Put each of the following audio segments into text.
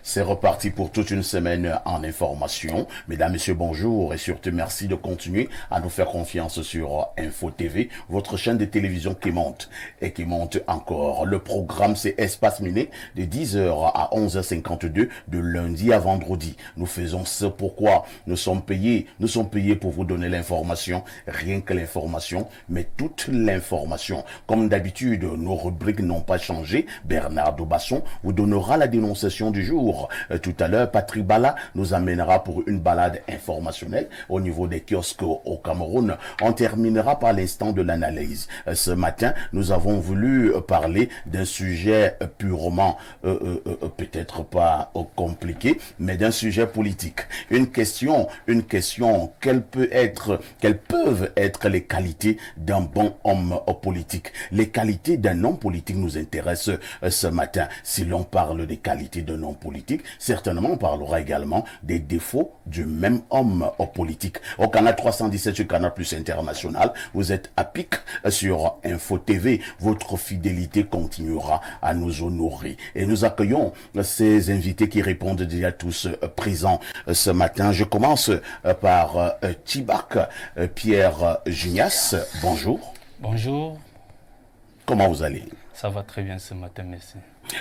C'est reparti pour toute une semaine en information. Mesdames, Messieurs, bonjour et surtout merci de continuer à nous faire confiance sur Info TV, votre chaîne de télévision qui monte et qui monte encore. Le programme c'est Espace Miné de 10h à 11h52 de lundi à vendredi. Nous faisons ce pourquoi nous sommes payés. Nous sommes payés pour vous donner l'information, rien que l'information, mais toute l'information. Comme d'habitude, nos rubriques n'ont pas changé. Bernard Dobasson vous donnera la dénonciation du jour. Tout à l'heure, Patrick Bala nous amènera pour une balade informationnelle au niveau des kiosques au Cameroun. On terminera par l'instant de l'analyse. Ce matin, nous avons voulu parler d'un sujet purement, peut-être pas compliqué, mais d'un sujet politique. Une question, quelles peuvent être les qualités d'un bon homme politique? Les qualités d'un homme politique nous intéressent ce matin. Si l'on parle des qualités d'un homme politique, certainement on parlera également des défauts du même homme politique. Au Canal 317 sur Canal Plus International, vous êtes à pic sur Info TV. Votre fidélité continuera à nous honorer. Et nous accueillons ces invités qui répondent déjà tous présents ce matin. Je commence par Tibak, Pierre Junias. Bonjour. Bonjour. Comment vous allez? Ça va très bien ce matin, merci.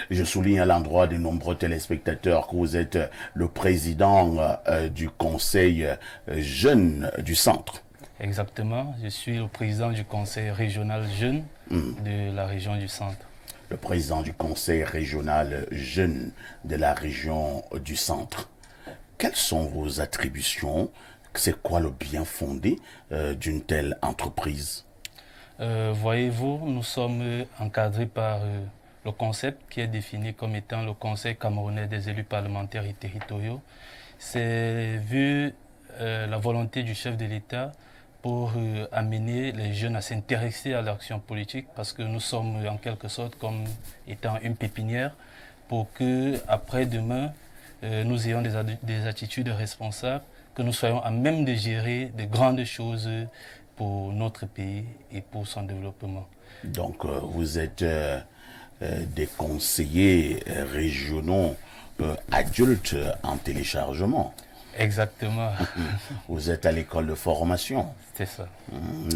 Je souligne à l'endroit des nombreux téléspectateurs que vous êtes le président du conseil jeune du centre. Exactement, je suis le président du conseil régional jeune de la région du centre. Le président du conseil régional jeune de la région du centre. Quelles sont vos attributions? C'est quoi le bien fondé d'une telle entreprise? Voyez-vous, nous sommes encadrés par le concept qui est défini comme étant le Conseil camerounais des élus parlementaires et territoriaux. C'est vu la volonté du chef de l'État pour amener les jeunes à s'intéresser à l'action politique, parce que nous sommes en quelque sorte comme étant une pépinière pour que après-demain, nous ayons des attitudes responsables, que nous soyons à même de gérer de grandes choses pour notre pays et pour son développement. Donc vous êtes des conseillers régionaux adultes en téléchargement. Exactement. Vous êtes à l'école de formation. C'est ça.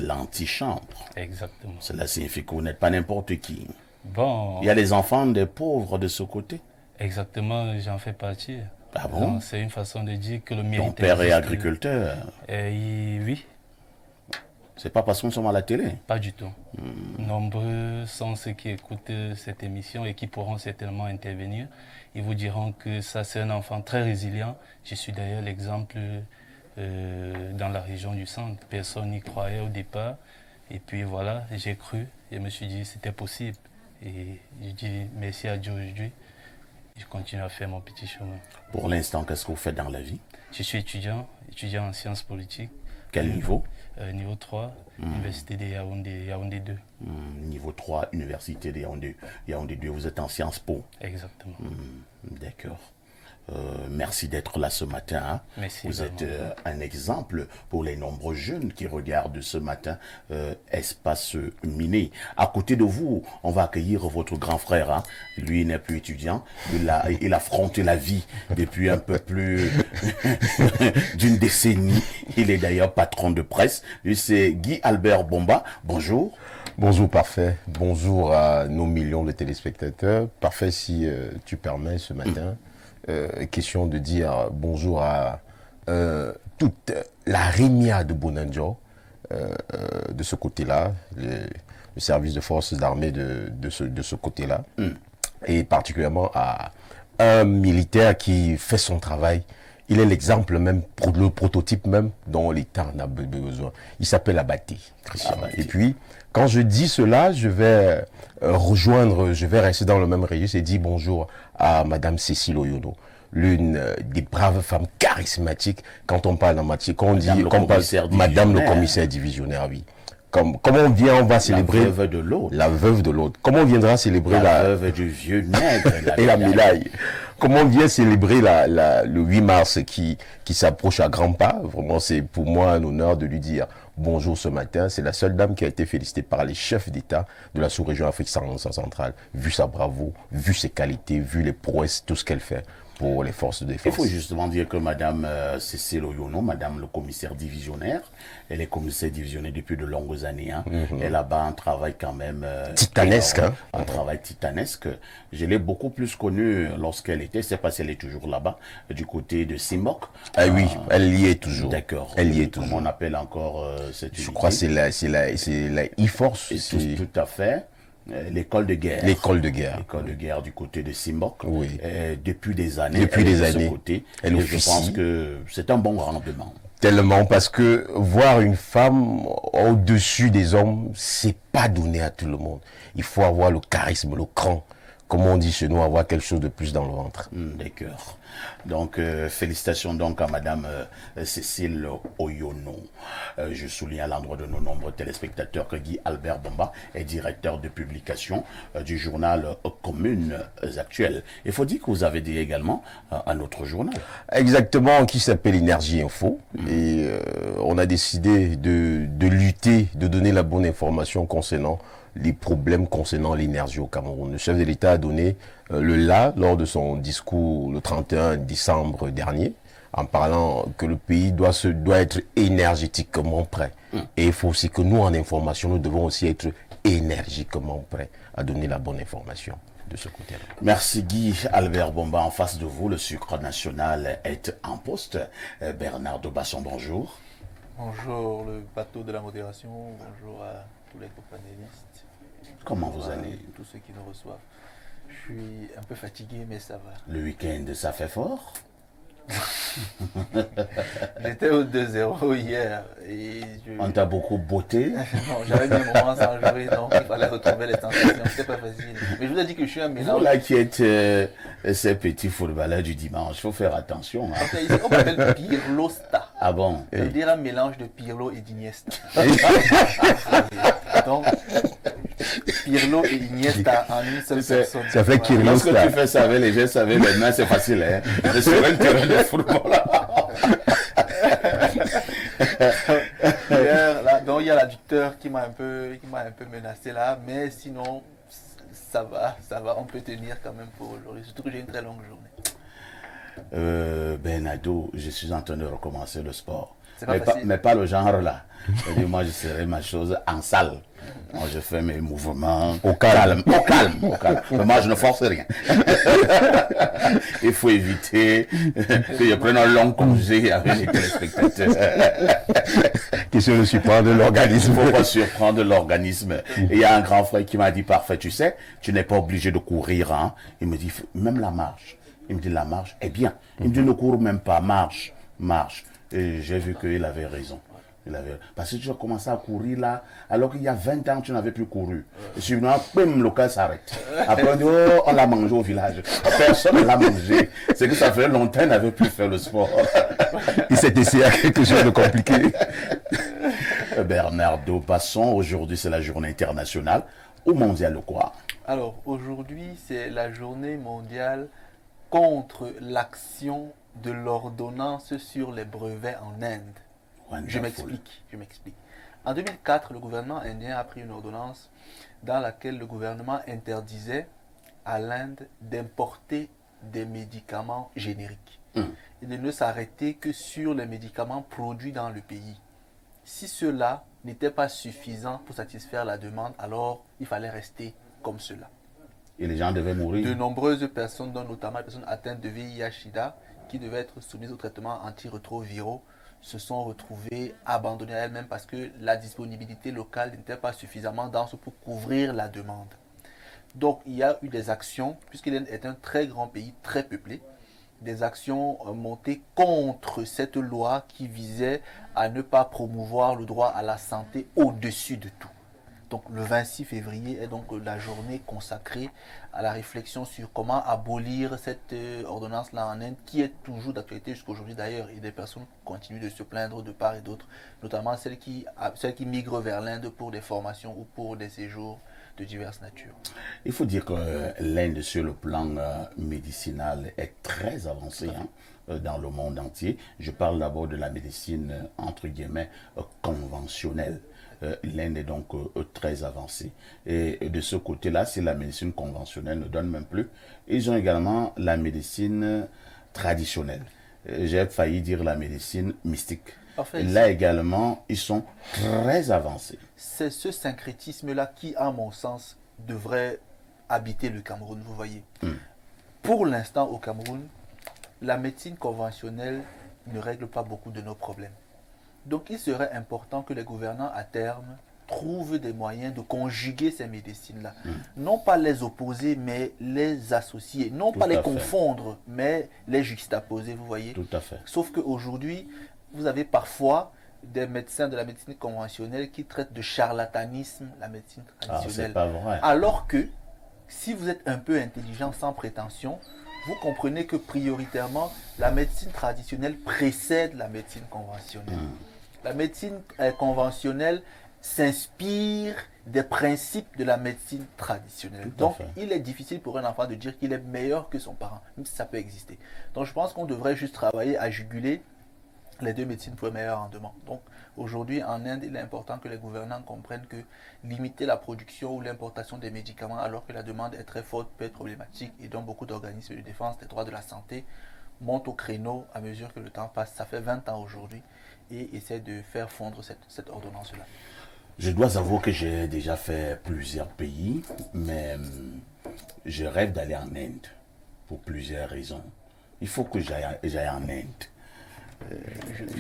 L'antichambre. Exactement. Cela signifie que vous n'êtes pas n'importe qui. Bon. Il y a les enfants des pauvres de ce côté. Exactement, j'en fais partie. Ah bon? C'est une façon de dire que le mérite. Ton père est agriculteur. Oui. C'est pas parce qu'on sommes à la télé? Pas du tout. Nombreux sont ceux qui écoutent cette émission et qui pourront certainement intervenir. Ils vous diront que ça, c'est un enfant très résilient. Je suis d'ailleurs l'exemple dans la région du centre. Personne n'y croyait au départ. Et puis voilà, j'ai cru. Je me suis dit c'était possible. Et je dis merci à Dieu aujourd'hui. Je continue à faire mon petit chemin. Pour l'instant, qu'est-ce que vous faites dans la vie? Je suis étudiant en sciences politiques. Quel niveau? Niveau 3, Université de Yaoundé, Yaoundé 2. Niveau 3, Université de Yaoundé, Yaoundé 2. Vous êtes en Sciences Po? Exactement. D'accord. Merci d'être là ce matin. Hein. Merci. Vous êtes un exemple pour les nombreux jeunes qui regardent ce matin Espace Miné. À côté de vous, on va accueillir votre grand frère. Hein. Lui, il n'est plus étudiant. Il affronte la vie depuis un peu plus d'une décennie. Il est d'ailleurs patron de presse. Lui, c'est Guy Albert Bomba. Bonjour. Bonjour Parfait, bonjour à nos millions de téléspectateurs. Parfait, si tu permets ce matin, question de dire bonjour à toute la Rémia de Bonanjo, de ce côté-là, le service de forces armées de ce côté-là, et particulièrement à un militaire qui fait son travail. Il est l'exemple même, le prototype même dont l'État en a besoin. Il s'appelle Abaté, Christian. Et puis, quand je dis cela, je vais rester dans le même registre et dire bonjour à Madame Cécile Oyono, l'une des braves femmes charismatiques quand on parle en matière, quand on dit, Madame le commissaire divisionnaire, oui. Comment on va célébrer la veuve de l'autre. La veuve de l'autre. Comment on viendra célébrer la veuve du vieux nègre et la médaille. Comment on vient célébrer le 8 mars qui s'approche à grands pas. Vraiment, c'est pour moi un honneur de lui dire bonjour ce matin. C'est la seule dame qui a été félicitée par les chefs d'État de la sous-région Afrique centrale. Vu sa bravoure, vu ses qualités, vu les prouesses, tout ce qu'elle fait. pour les forces de Il faut défense. justement dire que Madame Cécile Oyono, Madame le commissaire divisionnaire, elle est commissaire divisionnaire depuis de longues années. Hein. Elle a un travail quand même Titanesque, énorme, hein. un travail titanesque. Je l'ai beaucoup plus connue lorsqu'elle était, je ne sais pas si elle est toujours là-bas, du côté de Simbok. Ah oui, elle y est toujours. D'accord. Elle y est Comment toujours. on appelle encore cette Je unité? crois que c'est la E-Force. Et C'est tout à fait. L'école de guerre. l'école de guerre. L'école de guerre du côté de Simbok. Oui. Depuis des années. Depuis elle est des de ce années. côté. Elle Et je officie. pense que c'est un bon rendement. Tellement, parce que voir une femme au-dessus des hommes, c'est pas donné à tout le monde. Il faut avoir le charisme, le cran. Comme on dit chez nous, avoir quelque chose de plus dans le ventre. D'accord. Donc, félicitations donc à Madame Cécile Oyono. Je souligne à l'endroit de nos nombreux téléspectateurs que Guy Albert Bomba est directeur de publication du journal Communes Actuelles. Il faut dire que vous avez dit également un autre journal. Exactement, qui s'appelle Énergie Info. Et on a décidé de lutter, de donner la bonne information concernant les problèmes concernant l'énergie au Cameroun. Le chef de l'État a donné lors de son discours le 31 décembre dernier, en parlant que le pays doit être énergétiquement prêt. Et il faut aussi que nous, en information, nous devons aussi être énergiquement prêts à donner la bonne information de ce côté-là. Merci Guy Albert Bomba. En face de vous, le sucre national est en poste. Bernard Dobasson, bonjour. Bonjour le bateau de la modération, bonjour à tous les copanélistes. Comment vous allez? Tous ceux qui nous reçoivent. Je suis un peu fatigué, mais ça va. Le week-end, ça fait fort? J'étais au 2-0 hier et On t'a beaucoup botté? Non, j'avais des moments sans jouer, donc il fallait retrouver les sensations. C'était pas facile. Mais je vous ai dit que je suis un mélange. Vous là qui êtes ces petits footballeurs du dimanche, il faut faire attention. Hein. Okay, on m'appelle Pirlo-Sta. Ah bon? Ça veut dire un mélange de Pirlo et d'Iniesta. Donc, Pirlo et Iniesta en une seule personne. Ça fait qu'il Lorsque tu fais ça avec les gestes, avec les mains, c'est facile. Hein? Mais sur un terrain de football. Hier, là, donc il y a l'adducteur qui m'a un peu menacé là, mais sinon ça va, on peut tenir quand même pour aujourd'hui, surtout que j'ai une très longue journée. Bernardo, je suis en train de recommencer le sport. Mais pas le genre là. Moi, je serai ma chose en salle. Moi, je fais mes mouvements au calme. Mais moi, je ne force rien. Il faut éviter que je prenne un long congé avec les téléspectateurs. Question de surprendre l'organisme. Il ne faut pas surprendre l'organisme. Et il y a un grand frère qui m'a dit, parfait, tu sais, tu n'es pas obligé de courir. Hein. Il me dit, même la marche. Il me dit, la marche est bien. Il me dit, ne cours même pas, marche. Et j'ai vu qu'il avait raison. Parce que tu as commencé à courir là, alors qu'il y a 20 ans, tu n'avais plus couru. Et suivant, même le cas s'arrête. Après, on dit, oh, on l'a mangé au village. Personne ne l'a mangé. C'est que ça fait longtemps qu'il n'avait plus fait le sport. Il s'est essayé à quelque chose de compliqué. Bernard Dobasson, aujourd'hui, c'est la journée internationale ou mondiale quoi? Alors, aujourd'hui, c'est la journée mondiale contre l'action de l'ordonnance sur les brevets en Inde. Je m'explique. En 2004, le gouvernement indien a pris une ordonnance dans laquelle le gouvernement interdisait à l'Inde d'importer des médicaments génériques et de ne s'arrêter que sur les médicaments produits dans le pays. Si cela n'était pas suffisant pour satisfaire la demande, alors il fallait rester comme cela. Et les gens devaient mourir. De nombreuses personnes, dont notamment les personnes atteintes de VIH-Sida, qui devaient être soumises au traitement antirétroviraux, se sont retrouvées abandonnées à elles-mêmes parce que la disponibilité locale n'était pas suffisamment dense pour couvrir la demande. Donc il y a eu des actions, puisqu'il est un très grand pays, très peuplé, des actions montées contre cette loi qui visait à ne pas promouvoir le droit à la santé au-dessus de tout. Donc le 26 février est donc la journée consacrée à la réflexion sur comment abolir cette ordonnance-là en Inde, qui est toujours d'actualité jusqu'à aujourd'hui d'ailleurs, et des personnes continuent de se plaindre de part et d'autre, notamment celles qui migrent vers l'Inde pour des formations ou pour des séjours de diverses natures. Il faut dire que l'Inde, sur le plan médicinal, est très avancée dans le monde entier. Je parle d'abord de la médecine, entre guillemets, conventionnelle. L'Inde est donc très avancée. Et de ce côté-là, si la médecine conventionnelle ne donne même plus, ils ont également la médecine traditionnelle. J'ai failli dire la médecine mystique. Parfait. Là également, ils sont très avancés. C'est ce syncrétisme-là qui, à mon sens, devrait habiter le Cameroun, vous voyez. Pour l'instant, au Cameroun, la médecine conventionnelle ne règle pas beaucoup de nos problèmes. Donc, il serait important que les gouvernants, à terme, trouvent des moyens de conjuguer ces médecines-là. Non pas les opposer, mais les associer. Non pas les confondre, mais les juxtaposer, vous voyez. Tout à fait. Sauf qu'aujourd'hui, vous avez parfois des médecins de la médecine conventionnelle qui traitent de charlatanisme la médecine traditionnelle. C'est pas vrai. Alors que, si vous êtes un peu intelligent, sans prétention, vous comprenez que prioritairement, la médecine traditionnelle précède la médecine conventionnelle. La médecine conventionnelle s'inspire des principes de la médecine traditionnelle. Donc, il est difficile pour un enfant de dire qu'il est meilleur que son parent, même si ça peut exister. Donc, je pense qu'on devrait juste travailler à juguler les deux médecines pour un meilleur rendement. Donc, aujourd'hui, en Inde, il est important que les gouvernants comprennent que limiter la production ou l'importation des médicaments alors que la demande est très forte peut être problématique, et donc beaucoup d'organismes de défense des droits de la santé montent au créneau à mesure que le temps passe. Ça fait 20 ans aujourd'hui, et essaient de faire fondre cette ordonnance-là. Je dois avouer que j'ai déjà fait plusieurs pays, mais je rêve d'aller en Inde pour plusieurs raisons. Il faut que j'aille en Inde.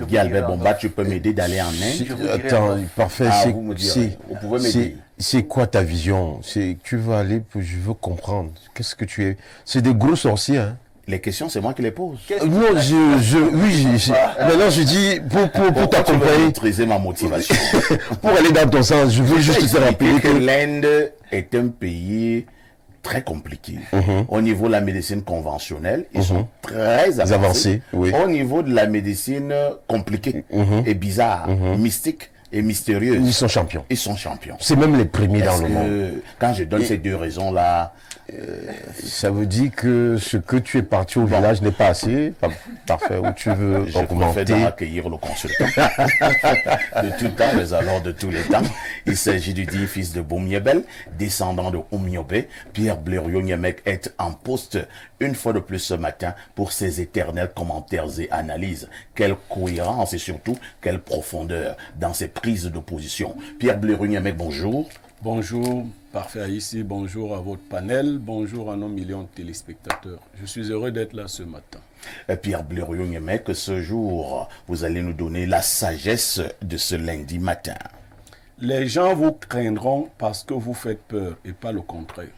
Guy Albert Bomba, tu peux m'aider d'aller en Inde? Attends, parfait. Vous pouvez m'aider. C'est quoi ta vision? Tu veux aller, je veux comprendre. Qu'est-ce que tu es? C'est des gros sorciers, hein? Les questions, c'est moi qui les pose. Non, maintenant je dis, pour t'accompagner. Maîtriser ma motivation. Pour aller dans ton sens, je veux juste te rappeler que l'Inde est un pays très compliqué. Au niveau de la médecine conventionnelle, ils sont très avancés. Oui. Au niveau de la médecine compliquée et bizarre, mystique et mystérieuse, ils sont champions. Ils sont champions. C'est même les premiers dans le monde. Quand je donne ces deux raisons-là, ça veut dire que ce que tu es parti au village n'est pas assez. Parfait, où tu veux augmenter. Je préfère accueillir le consultant. De tout temps, mais alors de tous les temps. Il s'agit du dit fils de Boumyebel, descendant de Oumyobé. Pierre Blériot-Niemek est en poste une fois de plus ce matin pour ses éternels commentaires et analyses. Quelle cohérence et surtout quelle profondeur dans ses prises de position. Pierre Blériot-Niemek, bonjour. Bonjour, parfait ici, bonjour à votre panel, bonjour à nos millions de téléspectateurs. Je suis heureux d'être là ce matin. Pierre Blériot-Niemek, ce jour, vous allez nous donner la sagesse de ce lundi matin. Les gens vous craindront parce que vous faites peur et pas le contraire.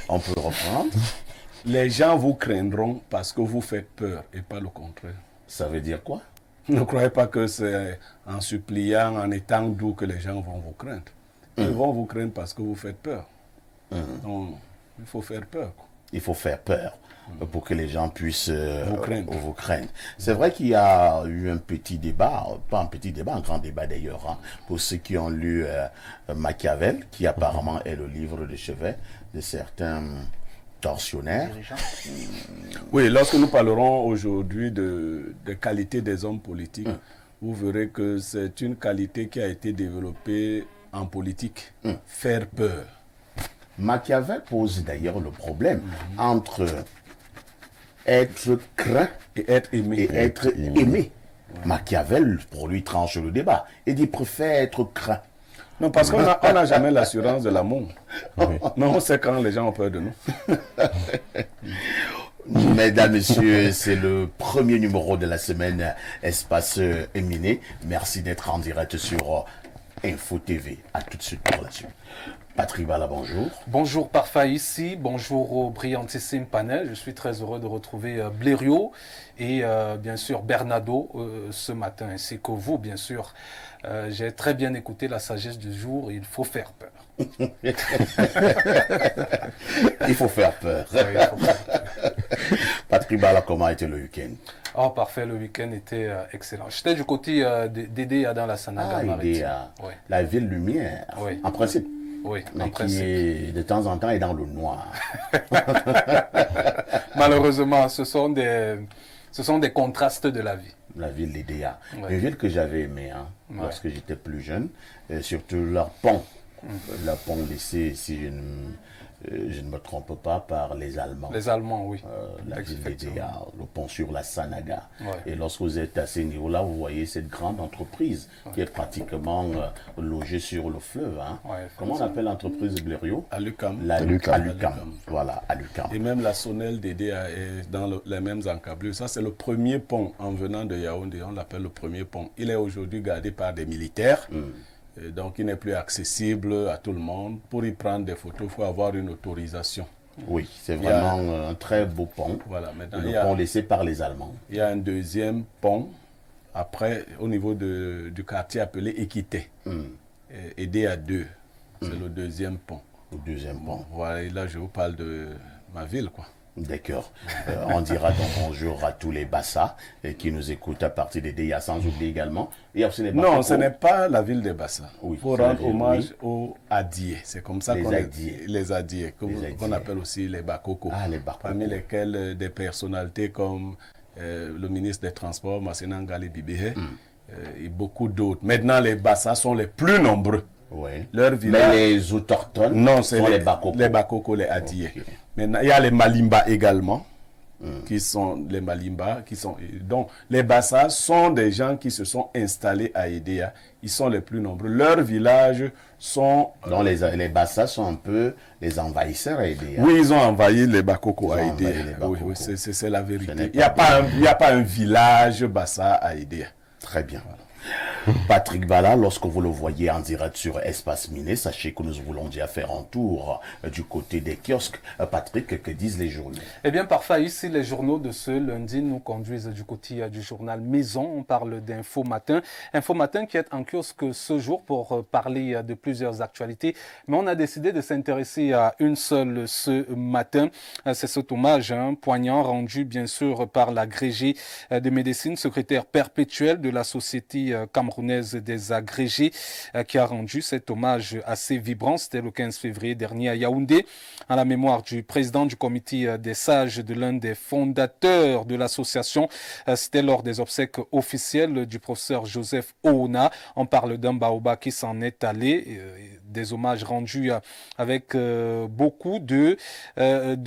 On peut reprendre? Les gens vous craindront parce que vous faites peur et pas le contraire. Ça veut dire quoi? Ne croyez pas que c'est en suppliant, en étant doux que les gens vont vous craindre. Ils vont vous craindre parce que vous faites peur. Donc, il faut faire peur. Il faut faire peur pour que les gens puissent vous craindre. C'est vrai qu'il y a eu un petit débat, pas un petit débat, un grand débat d'ailleurs, pour ceux qui ont lu Machiavel, qui apparemment est le livre de chevet de certains tortionnaires. Oui, lorsque nous parlerons aujourd'hui de qualité des hommes politiques, vous verrez que c'est une qualité qui a été développée en politique, faire peur. Machiavel pose d'ailleurs le problème entre être craint et être aimé. Ouais. Machiavel, pour lui, tranche le débat et dit préfère être craint. Non, parce qu'on n'a jamais l'assurance de l'amour. Non, on sait quand les gens ont peur de nous. Mesdames, Messieurs, c'est le premier numéro de la semaine Espace Éminé. Merci d'être en direct sur Info TV. À tout de suite pour la suite. Patrick Bala, bonjour. Bonjour Parfait ici, bonjour au brillantissime panel. Je suis très heureux de retrouver Blériot et bien sûr Bernardo ce matin, ainsi que vous bien sûr. J'ai très bien écouté la sagesse du jour, il faut faire peur. Il faut faire peur. Oui, il faut faire peur. Patrick Patrick Bala, comment était le week-end? Oh, parfait, le week-end était excellent. J'étais du côté d'Edea dans la Sanaga maritime. Idéa, Oui. la ville lumière, Oui. en principe. Oui, Mais en qui principe. est, de temps en temps est dans le noir. Malheureusement, ce sont des contrastes de la vie. La ville d'Idéa. Ouais. Une ville que j'avais aimée Ouais. lorsque j'étais plus jeune, et surtout leur pont. Leur pont laissé, si je ne me trompe pas, par les Allemands. Les Allemands, oui. La ville Effectivement. d'Idéa, le pont sur la Sanaga. Ouais. Et lorsque vous êtes à ce niveau-là, vous voyez cette grande entreprise qui est pratiquement logée sur le fleuve. Ouais, Comment on appelle l'entreprise Blériot? À l'UQAM. La Lucam. Lucam. Voilà, à Lucam. Et même la Sonel d'Edea est dans les mêmes encablures. Ça, c'est le premier pont en venant de Yaoundé. On l'appelle le premier pont. Il est aujourd'hui gardé par des militaires. Et donc, il n'est plus accessible à tout le monde. Pour y prendre des photos, il faut avoir une autorisation. Oui, c'est Il y a- vraiment un très beau pont. Voilà. Maintenant, Le pont laissé par les Allemands. il y a un deuxième pont, après, au niveau du quartier appelé Équité. Edea 2. C'est le deuxième pont. Le deuxième pont. Voilà, et là, je vous parle de ma ville, quoi. D'accord. On dira donc bonjour à tous les Bassa qui nous écoutent à partir des DIA, sans oublier également. Il y a aussi les Non, Bakoko. ce n'est pas la ville de Bassa. Oui, Pour c'est la rendre ville, hommage aux Adiés. C'est comme ça Les qu'on Adiés. les Adiés, Les Adiés. qu'on appelle aussi les Bakoko. Ah, les Bakoko. Parmi lesquels des personnalités comme le ministre des Transports, Massena Ngali Bibéhe, et beaucoup d'autres. Maintenant, les Bassa sont les plus nombreux. Oui. Leur Mais village. les autochtones Non, c'est sont les Bakoko. Les Bakoko, les Adiés. Ok. Maintenant, il y a les Malimba également, qui sont les Malimba, qui sont. Donc, les Bassa sont des gens qui se sont installés à Edea. Ils sont les plus nombreux. Leurs villages sont. Donc les Bassa sont un peu les envahisseurs à aider. Oui, ils ont envahi les Bakoko Ils à ont envahi Edea. les Bakoko. Oui, c'est la Ce vérité. n'est Il n'y a, pas un village Bassa à Edea. Très bien. Patrick Bala, lorsque vous le voyez en direct sur Espace Miné, sachez que nous voulons déjà faire un tour du côté des kiosques. Patrick, que disent les journaux? Eh bien, parfois, ici, les journaux de ce lundi nous conduisent du côté du journal Maison. On parle d'Info Matin. Info Matin qui est en kiosque ce jour pour parler de plusieurs actualités. Mais on a décidé de s'intéresser à une seule ce matin. C'est cet hommage poignant rendu, bien sûr, par l'agrégé de médecine, secrétaire perpétuel de la Société camerounaise des agrégés, qui a rendu cet hommage assez vibrant. C'était le 15 février dernier à Yaoundé, en la mémoire du président du comité des sages, de l'un des fondateurs de l'association. C'était lors des obsèques officielles du professeur Joseph Oona. On parle d'un baobab qui s'en est allé, des hommages rendus avec beaucoup de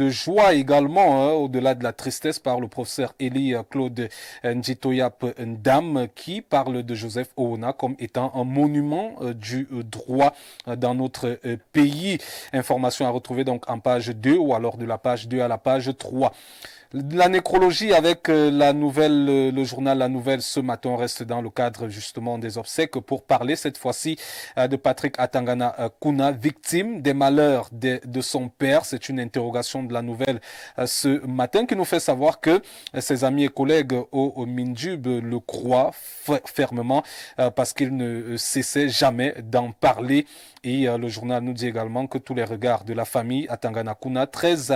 joie également, au-delà de la tristesse, par le professeur Élie Claude Njitoyap Ndam, qui parle de Joseph Oona comme étant un monument du droit dans notre pays. Information à retrouver donc en page 2 ou alors de la page 2 à la page 3. La nécrologie avec le journal La Nouvelle ce matin. On reste dans le cadre justement des obsèques pour parler cette fois-ci de Patrick Atangana Kuna, victime des malheurs de son père. C'est une interrogation de La Nouvelle ce matin qui nous fait savoir que ses amis et collègues au Mindjub le croient fermement parce qu'il ne cessait jamais d'en parler. Et le journal nous dit également que tous les regards de la famille Atangana Kuna, très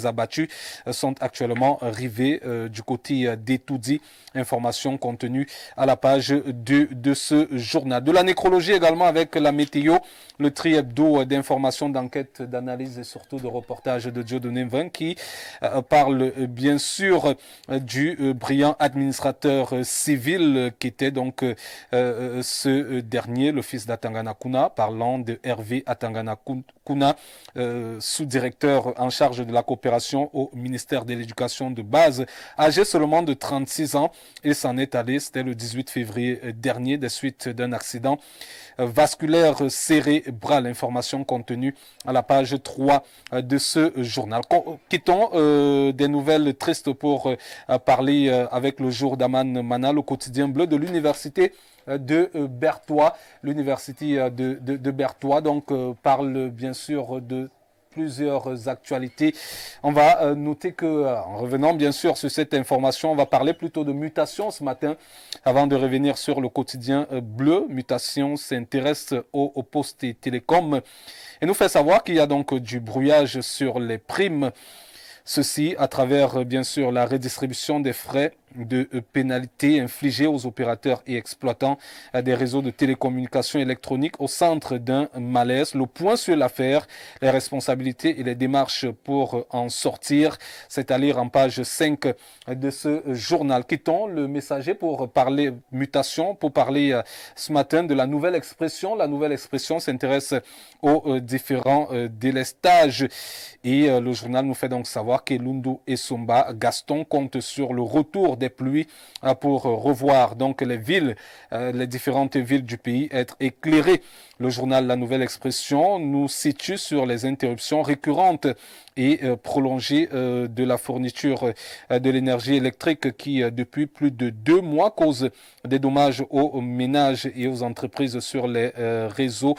abattus, sont actuellement rivés du côté d'Etoudi. Information contenue à la page 2 de ce journal. De la nécrologie également avec la météo, le tri hebdo d'informations, d'enquêtes, d'analyses et surtout de reportages de Dieudonné Mvin qui parle bien sûr du brillant administrateur civil qui était donc ce dernier, le fils d'Atangana Kuna, parlant de Hervé Atangana Kuna, sous-directeur en charge de la coopération au ministère de l'Éducation de base, âgé seulement de 36 ans. Il s'en est allé, c'était le 18 février dernier, des suites d'un accident vasculaire cérébral. Information contenue à la page 3 de ce journal. Quittons des nouvelles tristes pour parler avec le jour d'Aman Mana, le quotidien bleu de l'université de Berthois. L'université de Berthois donc parle bien sûr de plusieurs actualités. On va noter que, en revenant bien sûr sur cette information, on va parler plutôt de mutation ce matin, avant de revenir sur le quotidien bleu. Mutation s'intéresse aux postes et télécoms et nous fait savoir qu'il y a donc du brouillage sur les primes Ceci à travers, bien sûr, la redistribution des frais de pénalités infligées aux opérateurs et exploitants des réseaux de télécommunications électroniques au centre d'un malaise. Le point sur l'affaire, les responsabilités et les démarches pour en sortir, c'est à lire en page 5 de ce journal. Quittons le Messager pour parler mutation, pour parler ce matin de la nouvelle expression. La nouvelle expression s'intéresse aux différents délestages et le journal nous fait donc savoir qu'Elundu et Sumba, Gaston comptent sur le retour des pluies pour revoir donc les villes, les différentes villes du pays être éclairées. Le journal La Nouvelle Expression nous situe sur les interruptions récurrentes et prolongées de la fourniture de l'énergie électrique qui, depuis plus de 2 mois, cause des dommages aux ménages et aux entreprises sur les réseaux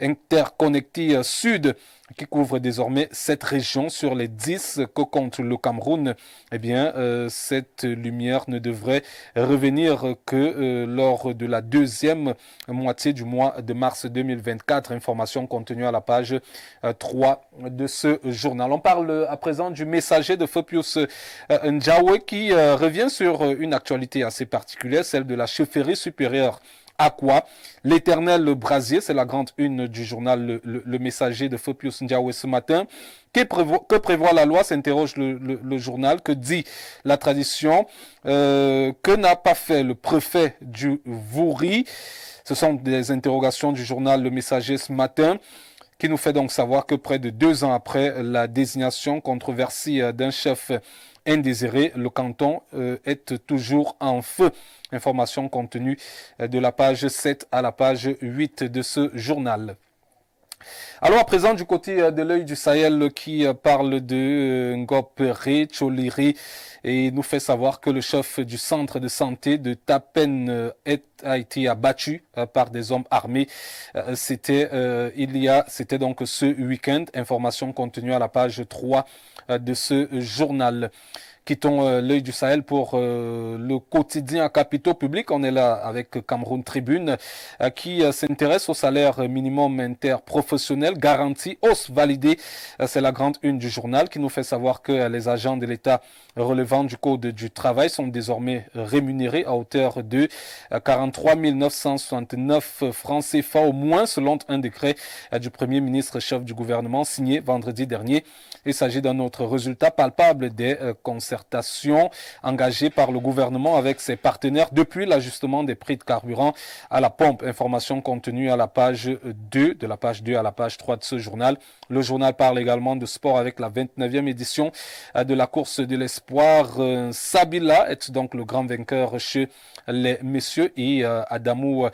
interconnectés sud qui couvre désormais 7 régions sur les 10 que compte le Cameroun. Eh bien, cette lumière ne devrait revenir que lors de la deuxième moitié du mois de mars 2024. Information contenue à la page 3 de ce journal. On parle à présent du Messager de Fopius Ndjawe qui revient sur une actualité assez particulière, celle de la chefferie supérieure. À quoi? L'éternel brasier, c'est la grande une du journal Le Messager de Fopius Ndjawe ce matin. Que prévoit la loi, s'interroge le journal. Que dit la tradition? Que n'a pas fait le préfet du Vouri? Ce sont des interrogations du journal Le Messager ce matin, qui nous fait donc savoir que près de 2 ans après la désignation controversée d'un chef indésiré, le canton est toujours en feu. Information contenue de la page 7 à la page 8 de ce journal. Alors à présent du côté de l'œil du Sahel qui parle de Ngopere, Choliri et nous fait savoir que le chef du centre de santé de Tapen a été abattu par des hommes armés. C'était donc ce week-end. Information contenue à la page 3 de ce journal. Quittons l'œil du Sahel pour le quotidien Capitaux Publics. On est là avec Cameroun Tribune qui s'intéresse au salaire minimum interprofessionnel garanti, hausse validée. C'est la grande une du journal qui nous fait savoir que les agents de l'État relevant du Code du travail sont désormais rémunérés à hauteur de 43 969 francs CFA au moins selon un décret du Premier ministre chef du gouvernement signé vendredi dernier. Il s'agit d'un autre résultat palpable des concertations engagées par le gouvernement avec ses partenaires depuis l'ajustement des prix de carburant à la pompe. Information contenue à la page 2, de la page 2 à la page 3 de ce journal. Le journal parle également de sport avec la 29e édition de la course de l'espoir. Sabila est donc le grand vainqueur chez les messieurs et Adamou,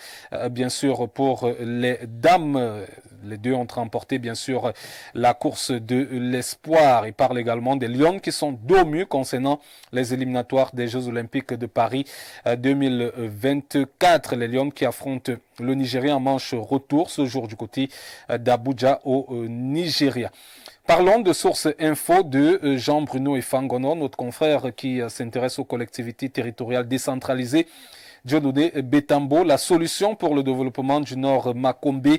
bien sûr, pour les dames. Les deux ont remporté, bien sûr, la course de l'espoir. Il parle également des Lions qui sont dos au mur concernant les éliminatoires des Jeux Olympiques de Paris 2024. Les Lions qui affrontent le Nigeria en manche retour ce jour du côté d'Abuja au Nigeria. Parlons de source info de Jean-Bruno Efangono, notre confrère qui s'intéresse aux collectivités territoriales décentralisées. Dionodé Betambo, la solution pour le développement du Nord Makombe,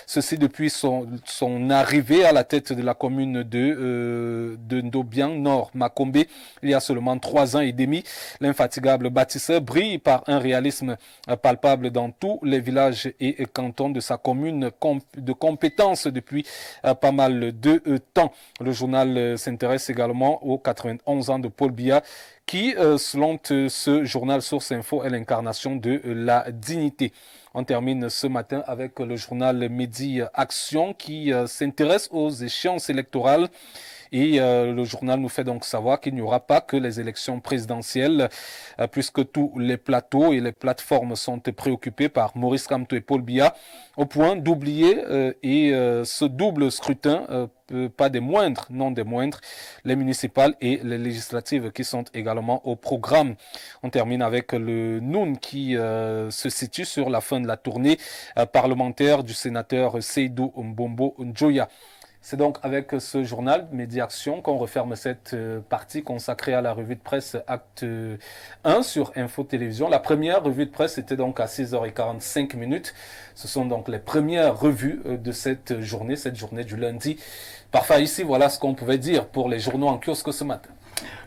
ceci depuis son arrivée à la tête de la commune de Ndobian, Nord Makombe, il y a seulement 3 ans et demi. L'infatigable bâtisseur brille par un réalisme palpable dans tous les villages et cantons de sa commune de compétences depuis pas mal de temps. Le journal s'intéresse également aux 91 ans de Paul Biya, qui, selon ce journal Source Info, est l'incarnation de la dignité. On termine ce matin avec le journal Midi Action qui s'intéresse aux échéances électorales. Et le journal nous fait donc savoir qu'il n'y aura pas que les élections présidentielles, puisque tous les plateaux et les plateformes sont préoccupés par Maurice Kamto et Paul Biya, au point d'oublier ce double scrutin, pas des moindres, non des moindres, les municipales et les législatives qui sont également au programme. On termine avec le Noun qui se situe sur la fin de la tournée parlementaire du sénateur Seydou Mbombo Njoya. C'est donc avec ce journal Média Action qu'on referme cette partie consacrée à la revue de presse Acte 1 sur Info Télévision. La première revue de presse était donc à 6h45. Ce sont donc les premières revues de cette journée du lundi. Parfois ici, voilà ce qu'on pouvait dire pour les journaux en kiosque ce matin.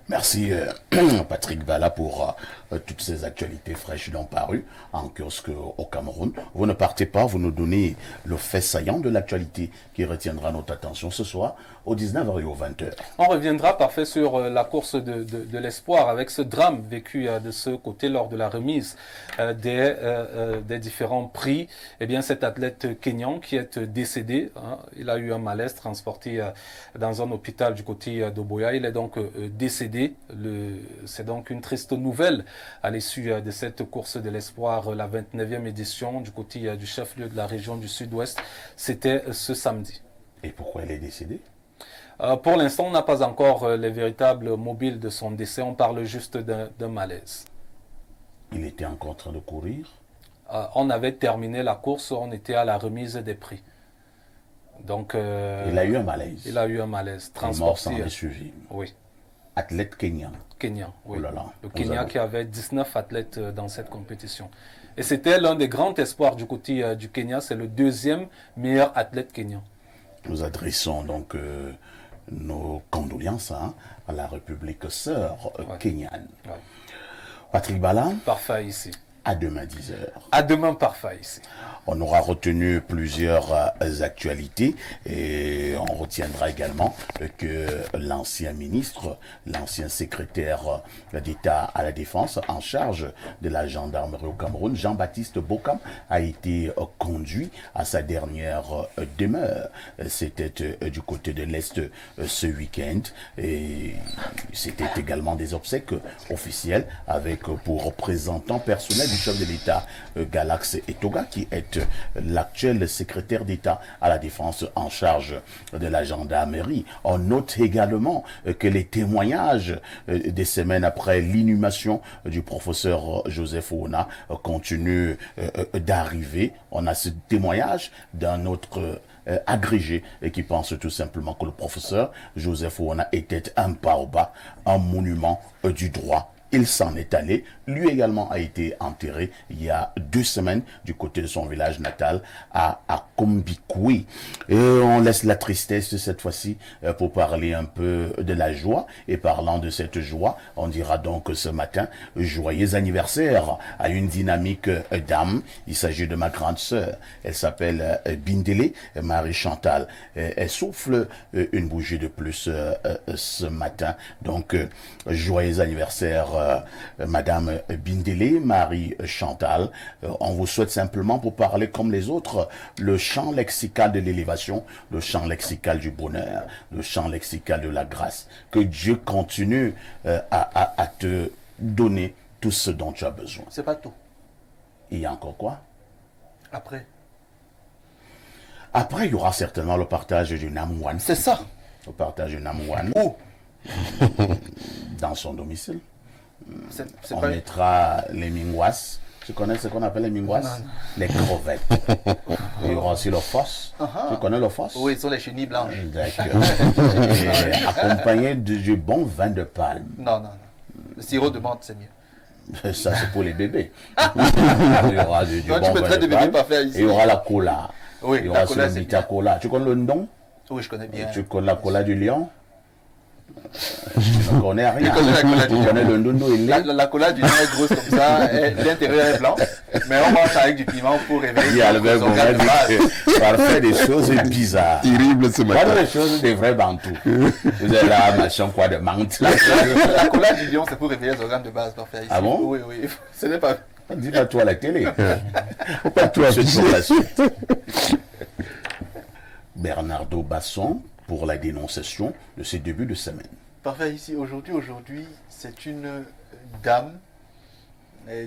Merci Patrick Bala pour toutes ces actualités fraîches dont parues en kiosque au Cameroun. Vous ne partez pas, vous nous donnez le fait saillant de l'actualité qui retiendra notre attention ce soir au 19h et au 20h. On reviendra parfait sur la course de l'espoir avec ce drame vécu de ce côté lors de la remise des différents prix. Eh bien, cet athlète kényan qui est décédé, hein, il a eu un malaise transporté dans un hôpital du côté d'Oboya. Il est donc décédé. C'est donc une triste nouvelle à l'issue de cette course de l'espoir, la 29e édition du côté du chef-lieu de la région du Sud-Ouest. C'était ce samedi. Et pourquoi elle est décédée? Pour l'instant, on n'a pas encore les véritables mobiles de son décès. On parle juste d'un malaise. Il était encore en train de courir? On avait terminé la course, on était à la remise des prix. Donc, il a eu un malaise. Il a eu un malaise. Transporté. Il est mort sans suivi. Oui. Athlète kenyan. Kenyan, oui. Oh là là. Le Kenya qui avait 19 athlètes dans cette compétition. Et c'était l'un des grands espoirs du côté du Kenya. C'est le deuxième meilleur athlète kenyan. Nous adressons donc nos condoléances à la République sœur kenyane. Ouais. Patrick Bala. Parfait ici. À demain 10h. À demain parfait ici. On aura retenu plusieurs actualités et on retiendra également que l'ancien ministre, l'ancien secrétaire d'État à la Défense en charge de la gendarmerie au Cameroun, Jean-Baptiste Bokam, a été conduit à sa dernière demeure. C'était du côté de l'Est ce week-end et c'était également des obsèques officielles avec pour représentant personnel du chef de l'État Galax Etoga qui est l'actuel secrétaire d'État à la Défense en charge de la gendarmerie. On note également que les témoignages des semaines après l'inhumation du professeur Joseph Ouna continuent d'arriver. On a ce témoignage d'un autre agrégé et qui pense tout simplement que le professeur Joseph Ouna était un baobab, un monument du droit. Il s'en est allé. Lui également a été enterré il y a 2 semaines du côté de son village natal à Kombikoui. Et on laisse la tristesse cette fois-ci pour parler un peu de la joie. Et parlant de cette joie, on dira donc ce matin joyeux anniversaire à une dynamique dame. Il s'agit de ma grande sœur. Elle s'appelle Bindele Marie Chantal. Elle souffle une bougie de plus ce matin. Donc joyeux anniversaire Madame Bindele, Marie Chantal. On vous souhaite simplement pour parler comme les autres le champ lexical de l'élévation, le champ lexical du bonheur, le champ lexical de la grâce. Que Dieu continue à te donner tout ce dont tu as besoin. C'est pas tout. Il y a encore quoi? Après, il y aura certainement le partage du Namouane. C'est ça. Le partage du Namouane. Où? Dans son domicile. C'est on pas... mettra les mingwas. Tu connais ce qu'on appelle les mingwas? Les crevettes. Il y aura aussi le fosse. Tu connais le fosse? Oui, ce sont les chenilles blanches. D'accord. Accompagné du bon vin de palme. Non. Le sirop de menthe, c'est mieux. Ça, c'est pour les bébés. Il y aura du bon vin de palme. Et il y aura la cola. Oui, il y aura aussi le Vita Cola. Tu connais le nom? Oui, je connais bien. Tu connais la cola du lion? Je ne connais rien. Je connais le ndondo et la cola du lion est grosse comme ça, l'intérieur est blanc, mais on mange avec du piment pour réveiller les organes de base. Parfait, des choses bizarres. Terrible ce matin. Pas des choses des vrais bantous. Vous êtes là, machin quoi de menthe. La cola du lion, c'est pour réveiller les organes de base, parfait. Ici. Ah bon? Oui. Ce n'est pas... Dis-pas toi à la télé. Faut pas tout pour la suite. Bernardo Basson pour la dénonciation de ses débuts de semaine. Parfait, ici, aujourd'hui, c'est une dame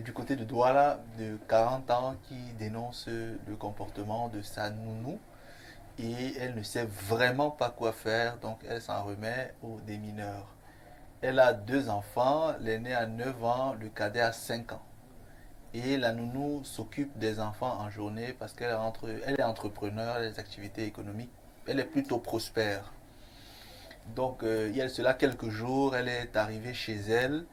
du côté de Douala de 40 ans qui dénonce le comportement de sa nounou et elle ne sait vraiment pas quoi faire, donc elle s'en remet aux démineurs. Elle a 2 enfants, l'aîné a 9 ans, le cadet a 5 ans. Et la nounou s'occupe des enfants en journée parce qu'elle est entrepreneur, des activités économiques. elle est plutôt prospère. Donc, il y a cela quelques jours, elle est arrivée chez elle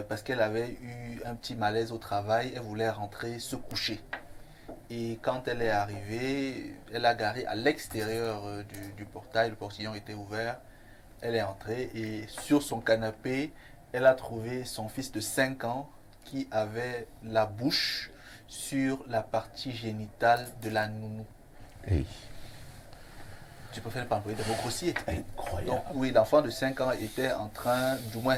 parce qu'elle avait eu un petit malaise au travail. Elle voulait rentrer se coucher. Et quand elle est arrivée, elle a garé à l'extérieur du portail. Le portillon était ouvert. Elle est entrée et sur son canapé, elle a trouvé son fils de 5 ans qui avait la bouche sur la partie génitale de la nounou. Hey. Je préfère ne pas employer des mots grossiers. Incroyable. Donc oui, l'enfant de 5 ans était en train, du moins,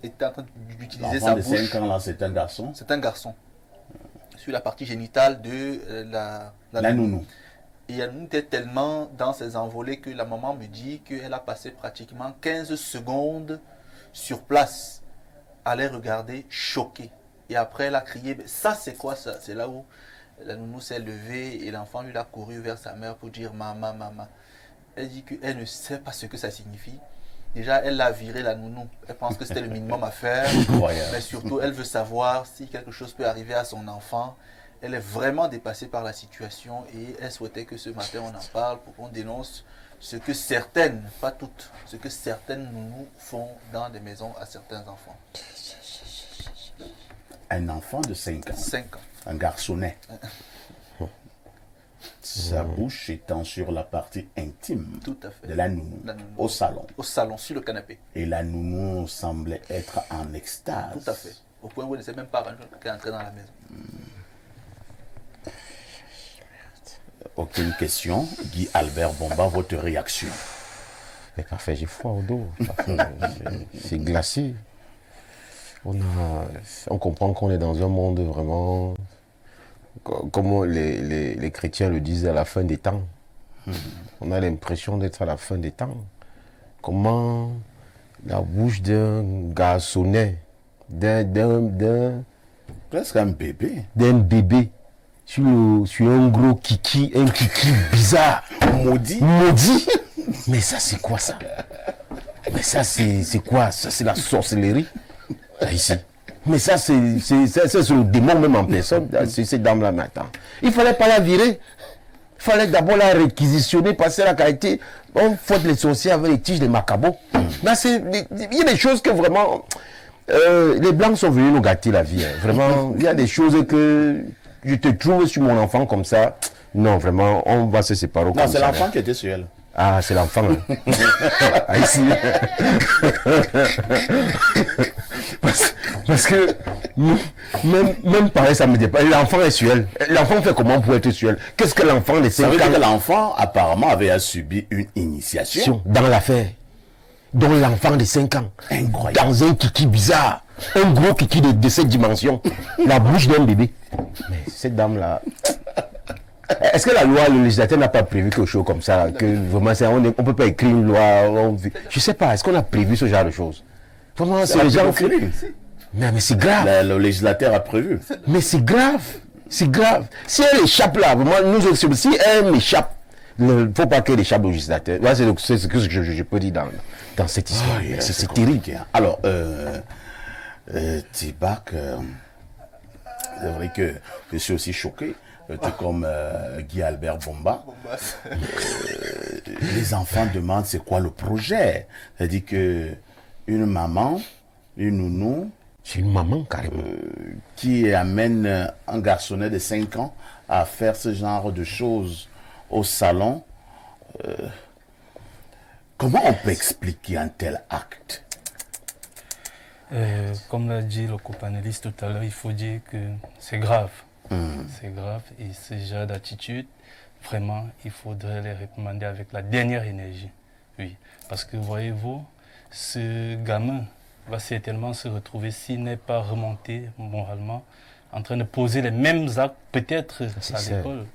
était en train d'utiliser L'enfant sa de bouche. 5 ans, là, c'est un garçon. C'est un garçon. Sur la partie génitale de La nounou. Et elle était tellement dans ses envolées que la maman me dit qu'elle a passé pratiquement 15 secondes sur place à les regarder choquée. Et après, elle a crié, ça c'est quoi ça? C'est là où la nounou s'est levée et l'enfant lui a couru vers sa mère pour dire maman, maman. Elle dit qu'elle ne sait pas ce que ça signifie. Déjà, elle l'a viré la nounou. Elle pense que c'était le minimum à faire. Mais surtout, elle veut savoir si quelque chose peut arriver à son enfant. Elle est vraiment dépassée par la situation et elle souhaitait que ce matin on en parle pour qu'on dénonce ce que certaines, pas toutes, ce que certaines nounous font dans des maisons à certains enfants. Un enfant de 5 ans. 5 ans. Un garçonnet. Sa bouche étant sur la partie intime Tout à fait. de la nounou, La nounou. au salon. Au salon, sur le canapé. Et la nounou semblait être en extase. Tout à fait. Au point où elle ne s'est même pas rendue qu'elle est entrée dans la maison. Aucune question. Guy Albert Bomba, votre réaction? Mais parfait, j'ai froid au dos. C'est glacé. On comprend qu'on est dans un monde vraiment, comme les chrétiens le disent, à la fin des temps. On a l'impression d'être à la fin des temps. Comment la bouche d'un garçonnet, Presque un bébé. d'un bébé, sur un gros kiki, un kiki bizarre, Maudit. maudit. Mais ça, c'est quoi ça? Mais ça, c'est quoi? Ça, c'est la sorcellerie. Là, ici. Mais ça, c'est le démon même en personne. C'est cette dame-là, mais attends. Il ne fallait pas la virer. Il fallait d'abord la réquisitionner, passer la qualité. On fouette les sorciers avec les tiges des macabots. Là, il y a des choses que vraiment... les Blancs sont venus nous gâter la vie. Hein. Vraiment, il y a des choses que je te trouve sur mon enfant comme ça. Non, vraiment, on va se séparer comme ça. Non, c'est l'enfant qui était sur elle. Ah, c'est l'enfant. Hein. Ah, ici. Parce que même pareil, ça me dépasse. L'enfant est sur elle. L'enfant fait comment pour être sur elle? Qu'est-ce que l'enfant de 5 Ça veut dire que ans l'enfant, apparemment, avait subi une initiation. dans l'affaire? Dont l'enfant de 5 ans, Incroyable. dans un kiki bizarre, un gros kiki de cette dimension, la bouche d'un bébé. Mais cette dame-là... Est-ce que la loi, le législateur n'a pas prévu quelque chose comme ça, que vraiment, on ne peut pas écrire une loi, je sais pas, est-ce qu'on a prévu ce genre de choses? Vraiment, c'est les gens qui... Mais c'est grave. Le législateur a prévu. Mais c'est grave. C'est grave. Si elle échappe là, vraiment, si elle m'échappe, il ne faut pas qu'elle échappe au législateur. Voilà, c'est ce que je peux dire dans cette histoire. C'est terrible. Alors, Tibac, c'est vrai que je suis aussi choqué, tout comme Guy Albert Bomba. Les enfants demandent c'est quoi le projet. C'est-à-dire que une maman, une nounou, C'est une maman carrément. qui amène un garçonnet de 5 ans à faire ce genre de choses au salon. Comment on peut expliquer un tel acte? Comme l'a dit le copanéliste tout à l'heure, il faut dire que c'est grave. C'est grave et ce genre d'attitude, vraiment, il faudrait les réprimander avec la dernière énergie. Oui, parce que voyez-vous, ce gamin va certainement se retrouver, s'il n'est pas remonté moralement, en train de poser les mêmes actes, peut-être à l'école.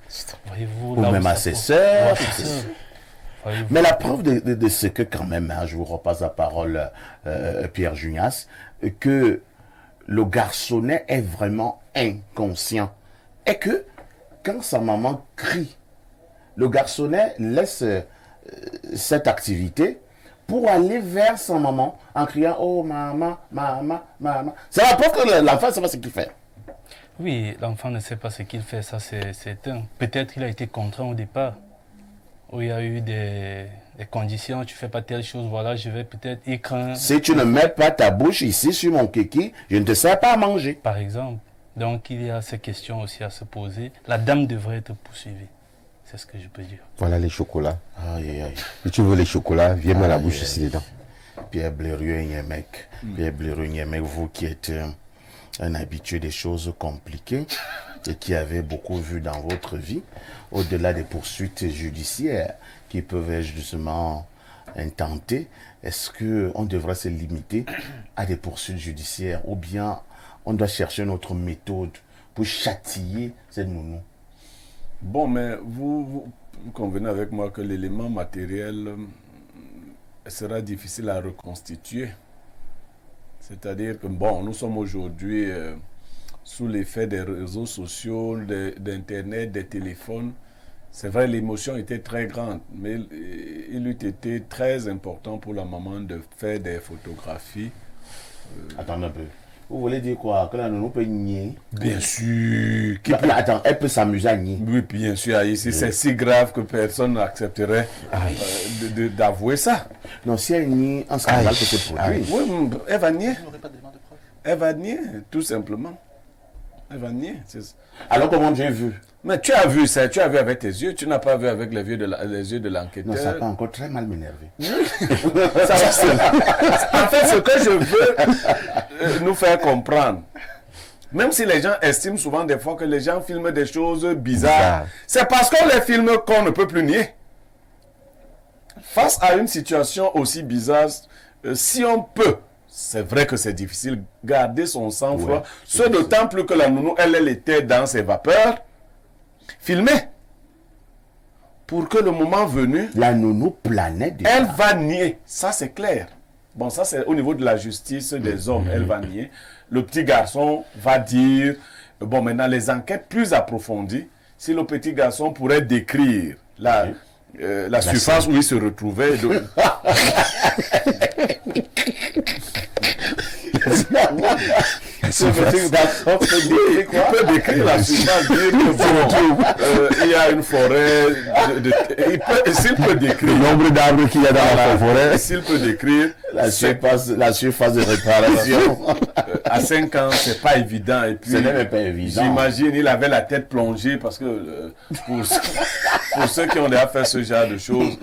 Voyez-vous, Ou là même où à ça ses pose- sœurs. ou à ses sœurs. Voyez-vous. Mais la preuve de ce que quand même, hein, je vous repasse la parole, Pierre Junias, que le garçonnet est vraiment inconscient. Et que quand sa maman crie, le garçonnet laisse cette activité pour aller vers sa maman en criant « Oh maman, maman, maman ». C'est la preuve que l'enfant ne sait pas ce qu'il fait. Oui, l'enfant ne sait pas ce qu'il fait, ça c'est certain. Peut-être qu'il a été contraint au départ. où il y a eu des conditions, tu fais pas telle chose, voilà, je vais peut-être écraindre. Si tu ne mets pas ta bouche ici sur mon kéki, je ne te sers pas à manger. Par exemple. Donc il y a ces questions aussi à se poser. La dame devrait être poursuivie. C'est ce que je peux dire. Voilà les chocolats. Aïe, aïe, aïe. Si tu veux les chocolats, viens mettre la bouche Aïe, ici aïe. dedans. Pierre Blériot-Nyemec. Pierre Blériot-Nyemec, vous qui êtes un habitué des choses compliquées et qui avez beaucoup vu dans votre vie, au-delà des poursuites judiciaires qui peuvent être justement intentées, est-ce qu'on devrait se limiter à des poursuites judiciaires ou bien on doit chercher une autre méthode pour châtier cette nounou? Bon, mais vous convenez avec moi que l'élément matériel sera difficile à reconstituer. C'est-à-dire que, bon, nous sommes aujourd'hui sous l'effet des réseaux sociaux, d'Internet, des téléphones. C'est vrai, l'émotion était très grande, mais il eût été très important pour la maman de faire des photographies. Attends un peu. Vous voulez dire quoi? Que la nounou peut nier? Bien sûr. Attends, elle peut s'amuser à nier. Oui, bien sûr. Ici, c'est si grave que personne n'accepterait d'avouer ça. Non, si elle nie, un scandale peut se produire. Oui, elle va nier. Il n'y aurait pas d'éléments de preuve. Elle va nier, tout simplement. Elle va nier. Alors comment j'ai vu? Mais tu as vu ça, tu as vu avec tes yeux, tu n'as pas vu avec les yeux de l'enquêteur. Non, ça peut encore très mal m'énerver. En fait, ce que je veux nous faire comprendre, même si les gens estiment souvent des fois que les gens filment des choses bizarres, c'est parce qu'on les filme qu'on ne peut plus nier. Face à une situation aussi bizarre, si on peut, c'est vrai que c'est difficile, garder son sang-froid, ce d'autant plus que la nounou, elle était dans ses vapeurs, filmer. Pour que le moment venu, la nounou planait déjà. Elle va nier, ça c'est clair. Bon, ça c'est au niveau de la justice des hommes, elle va nier. Le petit garçon va dire, bon maintenant les enquêtes plus approfondies, si le petit garçon pourrait décrire la surface où il se retrouvait. Il peut décrire la surface, dire que il y a une forêt. S'il peut décrire Le nombre d'arbres qu'il y a dans la forêt. S'il peut décrire la surface de réparation. À 5 ans, c'est pas évident. Et puis, ce n'est même pas évident. J'imagine, il avait la tête plongée parce que pour ceux qui ont déjà fait ce genre de choses,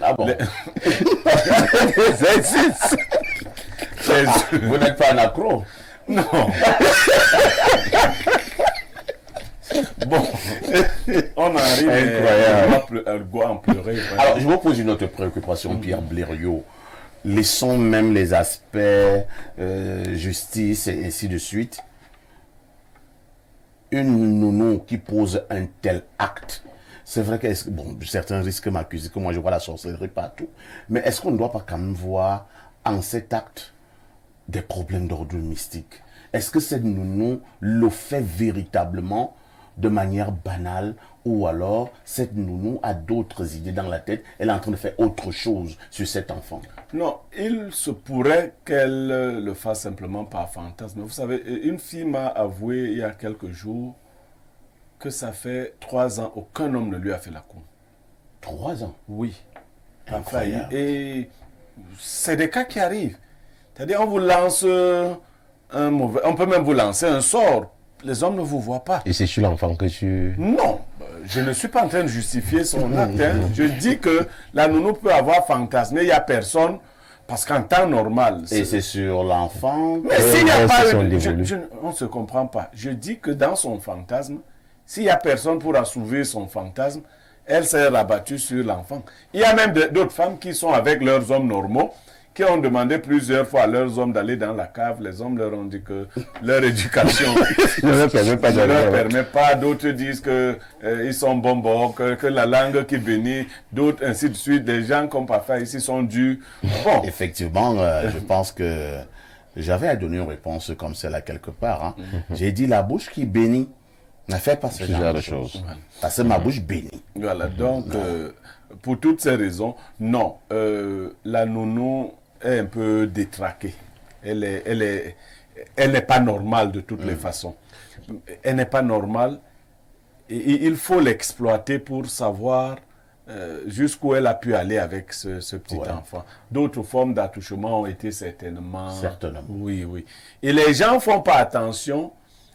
Vous n'êtes pas un accro? Non. Bon, on arrive à en pleurer. Alors, je vous pose une autre préoccupation, Pierre Blériot. Laissons même les aspects justice et ainsi de suite. Une nounou qui pose un tel acte, c'est vrai que certains risquent de m'accuser que moi je vois la sorcellerie partout, mais est-ce qu'on ne doit pas quand même voir en cet acte des problèmes d'ordre mystique? Est-ce que cette nounou le fait véritablement de manière banale ou alors cette nounou a d'autres idées dans la tête, elle est en train de faire autre chose sur cet enfant? Non, il se pourrait qu'elle le fasse simplement par fantasme. Vous savez, une fille m'a avoué il y a quelques jours que ça fait 3 ans, aucun homme ne lui a fait la cour. 3 ans? Oui. Incroyable. Et c'est des cas qui arrivent. C'est-à-dire, on vous lance un mauvais... On peut même vous lancer un sort. Les hommes ne vous voient pas. Et c'est sur l'enfant que tu... Non, je ne suis pas en train de justifier son acte. Je dis que la nounou peut avoir fantasmé, il n'y a personne, parce qu'en temps normal... Et c'est sur l'enfant? Mais s'il n'y a pas... on ne se comprend pas. Je dis que dans son fantasme, s'il n'y a personne pour assouvir son fantasme, elle s'est rabattue sur l'enfant. Il y a même d'autres femmes qui sont avec leurs hommes normaux, qui ont demandé plusieurs fois à leurs hommes d'aller dans la cave. Les hommes leur ont dit que leur éducation ne leur permet pas. D'autres disent qu'ils sont bonbons, que la langue qui bénit, d'autres ainsi de suite. Des gens comme parfois ici sont durs. Bon. Effectivement, je pense que j'avais à donner une réponse comme celle-là quelque part. Hein. J'ai dit la bouche qui bénit ne fait pas ce genre de choses. Parce que ma bouche bénit. Voilà, donc pour toutes ces raisons, non. La nounou est un peu détraquée. Elle n'est pas normale de toutes les façons. Elle n'est pas normale. Et il faut l'exploiter pour savoir jusqu'où elle a pu aller avec ce petit Ouais. enfant. D'autres formes d'attouchement ont été certainement... Certainement. Oui, oui. Et les gens ne font pas attention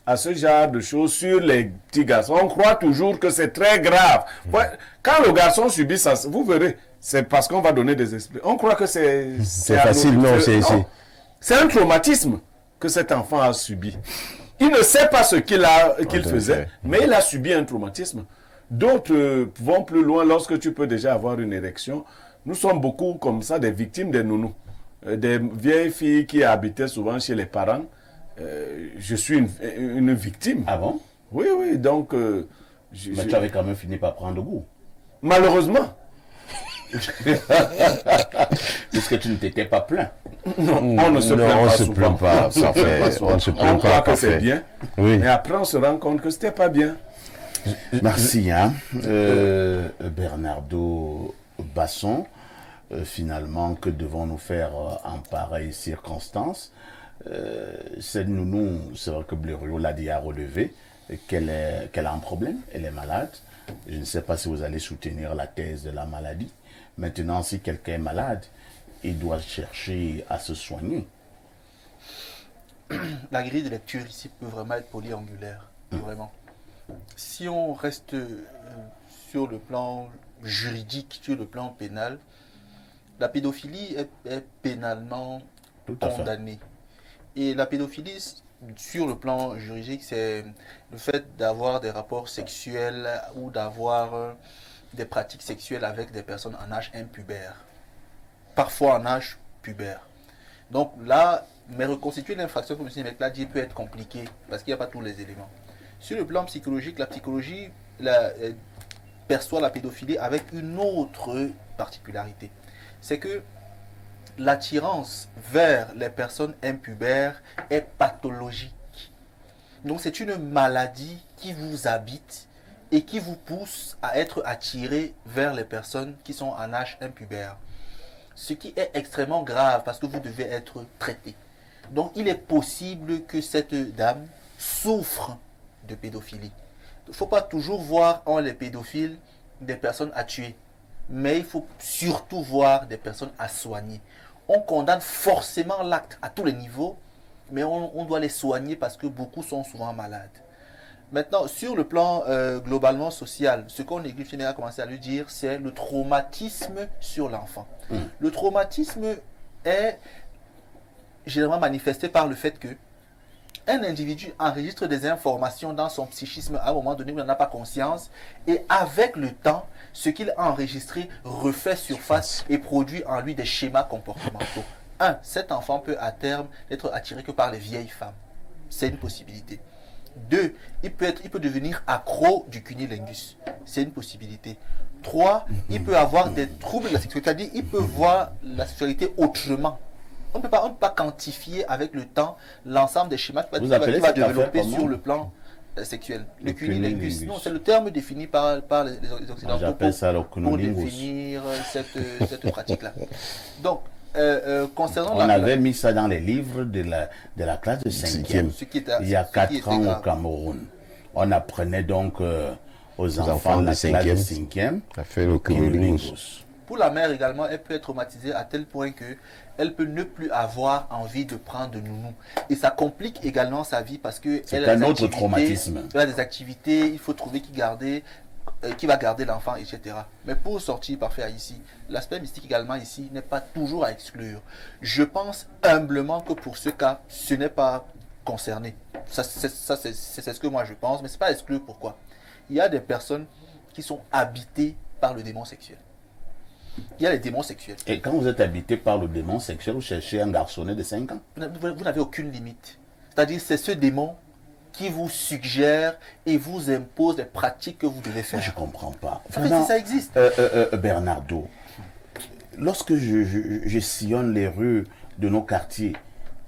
à ce genre de choses sur les petits garçons. On croit toujours que c'est très grave. Ouais, quand le garçon subit ça, vous verrez, c'est parce qu'on va donner des esprits. On croit que c'est facile, non, c'est un traumatisme que cet enfant a subi. Il ne sait pas ce qu'il faisait, mais il a subi un traumatisme. D'autres vont plus loin lorsque tu peux déjà avoir une érection. Nous sommes beaucoup comme ça des victimes des nounous. Des vieilles filles qui habitaient souvent chez les parents. Je suis une victime. Ah bon? Oui, oui, donc... Mais tu avais quand même fini par prendre goût. Malheureusement. Puisque tu ne t'étais pas plaint. Non, on ne se plaint pas souvent. On ne se plaint pas. On croit que c'est bien. Oui. Mais après, on se rend compte que c'était pas bien. Merci, hein. Bernardo Basson. Finalement, que devons-nous faire en pareille circonstance? Cette nounou, c'est vrai que Blériot l'a dit à relever, qu'elle a un problème, elle est malade. Je ne sais pas si vous allez soutenir la thèse de la maladie. Maintenant, si quelqu'un est malade, il doit chercher à se soigner. La grille de lecture ici peut vraiment être polyangulaire, vraiment. Si on reste sur le plan juridique, sur le plan pénal, la pédophilie est pénalement condamnée. Et la pédophilie, sur le plan juridique, c'est le fait d'avoir des rapports sexuels ou d'avoir des pratiques sexuelles avec des personnes en âge impubère, parfois en âge pubère. Donc là, mais reconstituer l'infraction, comme ce mec-là dit, peut être compliqué parce qu'il n'y a pas tous les éléments. Sur le plan psychologique, la psychologie perçoit la pédophilie avec une autre particularité. C'est que l'attirance vers les personnes impubères est pathologique. Donc c'est une maladie qui vous habite et qui vous pousse à être attiré vers les personnes qui sont en âge impubère. Ce qui est extrêmement grave parce que vous devez être traité. Donc il est possible que cette dame souffre de pédophilie. Il ne faut pas toujours voir en les pédophiles des personnes à tuer, mais il faut surtout voir des personnes à soigner. On condamne forcément l'acte à tous les niveaux, mais on doit les soigner parce que beaucoup sont souvent malades. Maintenant, sur le plan globalement social, ce qu'on néglige, on a commencé à lui dire, c'est le traumatisme sur l'enfant. Le traumatisme est généralement manifesté par le fait que un individu enregistre des informations dans son psychisme à un moment donné où il n'en a pas conscience, et avec le temps, ce qu'il a enregistré refait surface et produit en lui des schémas comportementaux. Cet enfant peut à terme n'être attiré que par les vieilles femmes. C'est une possibilité. 2, il peut devenir accro du cunnilingus. C'est une possibilité. 3, il peut avoir des troubles de la sexualité, c'est-à-dire il peut voir la sexualité autrement. On ne peut pas quantifier avec le temps l'ensemble des schémas qu'il va développer sur le plan sexuel. Le cunnilingus. Non, c'est le terme défini par les Occidentaux pour définir cette pratique-là. Donc, concernant on avait mis ça dans les livres de la classe de 5e, il y a 4 ans au Cameroun. On apprenait donc aux enfants de la classe de 5e à faire le cunnilingus. Pour la mère également, elle peut être traumatisée à tel point que elle peut ne plus avoir envie de prendre de nounou. Et ça complique également sa vie parce que c'est un autre traumatisme. Elle a des activités, il faut trouver qui va garder l'enfant, etc. Mais pour sortir parfait ici, l'aspect mystique également ici n'est pas toujours à exclure. Je pense humblement que pour ce cas, ce n'est pas concerné. C'est ce que moi je pense, mais ce n'est pas à exclure. Pourquoi? Il y a des personnes qui sont habitées par le démon sexuel. Il y a les démons sexuels. Et quand vous êtes habité par le démon sexuel, vous cherchez un garçonnet de 5 ans? Vous n'avez aucune limite. C'est-à-dire c'est ce démon qui vous suggère et vous impose des pratiques que vous devez faire. Moi, je ne comprends pas. Vraiment, ça existe. Bernardo, lorsque je sillonne les rues de nos quartiers,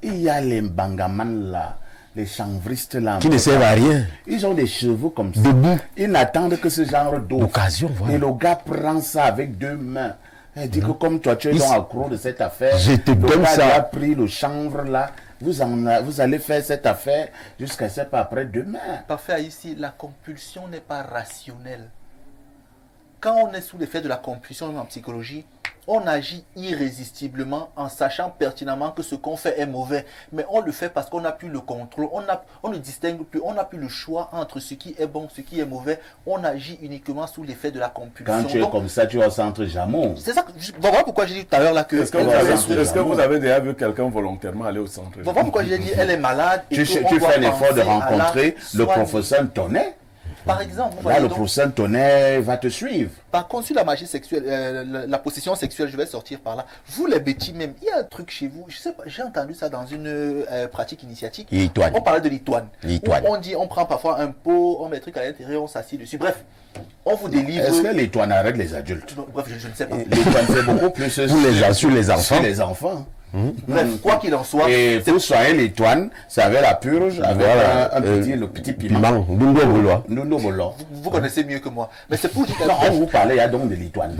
il y a les bangamans là, les chanvristes là. Qui ne servent à rien. Ils ont des chevaux comme ça. Debout. Ils n'attendent que ce genre d'occasion. Voilà. Et le gars prend ça avec 2 mains. Il dit que comme toi, tu es donc accro de cette affaire. Je te donne ça. Il a pris le chanvre là. Vous allez faire cette affaire jusqu'à ce pas après demain. Parfait, ici, la compulsion n'est pas rationnelle. quand on est sous l'effet de la compulsion en psychologie, on agit irrésistiblement en sachant pertinemment que ce qu'on fait est mauvais. Mais on le fait parce qu'on n'a plus le contrôle, on ne distingue plus, on n'a plus le choix entre ce qui est bon, ce qui est mauvais. On agit uniquement sous l'effet de la compulsion. Quand tu es comme ça, tu es au centre jamais. C'est ça, voilà pourquoi j'ai dit tout à l'heure là que... Est-ce que vous avez déjà vu quelqu'un volontairement aller au centre? Voilà pourquoi j'ai dit elle est malade. Et Tu fais l'effort de rencontrer le professeur Tonnet. Par exemple, là, le professeur Tonnet va te suivre. Par contre, sur la magie sexuelle, la possession sexuelle, je vais sortir par là. Vous, les petits, même, il y a un truc chez vous. Je sais pas, j'ai entendu ça dans une pratique initiatique. L'itoine. On parlait de l'itoine. On dit, on prend parfois un pot, on met des trucs à l'intérieur, on s'assied dessus. Bref, on vous délivre. Est-ce que l'itoine arrête les adultes? Non, bref, je ne sais pas. L'itoine fait beaucoup plus sur les enfants. Sur les enfants. Bref, quoi qu'il en soit. Et pour soigner l'itoine, c'est avec la purge, avec le petit piment. Vous connaissez mieux que moi. Mais c'est pour dire que... Non, on vous parlait, il y a donc de l'itoine.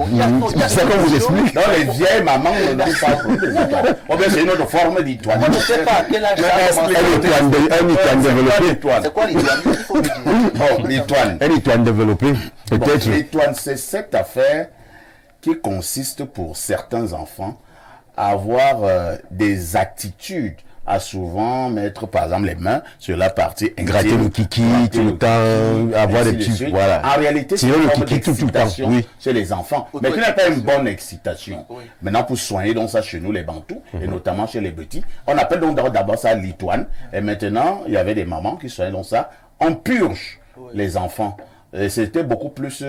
C'est comme vous explique. Non, les vieilles mamans ne nous parlent plus de l'itoine. Ou bien c'est une autre forme d'itoine. Je ne sais pas à quel âge ça commence. Un itoine développé. C'est quoi l'itoine? Il faut me dire. Oh, l'itoine. Un itoine développé. Peut-être. L'itoine, c'est cette affaire qui consiste pour certains enfants à avoir des attitudes, à souvent mettre par exemple les mains sur la partie intime, gratter le kiki tout le temps, avoir des petits, voilà. En réalité, c'est une forme d'excitation chez les enfants, mais qui n'est pas une bonne excitation. Maintenant, pour soigner donc ça chez nous les Bantous, et notamment chez les petits, on appelle donc d'abord ça l'itoine, et maintenant, il y avait des mamans qui soignaient donc ça, on purge les enfants. C'était beaucoup plus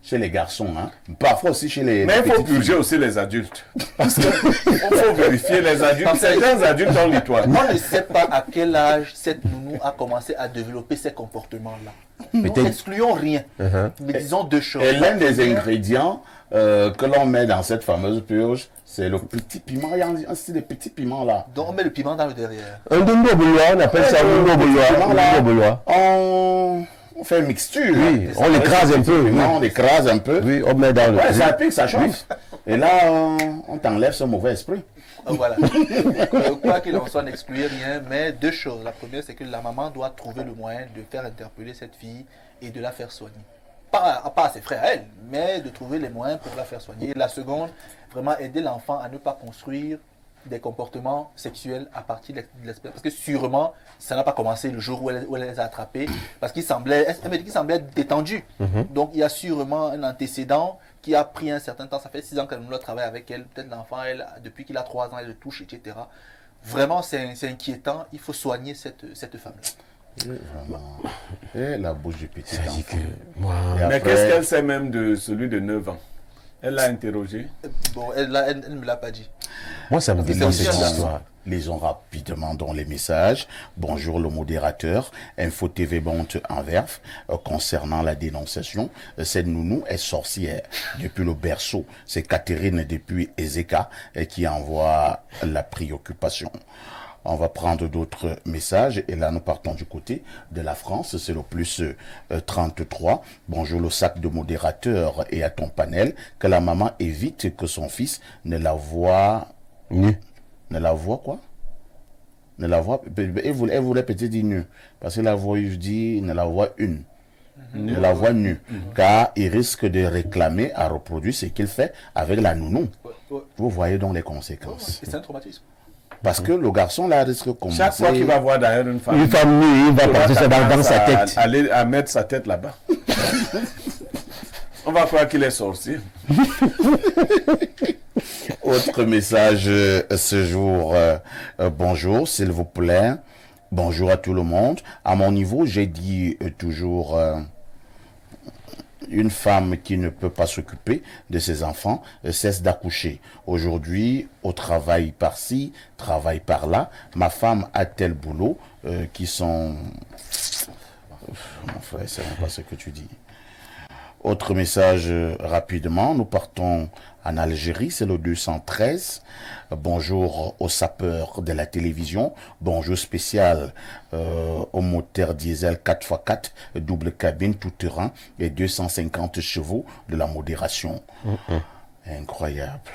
chez les garçons, hein. Parfois aussi chez les... Mais il faut purger aussi les adultes. Parce qu'il faut vérifier les adultes. Certains adultes ont l'itoine. On ne sait pas à quel âge cette nounou a commencé à développer ces comportements-là. Nous n'excluons rien, mais disons deux choses. Et l'un des ingrédients que l'on met dans cette fameuse purge, c'est le petit piment. Il y a un style de petit piment là. Donc on met le piment dans le derrière. Un dondo boulois, on appelle ça un dondo boulois. On fait une mixture. Oui, on l'écrase un peu. On écrase un peu. Oui, on met dans le... Ouais, ça pique, ça chauffe. Et là, on t'enlève ce mauvais esprit. Voilà. Quoi qu'il en soit, n'excluez rien, mais deux choses. La première, c'est que la maman doit trouver le moyen de faire interpeller cette fille et de la faire soigner. Pas à ses frères à elle, mais de trouver les moyens pour la faire soigner. Et la seconde, vraiment aider l'enfant à ne pas construire des comportements sexuels à partir de l'espèce. Parce que sûrement, ça n'a pas commencé le jour où elle les a attrapés, parce qu'il semblait être détendu. Donc il y a sûrement un antécédent qui a pris un certain temps. Ça fait 6 ans qu'elle nous travaille avec elle. Peut-être l'enfant, depuis qu'il a 3 ans, elle le touche, etc. Vraiment, c'est inquiétant. Il faut soigner cette femme-là. Vraiment. Et la bouche du petit enfant. Mais qu'est-ce qu'elle sait même de celui de 9 ans? Elle l'a interrogé. Bon, elle ne me l'a pas dit. Moi, ça me dérange cette histoire. Lisons rapidement dans les messages. Bonjour le modérateur. Info TV Bonte Anvers. Concernant la dénonciation, cette nounou est sorcière depuis le berceau. C'est Catherine depuis Ezeka qui envoie la préoccupation. On va prendre d'autres messages et là nous partons du côté de la France, c'est le plus 33. Bonjour le sac de modérateur et à ton panel, que la maman évite que son fils ne la voie nue. Ne la voie quoi? Ne la voie, elle voulait peut-être dire nue, parce que la voix je dis ne la voit une. Ne la voit nue, car il risque de réclamer à reproduire ce qu'il fait avec la nounou. Vous voyez donc les conséquences. C'est un traumatisme. Parce que le garçon là risque de commencer... Chaque fois qu'il va voir d'ailleurs une femme nue, il va passer ça dans sa tête. Aller à mettre sa tête là-bas. On va croire qu'il est sorcier. Autre message ce jour. Bonjour, s'il vous plaît. Bonjour à tout le monde. À mon niveau, j'ai dit toujours... une femme qui ne peut pas s'occuper de ses enfants cesse d'accoucher. Aujourd'hui, au travail par-ci, travail par-là, ma femme a tel boulot qui sont... Mon frère, c'est même pas ce que tu dis. Autre message rapidement, nous partons en Algérie, c'est le 213. Bonjour aux sapeurs de la télévision. Bonjour spécial au moteur diesel 4x4, double cabine, tout terrain et 250 chevaux de la modération. Incroyable.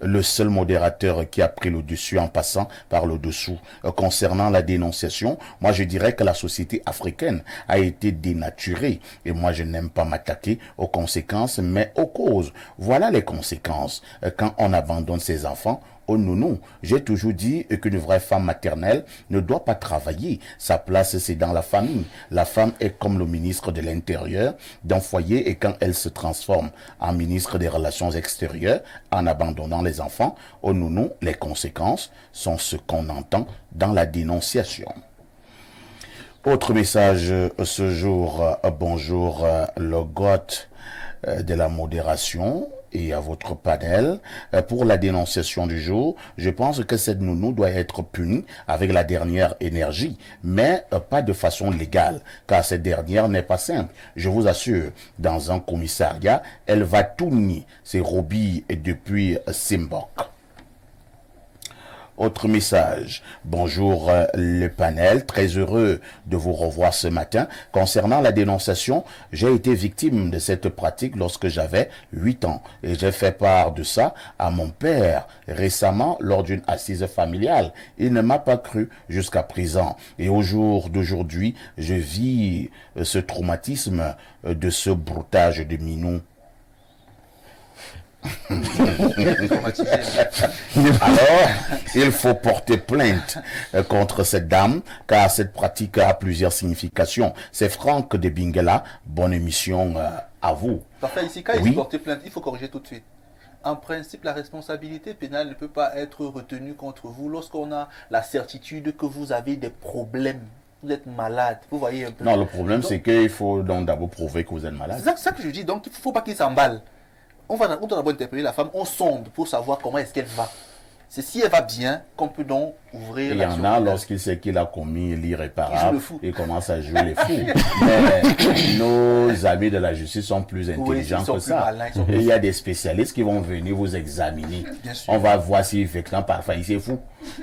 le seul modérateur qui a pris le dessus en passant par le dessous. Concernant la dénonciation, moi je dirais que la société africaine a été dénaturée. Et moi je n'aime pas m'attaquer aux conséquences, mais aux causes. Voilà les conséquences. Quand on abandonne ses enfants, oh non, j'ai toujours dit qu'une vraie femme maternelle ne doit pas travailler. Sa place, c'est dans la famille. La femme est comme le ministre de l'Intérieur d'un foyer et quand elle se transforme en ministre des Relations extérieures en abandonnant les enfants, oh non, les conséquences sont ce qu'on entend dans la dénonciation. Autre message ce jour, bonjour le goth de la modération et à votre panel. Pour la dénonciation du jour, je pense que cette nounou doit être punie avec la dernière énergie, mais pas de façon légale, car cette dernière n'est pas simple. Je vous assure, dans un commissariat, elle va tout nier. C'est Roby depuis Simbok. Autre message. Bonjour le panel, très heureux de vous revoir ce matin. Concernant la dénonciation, j'ai été victime de cette pratique lorsque j'avais 8 ans et j'ai fait part de ça à mon père récemment lors d'une assise familiale. Il ne m'a pas cru jusqu'à présent et au jour d'aujourd'hui, je vis ce traumatisme de ce broutage de minou. Alors, il faut porter plainte contre cette dame, car cette pratique a plusieurs significations. C'est Franck de Bingela. Bonne émission à vous. Parfait, ici, quand il faut porter plainte, il faut corriger tout de suite. En principe, la responsabilité pénale ne peut pas être retenue contre vous lorsqu'on a la certitude que vous avez des problèmes. Vous êtes malade, vous voyez un peu. Non, le problème, c'est qu'il faut donc d'abord prouver que vous êtes malade. C'est ça que je dis, donc il ne faut pas qu'il s'emballe. On doit d'abord interpeller la femme, on sonde pour savoir comment est-ce qu'elle va. C'est si elle va bien qu'on peut donc ouvrir. Il y en a, lorsqu'il sait qu'il a commis l'irréparable, il commence à jouer les fous. Mais nos amis de la justice sont plus intelligents que ça. Et il y a des spécialistes qui vont venir vous examiner. On va voir si effectivement parfois il est fou.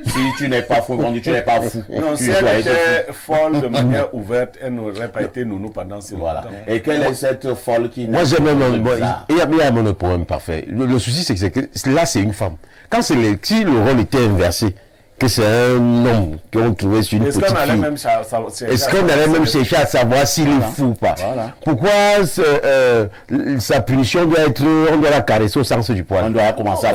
Si tu n'es pas fou, on dit tu n'es pas fou. Non, si elle était folle de manière ouverte, elle n'aurait pas été nounou pendant si longtemps. Et quelle est cette folle qui... Moi, j'ai même il y a un autre problème parfait. Le souci, c'est que là, c'est une femme. Quand si le rôle était inversé, que c'est un homme qu'on trouvait sur une petite fille, est-ce qu'on allait même chercher à savoir s'il est fou ou pas? Pourquoi sa punition doit être, on doit la caresser au sens du poil? On doit commencer à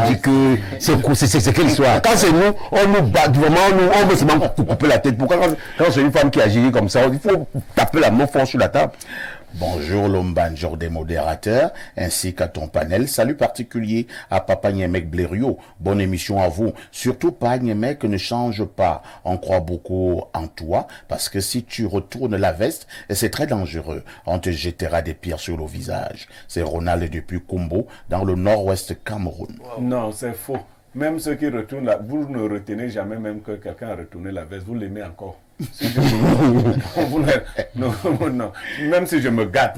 dire que c'est quelle histoire? Quand c'est nous, on nous bat, vraiment, on veut seulement couper la tête. Pourquoi quand c'est une femme qui agit comme ça, il faut taper la main fort sur la table? Bonjour Lombanjour des modérateurs, ainsi qu'à ton panel. Salut particulier à Papa Niemek Blériot. Bonne émission à vous. Surtout Papa Niemek, ne change pas. On croit beaucoup en toi, parce que si tu retournes la veste, c'est très dangereux. On te jettera des pierres sur le visage. C'est Ronald depuis Kumbo, dans le nord-ouest Cameroun. Non, c'est faux. Même ceux qui retournent, vous ne retenez jamais même que quelqu'un a retourné la veste, vous l'aimez encore. Si non. Même si je me gâte,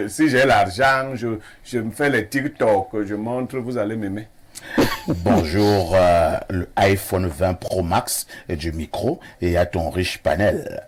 si j'ai l'argent, je me fais les TikTok, je montre, vous allez m'aimer. Bonjour, le iPhone 20 Pro Max et du micro et à ton riche panel.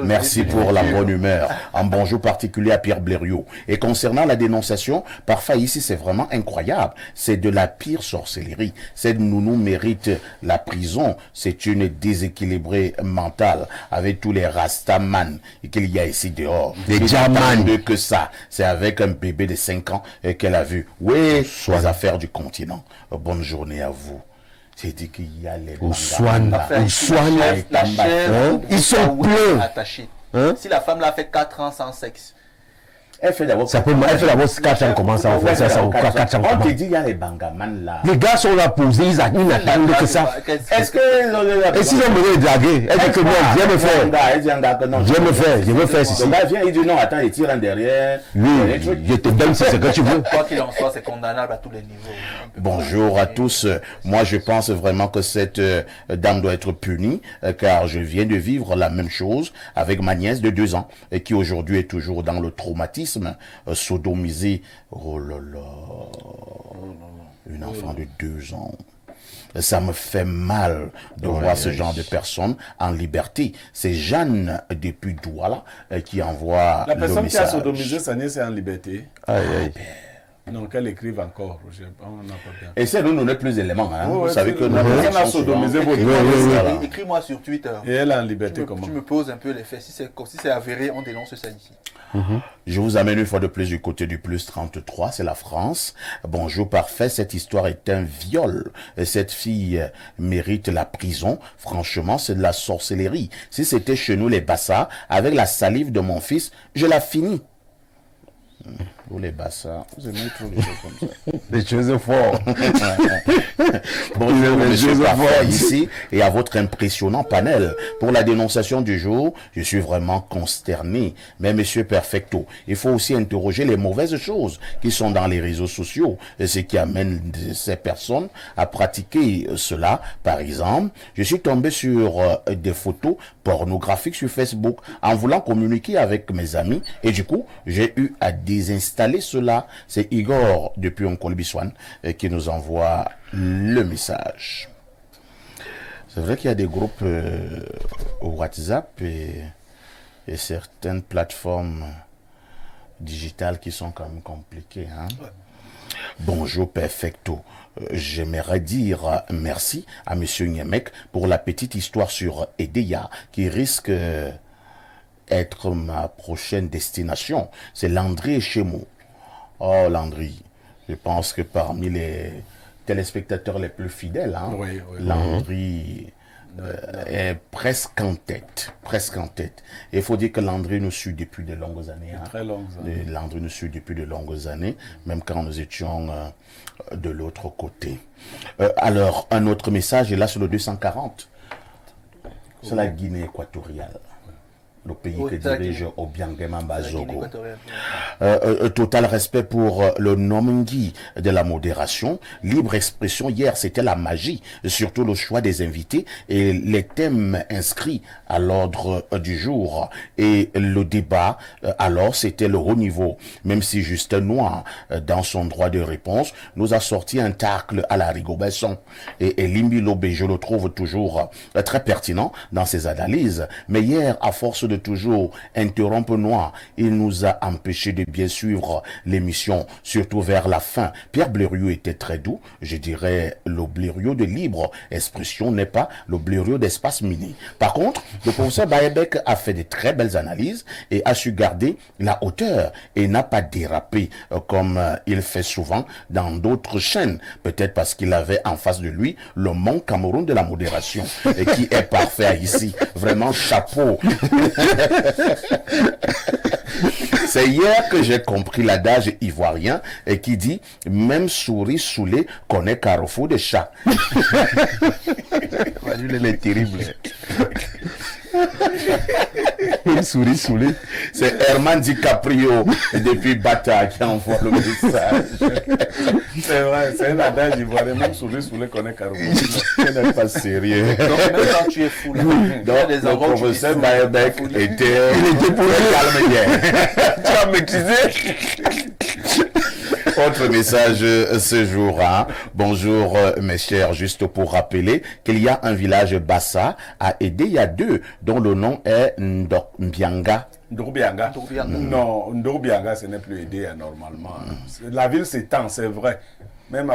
Merci pour la bonne humeur. Un bonjour particulier à Pierre Blériot. Et concernant la dénonciation, parfois ici c'est vraiment incroyable. C'est de la pire sorcellerie. Cette nounou mérite la prison. C'est une déséquilibrée mentale avec tous les rastaman qu'il y a ici dehors. Les diamants que ça. C'est avec un bébé de 5 ans qu'elle a vu. Oui, les affaires du continent. Bonne journée à vous. C'est dit qu'il y a les ils sont pleins attachés. Si la femme l'a fait 4 ans sans sexe, elle fait d'abord 4 ans, comment ça fait ça 4 ans. On te dit, il y a les bangamans là. Les gars sont là posés, ils n'attendent que ça. Est-ce que... Et s'ils ont besoin de draguer, elle dit que non, viens me faire. Je veux faire ceci. Le gars vient, il dit non, attends, il tire en derrière. Oui, je te donne ce que tu veux. Quoi qu'il en soit, c'est condamnable à tous les niveaux. Bonjour à tous. Moi, je pense vraiment que cette dame doit être punie, car je viens de vivre la même chose avec ma nièce de 2 ans, qui aujourd'hui est toujours dans le traumatisme. Sodomisé. Oh là là. Une enfant de 2 ans. Ça me fait mal de voir ce genre de personnes en liberté. C'est Jeanne depuis Douala qui envoie la personne le message. qui a sodomisé sa nièce est en liberté. Aïe. Non, qu'elle écrive encore. On n'a pas bien. Essayez de nous donner plus d'éléments. Hein. Ouais, Vous savez que nous elle a sodomisé votre Voilà. Écris-moi sur Twitter. Et elle est en liberté comment? Tu me poses un peu les faits. Si c'est avéré, on dénonce ça ici. Je vous amène une fois de plus du côté du plus 33, c'est la France. Bonjour parfait, cette histoire est un viol. Et cette fille mérite la prison. Franchement, c'est de la sorcellerie. Si c'était chez nous les Bassas, avec la salive de mon fils, je la finis. Vous les Bassas, vous aimez trop les choses comme ça. Les choses fortes. Bonjour, Les monsieur choses Parfait, fortes. ici, et à votre impressionnant panel. Pour la dénonciation du jour, je suis vraiment consterné. Mais monsieur Perfecto, il faut aussi interroger les mauvaises choses qui sont dans les réseaux sociaux, et ce qui amène ces personnes à pratiquer cela. Par exemple, je suis tombé sur des photos pornographiques sur Facebook en voulant communiquer avec mes amis, et du coup, j'ai eu à désinstaller cela. C'est Igor depuis Onkolbiswan qui nous envoie le message. C'est vrai qu'il y a des groupes au WhatsApp et certaines plateformes digitales qui sont quand même compliquées. Hein? Ouais. Bonjour Perfecto. J'aimerais dire merci à Monsieur Niemek pour la petite histoire sur Edeya qui risque être ma prochaine destination. C'est Landry chez moi. Oh Landry, je pense que parmi les téléspectateurs les plus fidèles, hein, oui. Landry est presque en tête. Et il faut dire que Landry nous suit depuis de longues années. Hein. Très longues années. Landry nous suit depuis de longues années, même quand nous étions de l'autre côté. Alors, un autre message est là sur le 240. C'est la Guinée équatoriale. Le pays que dirige Obiangema Bazogo. Total respect pour le Nomingi de la modération. Libre expression, hier c'était la magie, surtout le choix des invités et les thèmes inscrits à l'ordre du jour. Et le débat, alors c'était le haut niveau. Même si Justin Noir, dans son droit de réponse, nous a sorti un tacle à la Rigobesson. Et Limbi Lobé, je le trouve toujours très pertinent dans ses analyses. Mais hier, à force de toujours interrompre Noir, il nous a empêché de bien suivre l'émission, surtout vers la fin. Pierre Blériot était très doux, je dirais le Blériot de libre expression n'est pas le Blériot d'espace mini. Par contre, le professeur Baebek a fait de très belles analyses et a su garder la hauteur et n'a pas dérapé comme il fait souvent dans d'autres chaînes, peut-être parce qu'il avait en face de lui le Mont Cameroun de la modération et qui est parfait ici. Vraiment chapeau. C'est hier que j'ai compris l'adage ivoirien et qui dit « Même souris saoulée connaît carrefour de chat ». Il est terrible. Une souris saoulée. C'est Herman DiCaprio depuis Bata qui envoie le message. C'est vrai, c'est un adage ivoirien. Même souris saoulée connaît carrefour. Ce n'est pas sérieux. Donc même quand tu es fou là, donc le professeur Baebek était pour le calme hier. Tu as maîtrisé. Autre message ce jour. Hein. Bonjour mes chers, juste pour rappeler qu'il y a un village Bassa à Edeya 2 dont le nom est Ndokmbianga. Ndorbianga. Non, Ndorbianga, ce n'est plus Edeya normalement. La ville s'étend, c'est vrai. Même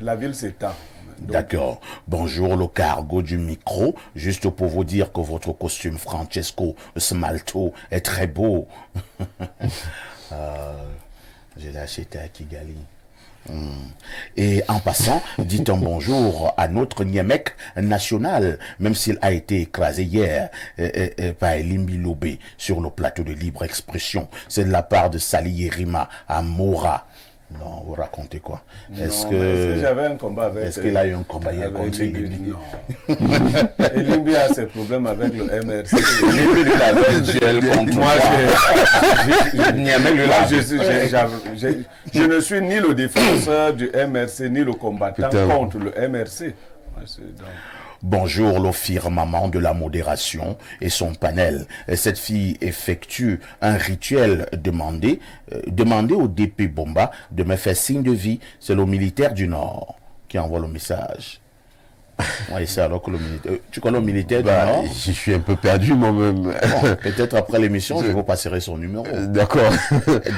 la ville s'étend. D'accord. Bonjour le cargo du micro. Juste pour vous dire que votre costume Francesco Smalto est très beau. Je l'ai acheté à Kigali. Et en passant, dites un bonjour à notre Niemek national, même s'il a été écrasé hier par Limbi Lobé sur le plateau de libre expression. C'est de la part de Sali Yerima à Mora. Non, vous racontez quoi? Est-ce que j'avais un combat avec? Est-ce qu'il a eu un combat hier contre Limbi? Non. Et Limbi a ses problèmes avec le MRC. Limbi lui avait un duel contre moi. Je ne suis ni le défenseur du MRC ni le combattant contre le MRC. Bonjour le firmament de la modération et son panel. Cette fille effectue un rituel demandé au DP Bomba de me faire signe de vie. C'est le militaire du Nord qui envoie le message. Oui, c'est alors que le militaire. Tu connais le militaire du Nord? Je suis un peu perdu moi-même. Bon, peut-être après l'émission, je vous passerai son numéro. D'accord.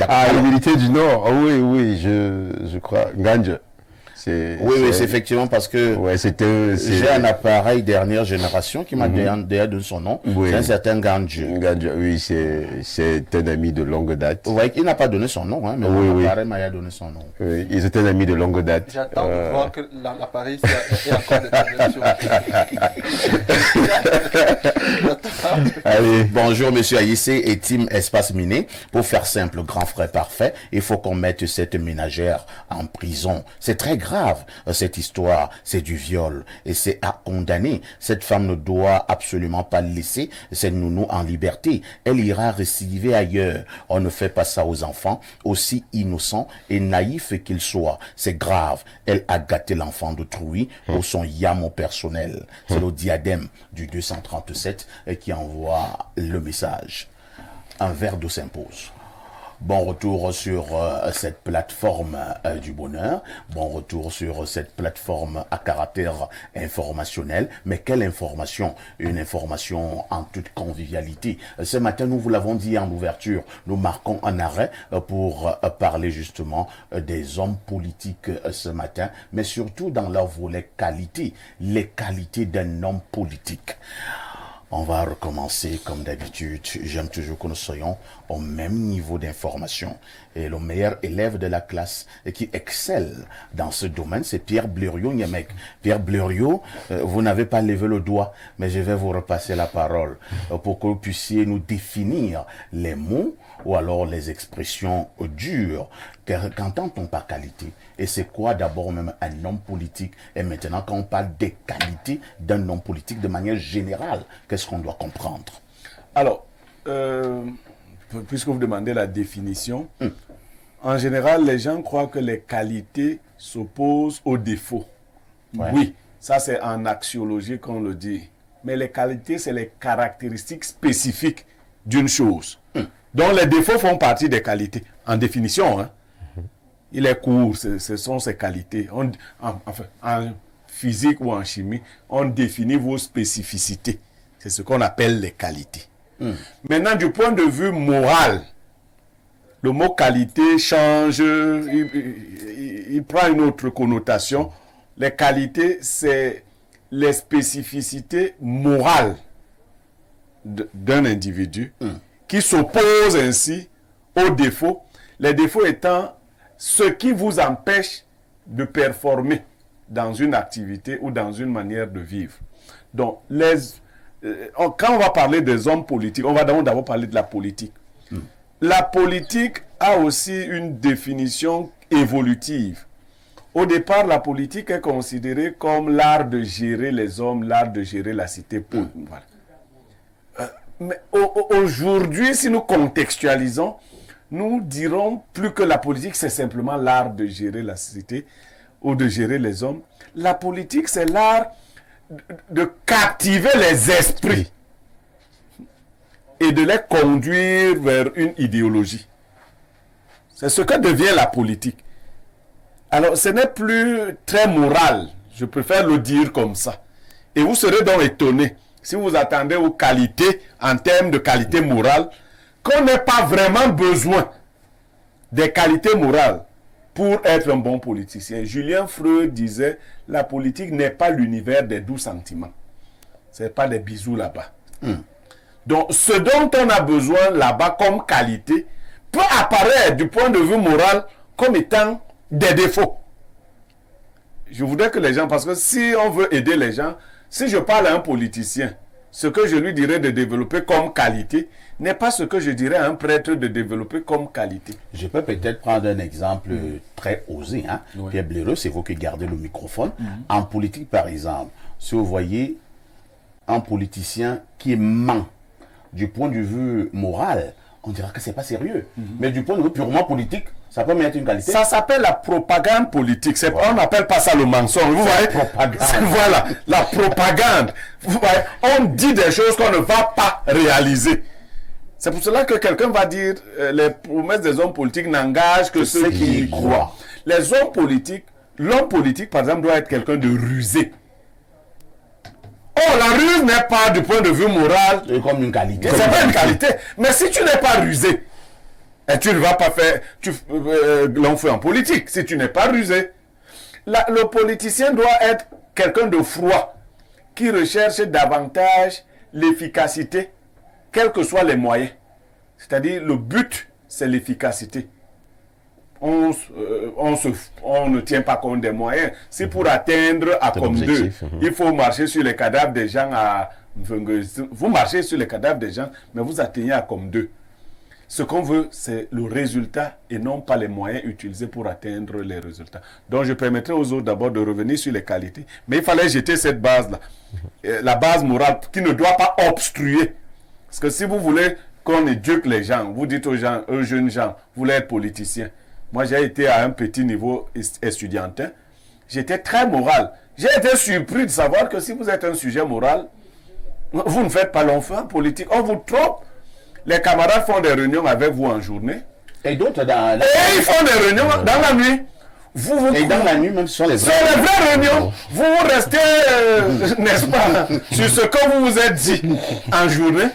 Ah, le militaire du Nord. Oh, oui, je crois. Ganj. Oui, c'est effectivement parce que j'ai un appareil dernière génération qui m'a déjà donné son nom. Oui. C'est un certain Ganj. Ganj, oui, c'est un ami de longue date. Vous voyez qu'il n'a pas donné son nom, hein, mais l'appareil m'a donné son nom. Oui, ils étaient un ami de longue date. J'attends de voir que l'appareil est encore de Allez. Bonjour, monsieur Aïssé et Team Espace Miné. Pour faire simple, grand frère parfait, il faut qu'on mette cette ménagère en prison. C'est très grave, cette histoire. C'est du viol et c'est à condamner. Cette femme ne doit absolument pas laisser cette nounou en liberté. Elle ira récidiver ailleurs. On ne fait pas ça aux enfants, aussi innocents et naïfs qu'ils soient. C'est grave. Elle a gâté l'enfant d'autrui pour son yaman personnel. C'est le diadème du 237 qui envoie le message. Un verre d'eau s'impose. Bon retour sur cette plateforme du bonheur, bon retour sur cette plateforme à caractère informationnel. Mais quelle information? Une information en toute convivialité. Ce matin, nous vous l'avons dit en ouverture, nous marquons un arrêt pour parler justement des hommes politiques ce matin, mais surtout dans leur volet qualité, les qualités d'un homme politique. On va recommencer comme d'habitude. J'aime toujours que nous soyons au même niveau d'information. Et le meilleur élève de la classe et qui excelle dans ce domaine, c'est Pierre Blériot-Niemek. Pierre Blériot, vous n'avez pas levé le doigt, mais je vais vous repasser la parole pour que vous puissiez nous définir les mots ou alors les expressions dures. Qu'entend-on par qualité? Et c'est quoi d'abord même un homme politique? Et maintenant, quand on parle des qualités d'un homme politique de manière générale, qu'est-ce qu'on doit comprendre? Alors, puisque vous demandez la définition, en général, les gens croient que les qualités s'opposent aux défauts. Ouais. Oui, ça c'est en axiologie qu'on le dit. Mais les qualités, c'est les caractéristiques spécifiques d'une chose. Donc les défauts font partie des qualités, en définition. Hein. Il est court, ce sont ses qualités. Enfin, en physique ou en chimie, on définit vos spécificités. C'est ce qu'on appelle les qualités. Maintenant, du point de vue moral, le mot qualité change, il prend une autre connotation. Les qualités, c'est les spécificités morales d'un individu qui s'opposent ainsi aux défauts. Les défauts étant ce qui vous empêche de performer dans une activité ou dans une manière de vivre. Donc, quand on va parler des hommes politiques, on va d'abord parler de la politique. La politique a aussi une définition évolutive. Au départ, la politique est considérée comme l'art de gérer les hommes, l'art de gérer la cité. Voilà. Mais aujourd'hui, si nous contextualisons, nous dirons plus que la politique, c'est simplement l'art de gérer la cité ou de gérer les hommes. La politique, c'est l'art de captiver les esprits et de les conduire vers une idéologie. C'est ce que devient la politique. Alors, ce n'est plus très moral. Je préfère le dire comme ça. Et vous serez donc étonné, si vous attendez aux qualités, en termes de qualité morale, qu'on n'ait pas vraiment besoin des qualités morales pour être un bon politicien. Julien Freud disait, la politique n'est pas l'univers des doux sentiments. Ce n'est pas des bisous là-bas. Donc, ce dont on a besoin là-bas comme qualité peut apparaître du point de vue moral comme étant des défauts. Je voudrais que les gens, parce que si on veut aider les gens, si je parle à un politicien, ce que je lui dirais de développer comme qualité n'est pas ce que je dirais à un prêtre de développer comme qualité. Je peux peut-être prendre un exemple très osé. Hein? Oui. Pierre Blériot, c'est vous qui gardez le microphone. En politique, par exemple, si vous voyez un politicien qui ment du point de vue moral, on dira que c'est pas sérieux. Mais du point de vue purement politique, ça peut mettre une qualité. Ça s'appelle la propagande politique. On n'appelle pas ça le mensonge. Vous voyez? Voilà, la propagande. Vous voyez? On dit des choses qu'on ne va pas réaliser. C'est pour cela que quelqu'un va dire les promesses des hommes politiques n'engagent que ceux qui y croient. Les hommes politiques, l'homme politique, par exemple, doit être quelqu'un de rusé. rusure n'est pas du point de vue moral. C'est comme une qualité. C'est pas une qualité. Mais si tu n'es pas rusé, et tu ne vas pas faire l'enfeu en politique, si tu n'es pas rusé. Le politicien doit être quelqu'un de froid, qui recherche davantage l'efficacité, quels que soient les moyens. C'est-à-dire, le but, c'est l'efficacité. On ne tient pas compte des moyens. Si pour atteindre à comme deux, il faut marcher sur les cadavres des gens vous marchez sur les cadavres des gens, mais vous atteignez à comme deux. Ce qu'on veut, c'est le résultat et non pas les moyens utilisés pour atteindre les résultats. Donc, je permettrai aux autres d'abord de revenir sur les qualités. Mais il fallait jeter cette base-là. La base morale qui ne doit pas obstruer. Parce que si vous voulez qu'on éduque les gens, vous dites aux gens, aux jeunes gens, vous voulez être politicien. Moi, j'ai été à un petit niveau étudiantin. J'étais très moral. J'ai été surpris de savoir que si vous êtes un sujet moral, vous ne faites pas l'enfant en politique. On vous trompe. Les camarades font des réunions avec vous en journée. Et d'autres Et ils font des réunions dans la nuit. Et dans la nuit, même sur les vraies réunions. Vous restez, n'est-ce pas, sur ce que vous vous êtes dit en journée.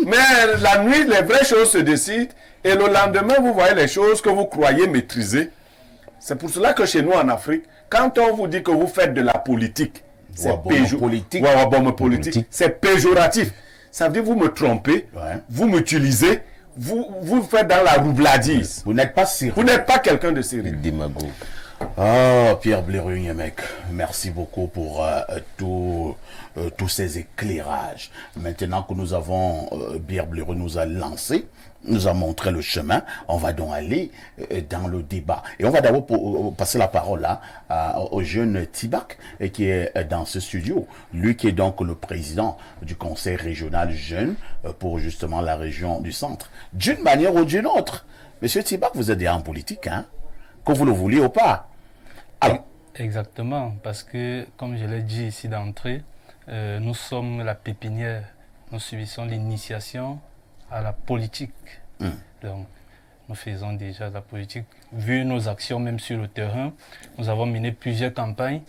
Mais la nuit, les vraies choses se décident. Et le lendemain, vous voyez les choses que vous croyez maîtriser. C'est pour cela que chez nous en Afrique, quand on vous dit que vous faites de la politique, c'est péjoratif. C'est péjoratif. Ça veut dire que vous me trompez, vous m'utilisez, vous faites dans la roubladise. Vous n'êtes pas sérieux. Vous n'êtes pas quelqu'un de sérieux. Démagogue. Oh, Pierre Blériot-Niémec, merci beaucoup pour tous ces éclairages. Maintenant que nous avons, Pierre Blériot nous a lancé, nous a montré le chemin, on va donc aller dans le débat. Et on va d'abord passer la parole là au jeune Tibac qui est dans ce studio. Lui qui est donc le président du conseil régional jeune pour justement la région du centre. D'une manière ou d'une autre. Monsieur Tibac, vous êtes déjà en politique, hein? Que vous le vouliez ou pas. Alors. Exactement, parce que comme je l'ai dit ici d'entrée, nous sommes la pépinière. Nous subissons l'initiation à la politique. Donc, nous faisons déjà la politique. Vu nos actions même sur le terrain, nous avons mené plusieurs campagnes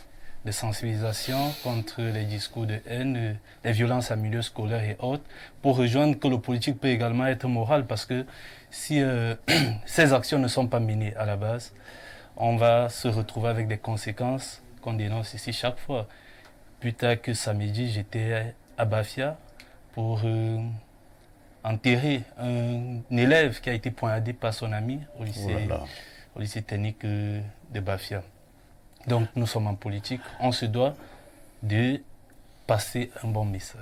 de sensibilisation contre les discours de haine, les violences en milieu scolaire et autres, pour rejoindre que le politique peut également être moral, parce que si ces actions ne sont pas menées à la base, on va se retrouver avec des conséquences qu'on dénonce ici chaque fois. Plus tard que samedi, j'étais à Bafia pour enterrer un élève qui a été poignardé par son ami au lycée technique de Bafia. Donc nous sommes en politique, on se doit de passer un bon message.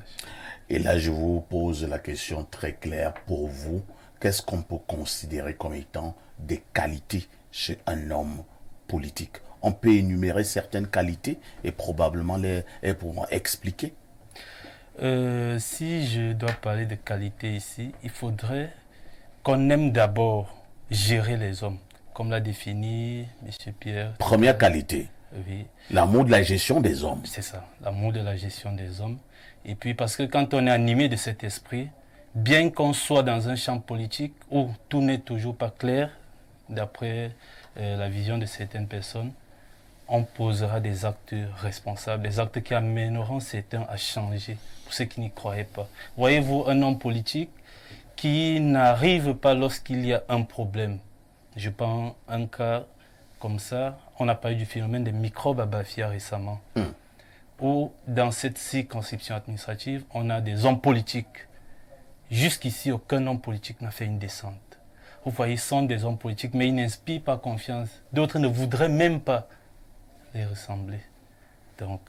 Et là, je vous pose la question très claire pour vous. Qu'est-ce qu'on peut considérer comme étant des qualités chez un homme politique? On peut énumérer certaines qualités et probablement les expliquer. Si je dois parler de qualité ici, il faudrait qu'on aime d'abord gérer les hommes, comme l'a défini M. Pierre. Première qualité, oui. L'amour de la gestion des hommes. C'est ça, l'amour de la gestion des hommes. Et puis parce que quand on est animé de cet esprit, bien qu'on soit dans un champ politique où tout n'est toujours pas clair, d'après la vision de certaines personnes, on posera des actes responsables, des actes qui amèneront certains à changer, pour ceux qui n'y croyaient pas. Voyez-vous un homme politique qui n'arrive pas lorsqu'il y a un problème. Je prends un cas comme ça, on a parlé du phénomène des microbes à Bafia récemment, où dans cette circonscription administrative, on a des hommes politiques. Jusqu'ici, aucun homme politique n'a fait une descente. Vous voyez, ce sont des hommes politiques, mais ils n'inspirent pas confiance. D'autres ne voudraient même pas les ressembler. Donc,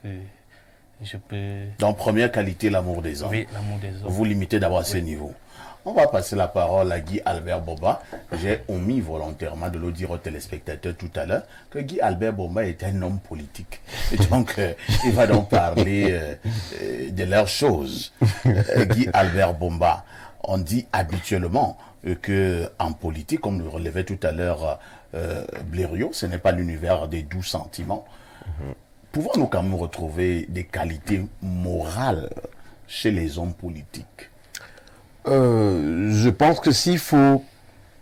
je peux... Donc, première qualité, l'amour des hommes. Oui, l'amour des hommes. Vous limitez d'abord à ce niveau. On va passer la parole à Guy Albert Boba. J'ai omis volontairement de le dire aux téléspectateurs tout à l'heure que Guy Albert Boba est un homme politique. Et donc, il va donc parler de leurs choses. Guy Albert Boba, on dit habituellement que en politique, comme le relevait tout à l'heure Blériot, ce n'est pas l'univers des doux sentiments. Pouvons-nous quand même retrouver des qualités morales chez les hommes politiques? Je pense que s'il faut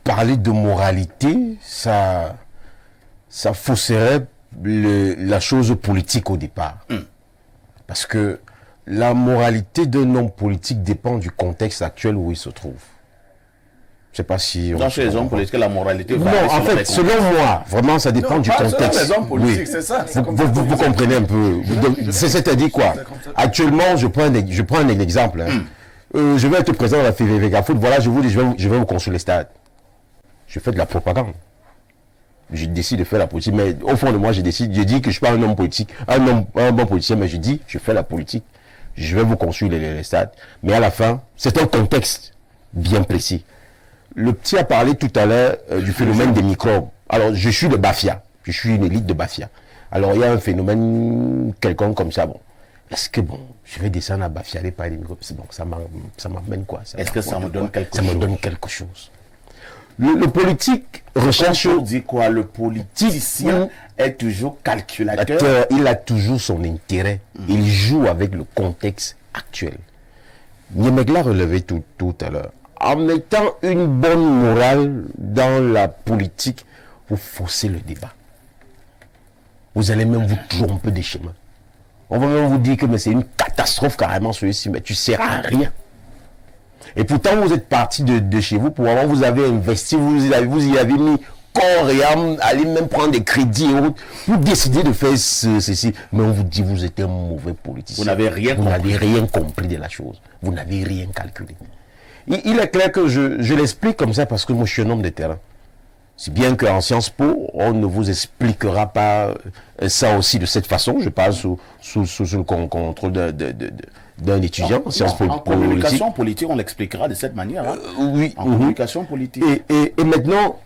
parler de moralité, ça fausserait la chose politique au départ. Parce que la moralité d'un homme politique dépend du contexte actuel où il se trouve. Je ne sais pas si... Dans chez les hommes politiques, la moralité Non, varie en fait, selon moi, vraiment, ça dépend du contexte. Les hommes politiques, Oui. c'est ça. Vous comprenez un peu. C'est-à-dire quoi? Actuellement, je prends un exemple. Hein. Je vais être présent à la FVVK Foot. Voilà, je vous dis, je vais vous construire les stades. Je fais de la propagande. Je décide de faire la politique, mais au fond de moi, je dis que je ne suis pas un homme politique, un bon politicien, mais je dis, je fais la politique. Je vais vous construire les stades. Mais à la fin, c'est un contexte bien précis. Le petit a parlé tout à l'heure du phénomène des microbes. Alors, je suis de Bafia. Je suis une élite de Bafia. Alors, il y a un phénomène quelconque comme ça. Bon, est-ce que, bon, je vais descendre à Bafia, aller parler des microbes. Donc, ça m'amène quoi? Est-ce que ça me donne quelque chose? Ça me donne quelque chose. Le politique recherche... On dit quoi? Le politicien est toujours calculateur. Il a toujours son intérêt. Il joue avec le contexte actuel. Niemegla relevait tout à l'heure. En mettant une bonne morale dans la politique, vous faussez le débat. Vous allez même vous tromper des chemins. On va même vous dire que c'est une catastrophe carrément celui-ci, mais tu ne sers à rien. Et pourtant, vous êtes parti de chez vous pour avoir, vous avez investi, vous y avez mis corps et âme, allez même prendre des crédits et autres, pour décider de faire ceci. Mais on vous dit, vous êtes un mauvais politicien. Vous n'avez rien compris de la chose. Vous n'avez rien calculé. Il est clair que je l'explique comme ça parce que moi je suis un homme de terrain. C'est bien qu'en Sciences Po, on ne vous expliquera pas ça aussi de cette façon. Je parle sous le contrôle d'un étudiant en Sciences Po. En communication politique, on l'expliquera de cette manière. Hein. Oui. En communication politique. Et maintenant,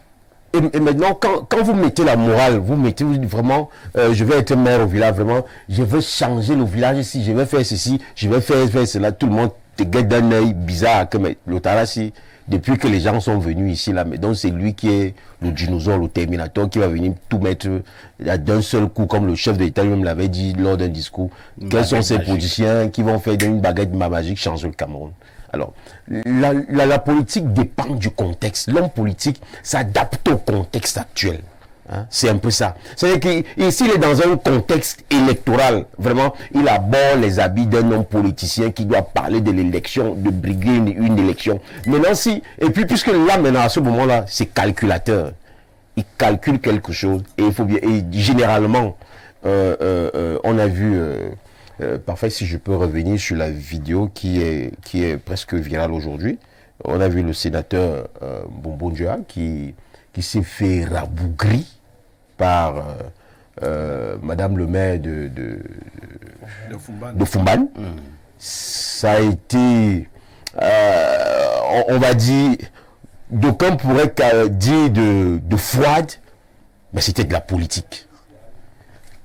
quand vous mettez la morale, vous mettez vraiment, je vais être maire au village, vraiment, je veux changer le village ici, je vais faire ceci, je vais faire cela, tout le monde te guette d'un œil bizarre, comme l'Otarassi, depuis que les gens sont venus ici, là, mais donc c'est lui qui est le dinosaure, le Terminator, qui va venir tout mettre d'un seul coup, comme le chef de l'État lui-même l'avait dit lors d'un discours. Quels sont ces politiciens qui vont faire d'une baguette magique changer le Cameroun? Alors, la politique dépend du contexte. L'homme politique s'adapte au contexte actuel. Hein? C'est un peu ça. C'est-à-dire qu'ici, il est dans un contexte électoral. Vraiment, il aborde les habits d'un homme politicien qui doit parler de l'élection, de briguer une élection. Maintenant, et puis, puisque là, maintenant, à ce moment-là, c'est calculateur. Il calcule quelque chose. Et il faut bien, et généralement, on a vu... parfait, si je peux revenir sur la vidéo qui est presque virale aujourd'hui. On a vu le sénateur Bonbon Dua qui s'est fait rabougri par Madame le maire de Fumban. Ça a été, on va dire, d'aucuns pourraient dire de froide, mais c'était de la politique.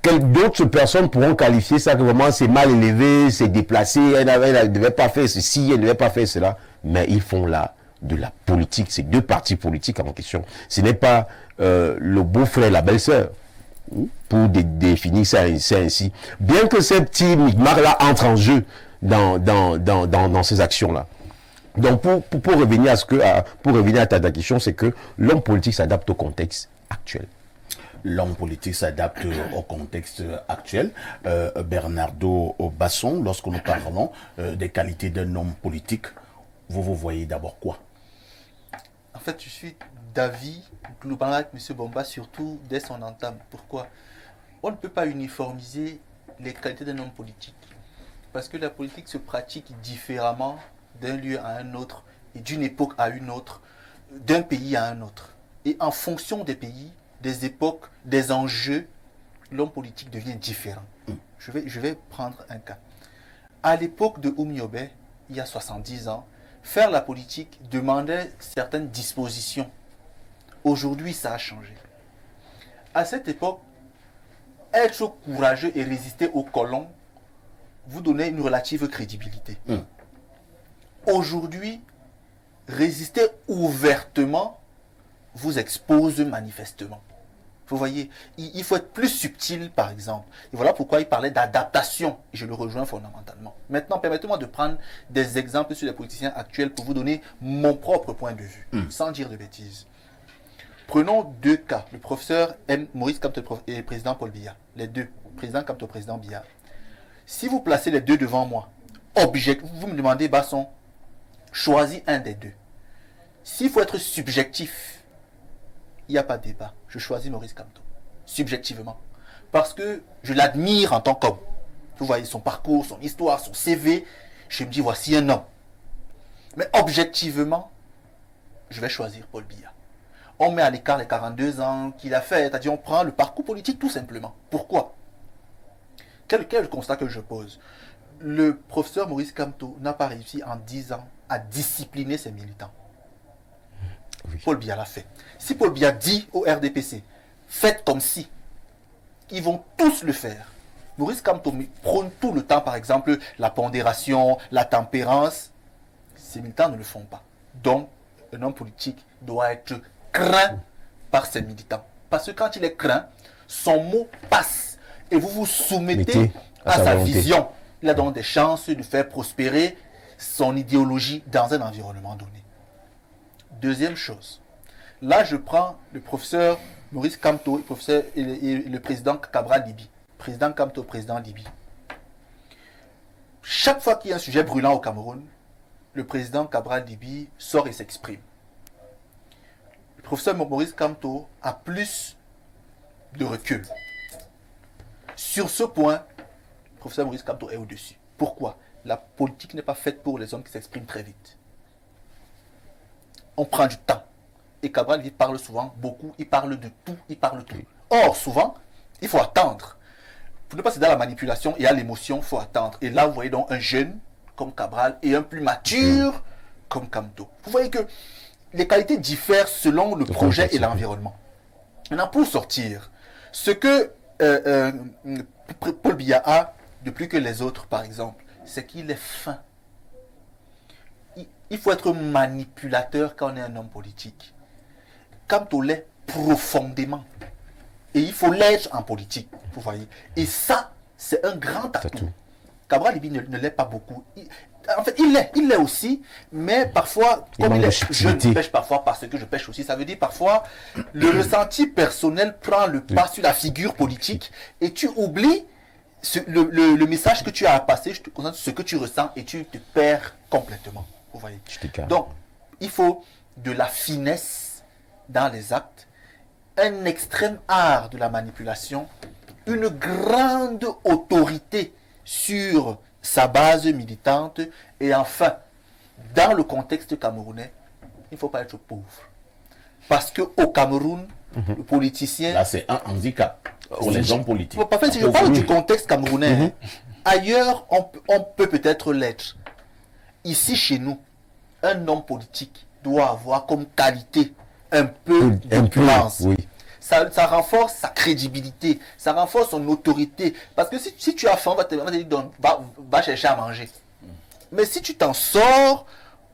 D'autres personnes pourront qualifier ça que vraiment c'est mal élevé, c'est déplacé, elle ne devait pas faire ceci, elle ne devait pas faire cela. Mais ils font là de la politique, c'est deux partis politiques en question. Ce n'est pas le beau-frère et la belle-sœur pour définir ça ainsi. Bien que ces petits micmacs-là entrent en jeu dans ces actions-là. Donc pour revenir à ta question, c'est que l'homme politique s'adapte au contexte actuel. L'homme politique s'adapte au contexte actuel. Bernardo Basson, lorsque nous parlons des qualités d'un homme politique, vous voyez d'abord quoi? En fait, je suis d'avis globalement avec M. Bomba, surtout dès son entame. Pourquoi? On ne peut pas uniformiser les qualités d'un homme politique. Parce que la politique se pratique différemment d'un lieu à un autre, et d'une époque à une autre, d'un pays à un autre. Et en fonction des pays, des époques, des enjeux, l'homme politique devient différent. Je vais prendre un cas. À l'époque de Oumiobe, il y a 70 ans, faire la politique demandait certaines dispositions. Aujourd'hui, ça a changé. À cette époque, être courageux et résister aux colons vous donnait une relative crédibilité. Aujourd'hui, résister ouvertement vous expose manifestement. Vous voyez, il faut être plus subtil, par exemple. Et voilà pourquoi il parlait d'adaptation. Et je le rejoins fondamentalement. Maintenant, permettez-moi de prendre des exemples sur les politiciens actuels pour vous donner mon propre point de vue, sans dire de bêtises. Prenons deux cas. Le professeur Maurice Kamto et le président Paul Biya. Les deux, président Kamto, président Biya. Si vous placez les deux devant moi, Vous me demandez, Basson, choisis un des deux. S'il faut être subjectif, il n'y a pas de débat. Je choisis Maurice Kamto, subjectivement. Parce que je l'admire en tant qu'homme. Vous voyez son parcours, son histoire, son CV. Je me dis, voici un homme. Mais objectivement, je vais choisir Paul Biya. On met à l'écart les 42 ans qu'il a fait, c'est-à-dire on prend le parcours politique tout simplement. Pourquoi? Quel est le constat que je pose? Le professeur Maurice Kamto n'a pas réussi en 10 ans à discipliner ses militants. Oui. Paul Biya l'a fait. Si Paul Biya dit au RDPC, faites comme si, ils vont tous le faire. Maurice Kamto prône tout le temps, par exemple, la pondération, la tempérance. Ces militants ne le font pas. Donc, un homme politique doit être craint par ses militants. Parce que quand il est craint, son mot passe. Et vous vous soumettez à sa vision. Il a donc des chances de faire prospérer son idéologie dans un environnement donné. Deuxième chose. Là, je prends le professeur Maurice Kamto et le président Cabral Libi. Président Kamto, président Libi. Chaque fois qu'il y a un sujet brûlant au Cameroun, le président Cabral Libi sort et s'exprime. Le professeur Maurice Kamto a plus de recul. Sur ce point, le professeur Maurice Kamto est au-dessus. Pourquoi? La politique n'est pas faite pour les hommes qui s'expriment très vite. On prend du temps. Et Cabral Libi parle souvent, beaucoup, il parle de tout, il parle tout. Or, souvent, il faut attendre. Pour ne pas céder à la manipulation et à l'émotion, il faut attendre. Et là, vous voyez donc un jeune comme Cabral et un plus mature comme Kamto. Vous voyez que les qualités diffèrent selon le projet et l'environnement. Maintenant, pour sortir, ce que Paul Biya a de plus que les autres, par exemple, c'est qu'il est fin. Il faut être manipulateur quand on est un homme politique. Kamto l'est profondément. Et il faut l'être en politique, vous voyez. Et ça, c'est un grand atout. Cabral Libi ne l'est pas beaucoup. En fait, il l'est aussi, mais parfois, comme il est, je pêche parfois parce que je pêche aussi. Ça veut dire parfois, le ressenti personnel prend le pas sur la figure politique et tu oublies le message que tu as à passer, je te concentre sur ce que tu ressens et tu te perds complètement. Vous voyez. Donc, il faut de la finesse dans les actes, un extrême art de la manipulation, une grande autorité sur sa base militante et enfin, dans le contexte camerounais, il ne faut pas être pauvre. Parce qu'au Cameroun, le politicien... Là, c'est un handicap pour les hommes politiques. Parfait, si je parle du contexte camerounais, ailleurs, on peut peut-être l'être. Ici, chez nous, un homme politique doit avoir comme qualité un peu d'influence. Oui. Ça renforce sa crédibilité, ça renforce son autorité. Parce que si tu as faim, on va te dire, va chercher à manger. Mais si tu t'en sors,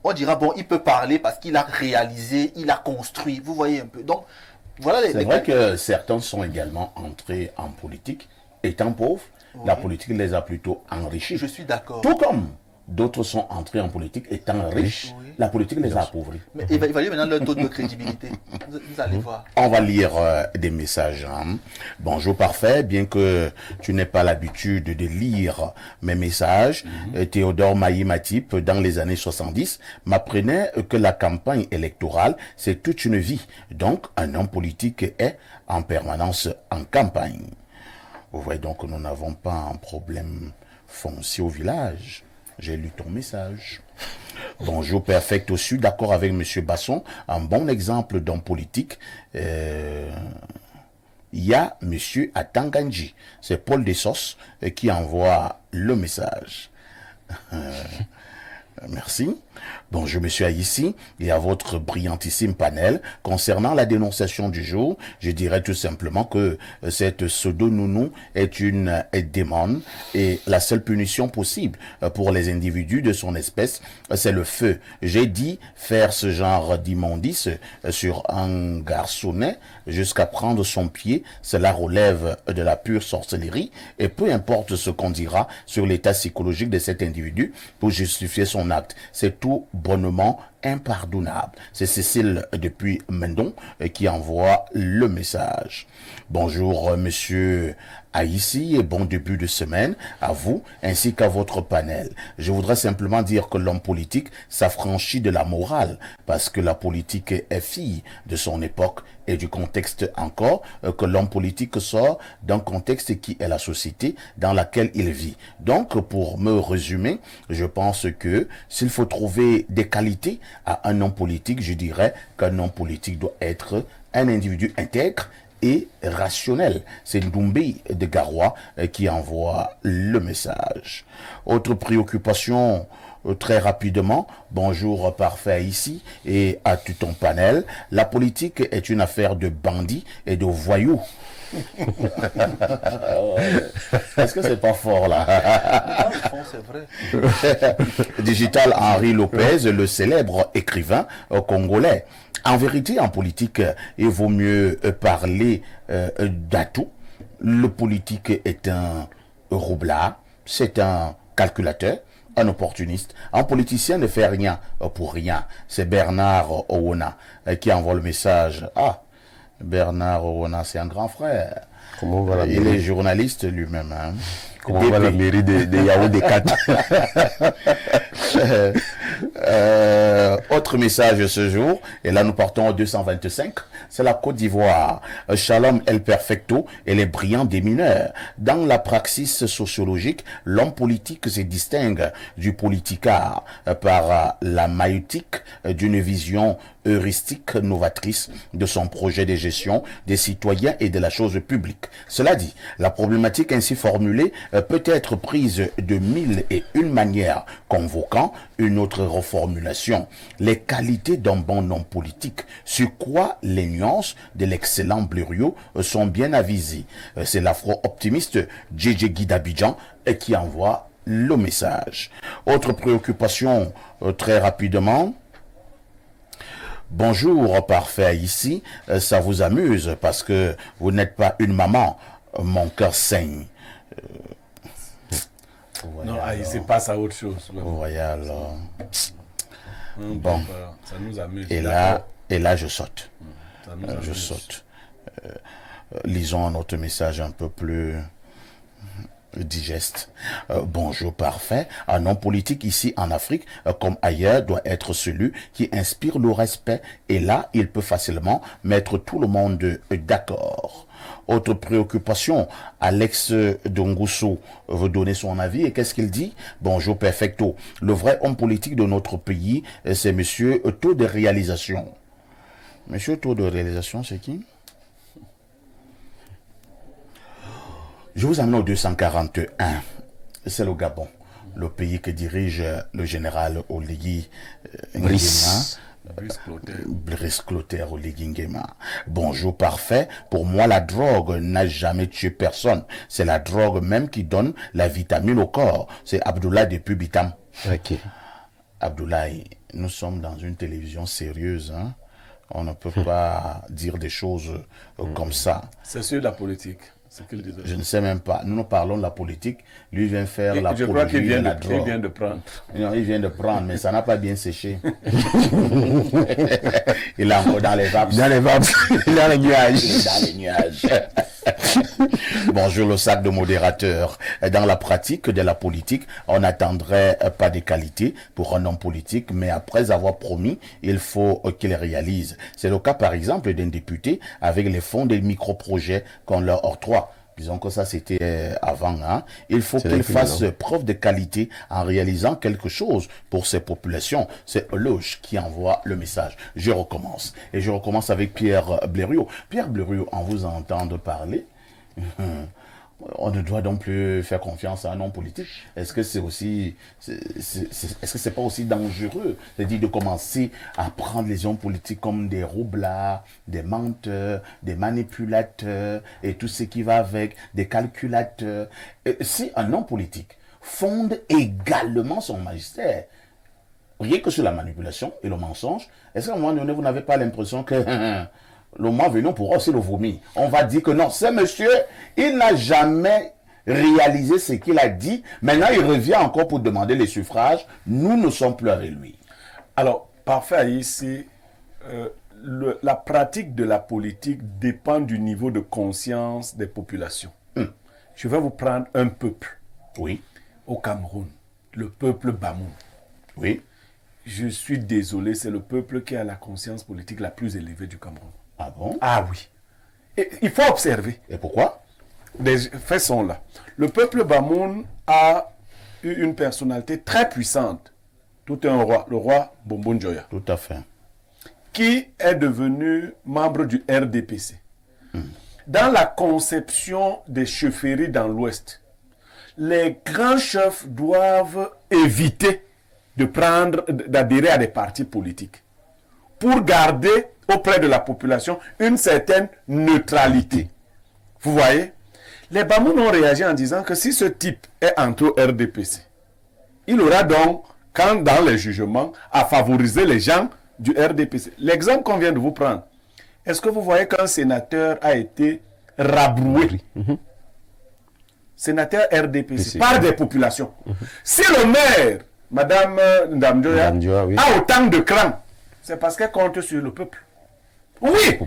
on dira, bon, il peut parler parce qu'il a réalisé, il a construit. Vous voyez un peu. Donc, voilà c'est vrai que certains sont également entrés en politique, étant pauvres. Oui. La politique les a plutôt enrichis. Je suis d'accord. Tout comme d'autres sont entrés en politique étant riches, oui. La politique les a appauvris. Mais évaluez maintenant leur taux de crédibilité. Vous allez voir. On va lire des messages. Hein. Bonjour parfait, bien que tu n'aies pas l'habitude de lire mes messages, Théodore Maï-Matip, dans les années 70, m'apprenait que la campagne électorale, c'est toute une vie. Donc, un homme politique est en permanence en campagne. Vous voyez donc que nous n'avons pas un problème foncier au village. J'ai lu ton message. Bonjour, perfect aussi, d'accord avec M. Basson. Un bon exemple d'homme politique. Il y a M. Atanganji. C'est Paul Dessos qui envoie le message. Merci. Bonjour, monsieur Aïssi, et à votre brillantissime panel. Concernant la dénonciation du jour, je dirais tout simplement que cette pseudo-nounou est une démon et la seule punition possible pour les individus de son espèce, c'est le feu. J'ai dit faire ce genre d'immondice sur un garçonnet jusqu'à prendre son pied, cela relève de la pure sorcellerie et peu importe ce qu'on dira sur l'état psychologique de cet individu pour justifier son acte. C'est tout bonnement impardonnable. C'est Cécile depuis Mendon qui envoie le message. Bonjour monsieur Haïssi et bon début de semaine à vous ainsi qu'à votre panel. Je voudrais simplement dire que l'homme politique s'affranchit de la morale parce que la politique est fille de son époque et du contexte encore que l'homme politique sort d'un contexte qui est la société dans laquelle il vit. Donc pour me résumer, je pense que s'il faut trouver des qualités à un homme politique, je dirais qu'un homme politique doit être un individu intègre et rationnel. C'est Ndoumbi de Garoua qui envoie le message. Autre préoccupation, très rapidement, bonjour parfait ici et à tout ton panel. La politique est une affaire de bandits et de voyous. Est-ce que c'est pas fort là? C'est vrai. Digital Henri Lopez, le célèbre écrivain congolais. En vérité, en politique, il vaut mieux parler d'atout. Le politique est un roublard, c'est un calculateur, un opportuniste. Un politicien ne fait rien pour rien. C'est Bernard Owona qui envoie le message. Ah, Bernard Owona, c'est un grand frère. Comment va la Il mairie? est journaliste lui-même. Hein. Comment va la mairie de Yaoundé 4? Autre message ce jour, et là nous partons au 225, c'est la Côte d'Ivoire. Shalom El Perfecto et les brillants des mineurs. Dans la praxis sociologique, l'homme politique se distingue du politicard par la maïeutique d'une vision heuristique novatrice de son projet de gestion des citoyens et de la chose publique. Cela dit, la problématique ainsi formulée peut être prise de mille et une manières, convoquant une autre reformulation. Les qualités d'un bon homme politique, sur quoi les nuances de l'excellent Blériot sont bien avisées. C'est l'afro-optimiste JJ Guy d'Abidjan qui envoie le message. Autre préoccupation, très rapidement. Bonjour, parfait ici. Ça vous amuse parce que vous n'êtes pas une maman. Mon cœur saigne. Non, il se passe à autre chose. Vous voyez alors. Bon, ça nous amuse. Et là, je saute. Ça nous Je amuse. saute. Lisons un autre message un peu plus digeste. Bonjour parfait. Un homme politique ici en Afrique, comme ailleurs, doit être celui qui inspire le respect. Et là, il peut facilement mettre tout le monde d'accord. Autre préoccupation, Alex Dongusso veut donner son avis. Et qu'est-ce qu'il dit? Bonjour perfecto. Le vrai homme politique de notre pays, c'est monsieur Taux de réalisation. Monsieur Taux de réalisation, c'est qui? Je vous amène au 241. C'est le Gabon, le pays que dirige le général Oligui Nguema. Brice Clotaire Oligui Nguema. Bonjour parfait. Pour moi, la drogue n'a jamais tué personne. C'est la drogue même qui donne la vitamine au corps. C'est Abdoulaye depuis Bitam. Ok. Abdoulaye, nous sommes dans une télévision sérieuse. Hein? On ne peut pas dire des choses comme ça. C'est sur la politique. C'est qu'il disait. Je ne sais même pas. Nous parlons de la politique. Lui vient faire Et la je crois qu'il politique vient, de la il drogue. vient de prendre. Non, il vient de prendre, mais ça n'a pas bien séché. Il est encore dans les vapes. Dans les vapes, dans les nuages. Il est dans les nuages. Bonjour le sac de modérateur. Dans la pratique de la politique, on n'attendrait pas des qualités pour un homme politique, mais après avoir promis, il faut qu'il réalise. C'est le cas par exemple d'un député avec les fonds des micro-projets qu'on leur octroie. Disons que ça c'était avant. Hein. Il faut qu'il fasse preuve de qualité en réalisant quelque chose pour ces populations. C'est Loge qui envoie le message. Je recommence. Et je recommence avec Pierre Blériot. Pierre Blériot, en vous entendre parler, on ne doit donc plus faire confiance à un homme politique. Est-ce que c'est aussi, est-ce que c'est pas aussi dangereux, c'est-à-dire de commencer à prendre les hommes politiques comme des roublards, des menteurs, des manipulateurs et tout ce qui va avec, des calculateurs. Et si un homme politique fonde également son magistère, rien que sur la manipulation et le mensonge, est-ce qu'à un moment donné vous n'avez pas l'impression que le mois venant pourra aussi le vomir? On va dire que non, ce monsieur, il n'a jamais réalisé ce qu'il a dit. Maintenant, il revient encore pour demander les suffrages. Nous ne sommes plus avec lui. Alors, Parfait, ici, la pratique de la politique dépend du niveau de conscience des populations. Je vais vous prendre un peuple. Oui. Au Cameroun, le peuple Bamoun. Oui. Je suis désolé, c'est le peuple qui a la conscience politique la plus élevée du Cameroun. Ah bon? Ah oui. Et il faut observer. Et pourquoi? Les faits sont là. Le peuple Bamoun a eu une personnalité très puissante. Tout un roi, le roi Bombo Njoya, Tout à fait. qui est devenu membre du RDPC. Dans la conception des chefferies dans l'Ouest, les grands chefs doivent éviter d'adhérer à des partis politiques pour garder auprès de la population une certaine neutralité. Vous voyez? Les Bamoun ont réagi en disant que si ce type est entré au RDPC, il aura donc, quand dans les jugements, à favoriser les gens du RDPC. L'exemple qu'on vient de vous prendre, est-ce que vous voyez qu'un sénateur a été rabroué? Sénateur RDPC, par des populations. Si le maire, Madame Ndamjoya, oui. a autant de cran, c'est parce qu'elle compte sur le peuple. Oui!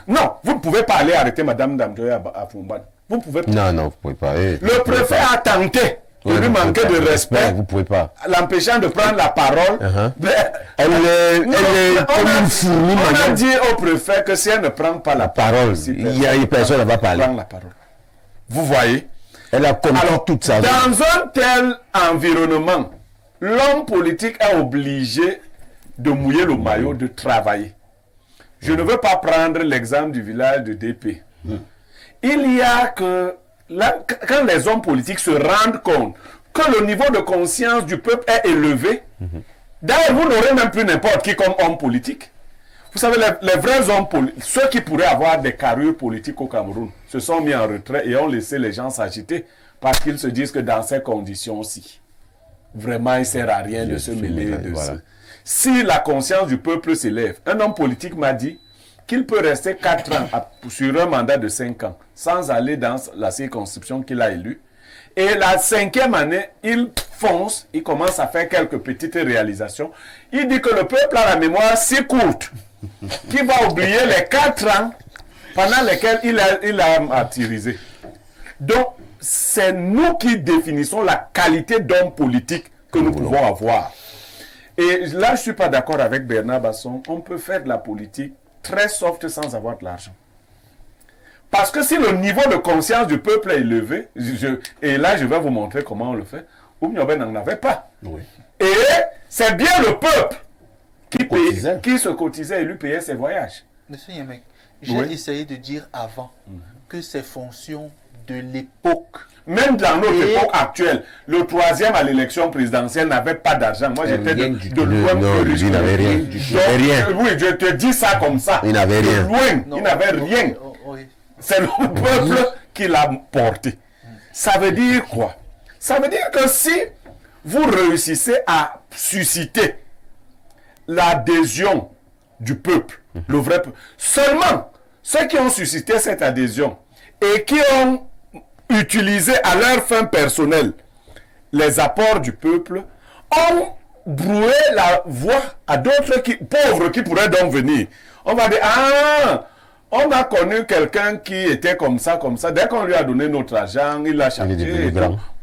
Non, vous ne pouvez pas aller arrêter Madame Ndamjoya à Fumban. Vous ne pouvez pas. Non, vous ne pouvez pas. Le préfet a tenté de lui manquer de respect, vous ne pouvez pas. l'empêchant de prendre la parole. Elle est comme une fourmi. On a dit au préfet que si elle ne prend pas la parole, il y a une personne qui va parler. Prendre la parole. Vous voyez? Elle a compris toute sa vie. Dans un tel environnement, l'homme politique est obligé de mouiller le maillot, de travailler. Je ne veux pas prendre l'exemple du village de DP. Il y a que, là, quand les hommes politiques se rendent compte que le niveau de conscience du peuple est élevé, d'ailleurs, vous n'aurez même plus n'importe qui comme homme politique. Vous savez, les vrais hommes politiques, ceux qui pourraient avoir des carrures politiques au Cameroun, se sont mis en retrait et ont laissé les gens s'agiter parce qu'ils se disent que dans ces conditions-ci, vraiment, il ne sert à rien de se mêler de ça. Si la conscience du peuple s'élève, un homme politique m'a dit qu'il peut rester 4 ans sur un mandat de 5 ans sans aller dans la circonscription qu'il a élue. Et la 5e année, il fonce, il commence à faire quelques petites réalisations. Il dit que le peuple a la mémoire si courte qu'il va oublier les 4 ans pendant lesquels il a martyrisé. Donc, c'est nous qui définissons la qualité d'homme politique que nous pouvons avoir. Et là, je ne suis pas d'accord avec Bernard Basson. On peut faire de la politique très soft sans avoir de l'argent. Parce que si le niveau de conscience du peuple est élevé, et là, je vais vous montrer comment on le fait, Oumioben n'en avait pas. Oui. Et c'est bien le peuple qui se cotisait et lui payait ses voyages. Monsieur Yemek, j'ai essayé de dire avant que ces fonctions de l'époque. Même dans notre époque actuelle, le 3e à l'élection présidentielle n'avait pas d'argent. Moi, j'étais de loin plus riche. Il n'avait rien. Oui, je te dis ça comme ça. Il n'avait rien. De loin, il n'avait rien. C'est le peuple qui l'a porté. Ça veut dire quoi? Ça veut dire que si vous réussissez à susciter l'adhésion du peuple, le vrai peuple, seulement ceux qui ont suscité cette adhésion et qui ont utilisé à leur fin personnelle les apports du peuple ont brouillé la voie à d'autres pauvres qui pourraient donc venir. On va dire, ah, on a connu quelqu'un qui était comme ça. Dès qu'on lui a donné notre argent, il l'a changé.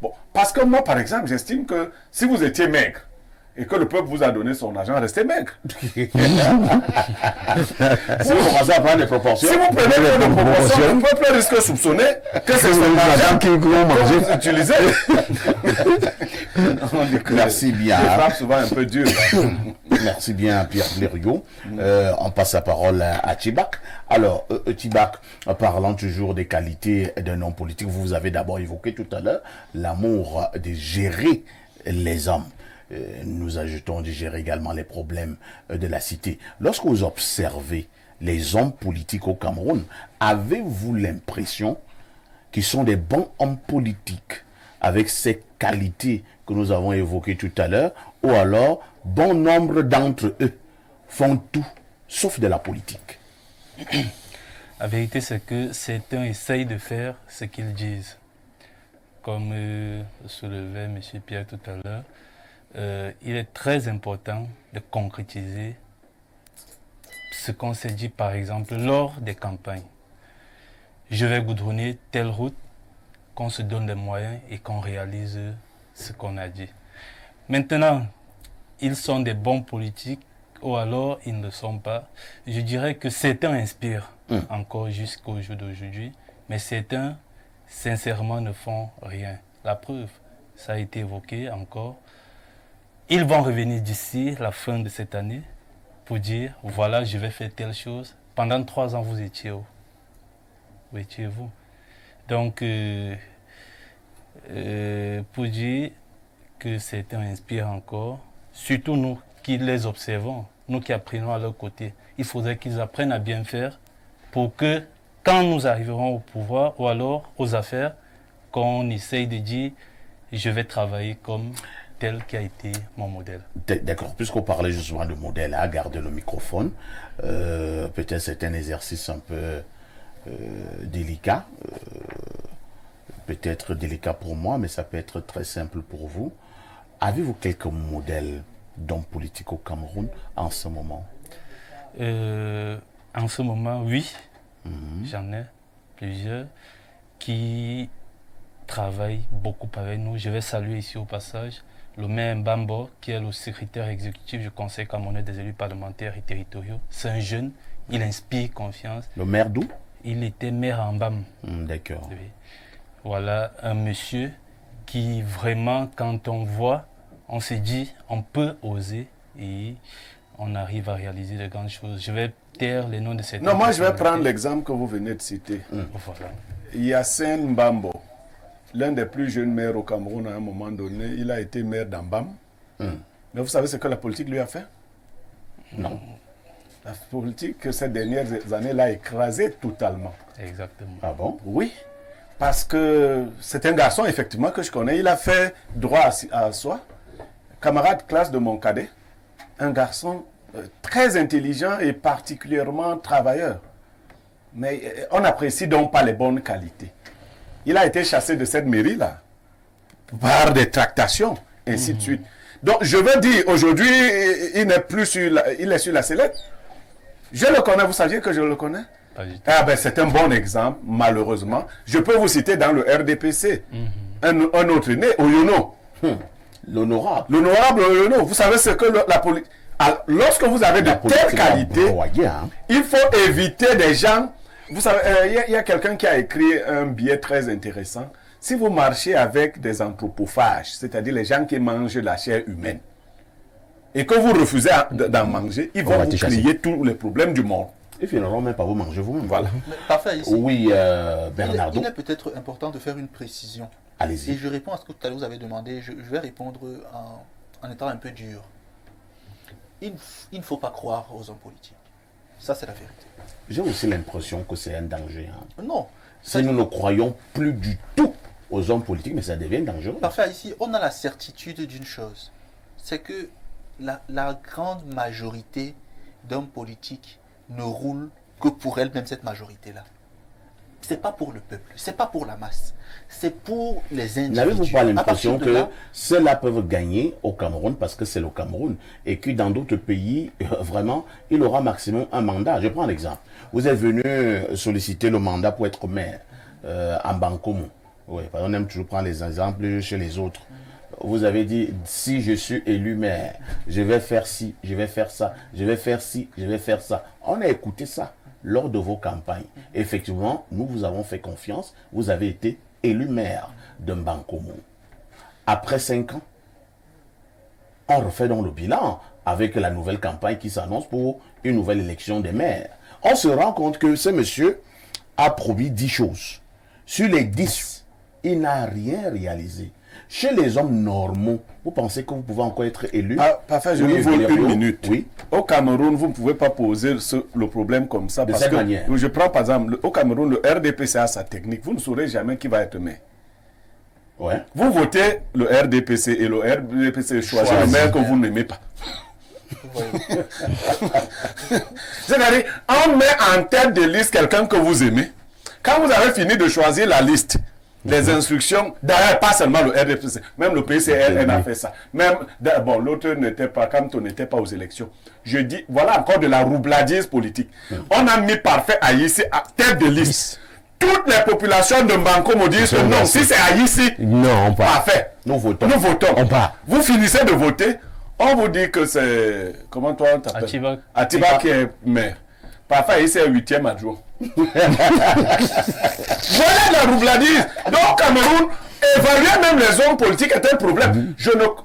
Bon, parce que moi, par exemple, j'estime que si vous étiez maigre et que le peuple vous a donné son argent, restez maigre. Si vous commencez à prendre des proportions. Si vous prenez des proportions, le peuple risque de soupçonner que c'est son argent que vous utilisez. Merci bien. Je frappe souvent un peu dur. Merci bien, Pierre Blériot. On passe la parole à Tibak. Alors, Tibak, parlant toujours des qualités d'un homme politique, vous avez d'abord évoqué tout à l'heure l'amour de gérer les hommes. Nous ajoutons de gérer également les problèmes de la cité. Lorsque vous observez les hommes politiques au Cameroun, avez-vous l'impression qu'ils sont des bons hommes politiques avec ces qualités que nous avons évoquées tout à l'heure, ou alors bon nombre d'entre eux font tout sauf de la politique? La vérité, c'est que certains essayent de faire ce qu'ils disent. Comme soulevait M. Pierre tout à l'heure, il est très important de concrétiser ce qu'on s'est dit, par exemple, lors des campagnes. Je vais goudronner telle route, qu'on se donne les moyens et qu'on réalise ce qu'on a dit. Maintenant, ils sont des bons politiques ou alors ils ne le sont pas. Je dirais que certains inspirent encore jusqu'au jour d'aujourd'hui, mais certains, sincèrement, ne font rien. La preuve, ça a été évoqué encore. Ils vont revenir d'ici la fin de cette année pour dire, voilà, je vais faire telle chose. Pendant 3 ans, vous étiez où? Où étiez-vous? Donc, pour dire que certains inspirent encore, surtout nous qui les observons, nous qui apprenons à leur côté, il faudrait qu'ils apprennent à bien faire pour que, quand nous arriverons au pouvoir ou alors aux affaires, qu'on essaye de dire, je vais travailler comme tel qui a été mon modèle. D'accord, puisqu'on parlait justement de modèle, à garder le microphone, peut-être c'est un exercice un peu délicat, peut-être délicat pour moi, mais ça peut être très simple pour vous. Avez-vous quelques modèles d'hommes politiques au Cameroun en ce moment? En ce moment, oui, j'en ai plusieurs qui travaillent beaucoup avec nous. Je vais saluer ici au passage le maire Mbambo, qui est le secrétaire exécutif du Conseil camerounais des élus parlementaires et territoriaux. C'est un jeune, il inspire confiance. Le maire d'où? Il était maire à Mbam. D'accord. Oui. Voilà un monsieur qui vraiment, quand on voit, on se dit, on peut oser et on arrive à réaliser de grandes choses. Je vais taire les noms de certains. Non, moi je vais prendre l'exemple que vous venez de citer. Voilà. Yassine Mbambo, l'un des plus jeunes maires au Cameroun à un moment donné, il a été maire d'Ambam. Mais vous savez ce que la politique lui a fait? Non. La politique, ces dernières années, l'a écrasé totalement. Exactement. Ah bon? Oui, parce que c'est un garçon, effectivement, que je connais. Il a fait droit à soi. Camarade classe de mon cadet. Un garçon très intelligent et particulièrement travailleur. Mais on n'apprécie donc pas les bonnes qualités. Il a été chassé de cette mairie-là par des tractations, ainsi de suite. Donc, je veux dire, aujourd'hui, il n'est plus il est sur la sellette. Je le connais, vous saviez que je le connais? Pas du tout. Ah ben, c'est un bon exemple, malheureusement. Je peux vous citer dans le RDPC, un autre né, Oyono. L'honorable. L'honorable Oyono, vous savez ce que la politique... Lorsque vous avez de telles qualités, il faut éviter des gens... Vous savez, il y a quelqu'un qui a écrit un billet très intéressant. Si vous marchez avec des anthropophages, c'est-à-dire les gens qui mangent la chair humaine, et que vous refusez d'en manger, ils vont vous créer tous les problèmes du monde. Et finalement, même pas vous manger vous-même. Voilà. Mais parfait, ici. Oui, Bernardo. Il est peut-être important de faire une précision. Allez-y. Et je réponds à ce que tout à l'heure vous avez demandé. Je vais répondre en étant un peu dur. Il ne faut pas croire aux hommes politiques. Ça, c'est la vérité. J'ai aussi l'impression que c'est un danger. Non. Si nous ne croyons plus du tout aux hommes politiques, mais ça devient dangereux. Parfait, ici, on a la certitude d'une chose. C'est que la grande majorité d'hommes politiques ne roulent que pour elle-même, cette majorité-là. C'est pas pour le peuple, c'est pas pour la masse, c'est pour les individus. N'avez-vous pas l'impression que là, ceux-là peuvent gagner au Cameroun parce que c'est le Cameroun et que dans d'autres pays, vraiment, il aura maximum un mandat? Je prends l'exemple. Vous êtes venu solliciter le mandat pour être maire en Bankomo. Oui, on aime toujours prendre les exemples chez les autres. Vous avez dit, si je suis élu maire, je vais faire ci, je vais faire ça, je vais faire ci, je vais faire ça. On a écouté ça lors de vos campagnes. Effectivement, nous vous avons fait confiance. Vous avez été élu maire de Mbankomo. Après 5 ans, on refait donc le bilan avec la nouvelle campagne qui s'annonce pour une nouvelle élection des maires. On se rend compte que ce monsieur a promis 10 choses. Sur les 10, il n'a rien réalisé. Chez les hommes normaux, vous pensez que vous pouvez encore être élu? Parfait, je Oui, vous vole une oui. minute. Oui. Au Cameroun, vous ne pouvez pas poser le problème comme ça. De parce cette que, manière. Je prends par exemple, au Cameroun, le RDPC a sa technique. Vous ne saurez jamais qui va être maire. Ouais. Vous votez le RDPC et le RDPC choisit le maire que vous n'aimez pas. C'est-à-dire, on met en tête de liste quelqu'un que vous aimez. Quand vous avez fini de choisir la liste, Les instructions, d'ailleurs, pas seulement le RDPC, même le PCRN a fait ça. Même, bon, l'autre n'était pas, quand on n'était pas aux élections. Je dis, voilà encore de la roubladise politique. On a mis Parfait Aïssi à tête de liste. Toutes les populations de Mbanko me disent que non, si c'est Aïssi, non, on part. Parfait. Nous votons. Nous votons. On part. Vous finissez de voter, on vous dit que c'est, comment toi on t'appelle? Atiba qui est maire. Parfait Aïssi est 8e adjoint. Voilà la roubladise. Donc, Cameroun, évaluer même les hommes politiques est un problème.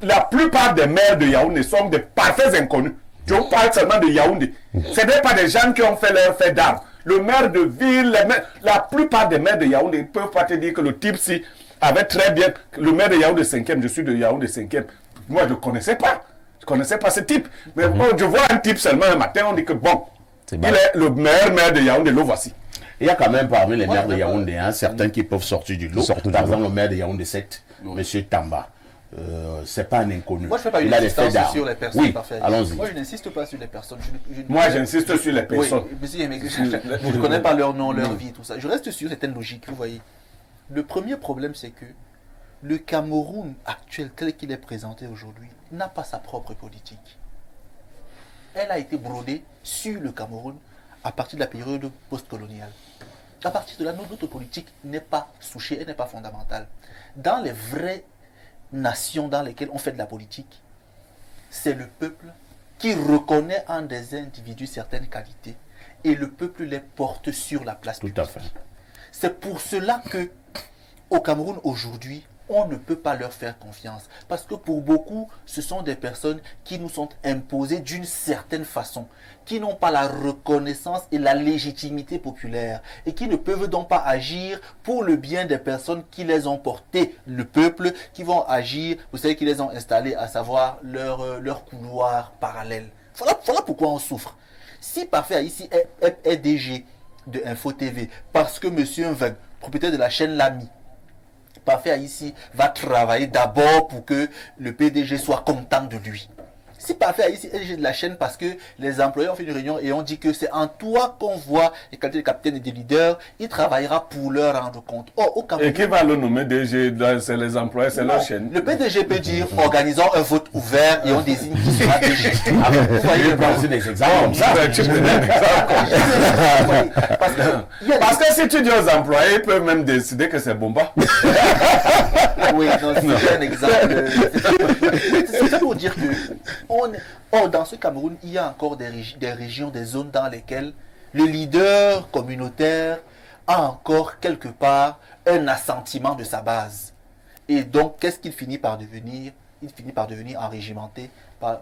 La plupart des maires de Yaoundé sont des parfaits inconnus. Je vous parle seulement de Yaoundé. Ce n'est pas des gens qui ont fait leur fait d'armes. Le maire de ville, la plupart des maires de Yaoundé ne peuvent pas te dire que le type si avait très bien. Le maire de Yaoundé 5e, je suis de Yaoundé 5e. Moi, je ne connaissais pas. Je ne connaissais pas ce type. Mais bon, je vois un type seulement un matin, on dit que bon, il est le meilleur maire de Yaoundé, le voici. Il y a quand même parmi les maires de Yaoundé, certains qui peuvent sortir du lot. Par exemple, le maire de Yaoundé 7, M. Tamba. C'est pas un inconnu. Moi, je ne fais pas une insistance sur les personnes. Oui, allons-y. Moi, je n'insiste pas sur les personnes. Moi, j'insiste sur les personnes. Oui, je ne connais pas leur nom, leur vie, tout ça. Je reste sur certaines logiques, vous voyez. Le premier problème, c'est que le Cameroun actuel, tel qu'il est présenté aujourd'hui, n'a pas sa propre politique. Elle a été brodée sur le Cameroun à partir de la période postcoloniale. À partir de là, notre politique n'est pas souchée, elle n'est pas fondamentale. Dans les vraies nations dans lesquelles on fait de la politique, c'est le peuple qui reconnaît en des individus certaines qualités et le peuple les porte sur la place publique. Tout à fait. C'est pour cela que au Cameroun aujourd'hui, on ne peut pas leur faire confiance. Parce que pour beaucoup, ce sont des personnes qui nous sont imposées d'une certaine façon, qui n'ont pas la reconnaissance et la légitimité populaire, et qui ne peuvent donc pas agir pour le bien des personnes qui les ont portées, le peuple, qui vont agir, vous savez, qui les ont installés, à savoir leur couloir parallèle. Voilà pourquoi on souffre. Si Parfait ici est DG de Info TV, parce que M. Nveng, propriétaire de la chaîne L'Ami, Parfait ici va travailler d'abord pour que le PDG soit content de lui. Si Parfait ici est DG de la chaîne parce que les employés ont fait une réunion et ont dit que c'est en toi qu'on voit les qualités de capitaine et de leader, il travaillera pour leur rendre compte. Oh, au Cameroun, et qui va le nommer DG? C'est les employés, c'est leur chaîne. Le PDG peut dire organisons un vote ouvert et on désigne qui sera DG. Vous voyez, C'est des exemples comme ça. Parce que si tu dis aux employés, ils peuvent même décider que c'est Bomba. Oui, c'est un exemple. C'est ça pour dire que dans ce Cameroun, il y a encore des régions, des zones dans lesquelles le leader communautaire a encore quelque part un assentiment de sa base. Et donc, qu'est-ce qu'il finit par devenir? Il finit par devenir enrégimenté par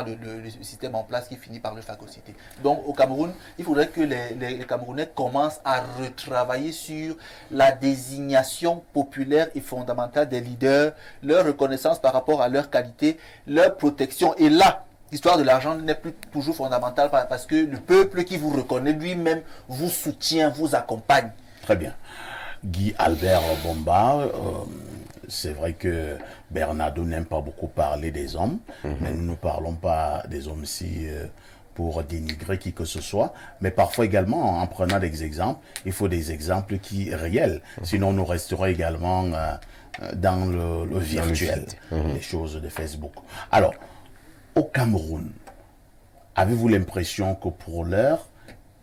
le système en place qui finit par le phagocyter. Donc au Cameroun, il faudrait que les Camerounais commencent à retravailler sur la désignation populaire et fondamentale des leaders, leur reconnaissance par rapport à leur qualité, leur protection. Et là, l'histoire de l'argent n'est plus toujours fondamentale parce que le peuple qui vous reconnaît lui-même vous soutient, vous accompagne. Très bien. Guy Albert Bomba, c'est vrai que Bernardo n'aime pas beaucoup parler des hommes, mais nous ne parlons pas des hommes ici pour dénigrer qui que ce soit, mais parfois également, en prenant des exemples, il faut des exemples qui réels, sinon nous resterons également dans le virtuel, les choses de Facebook. Alors, au Cameroun, avez-vous l'impression que pour l'heure,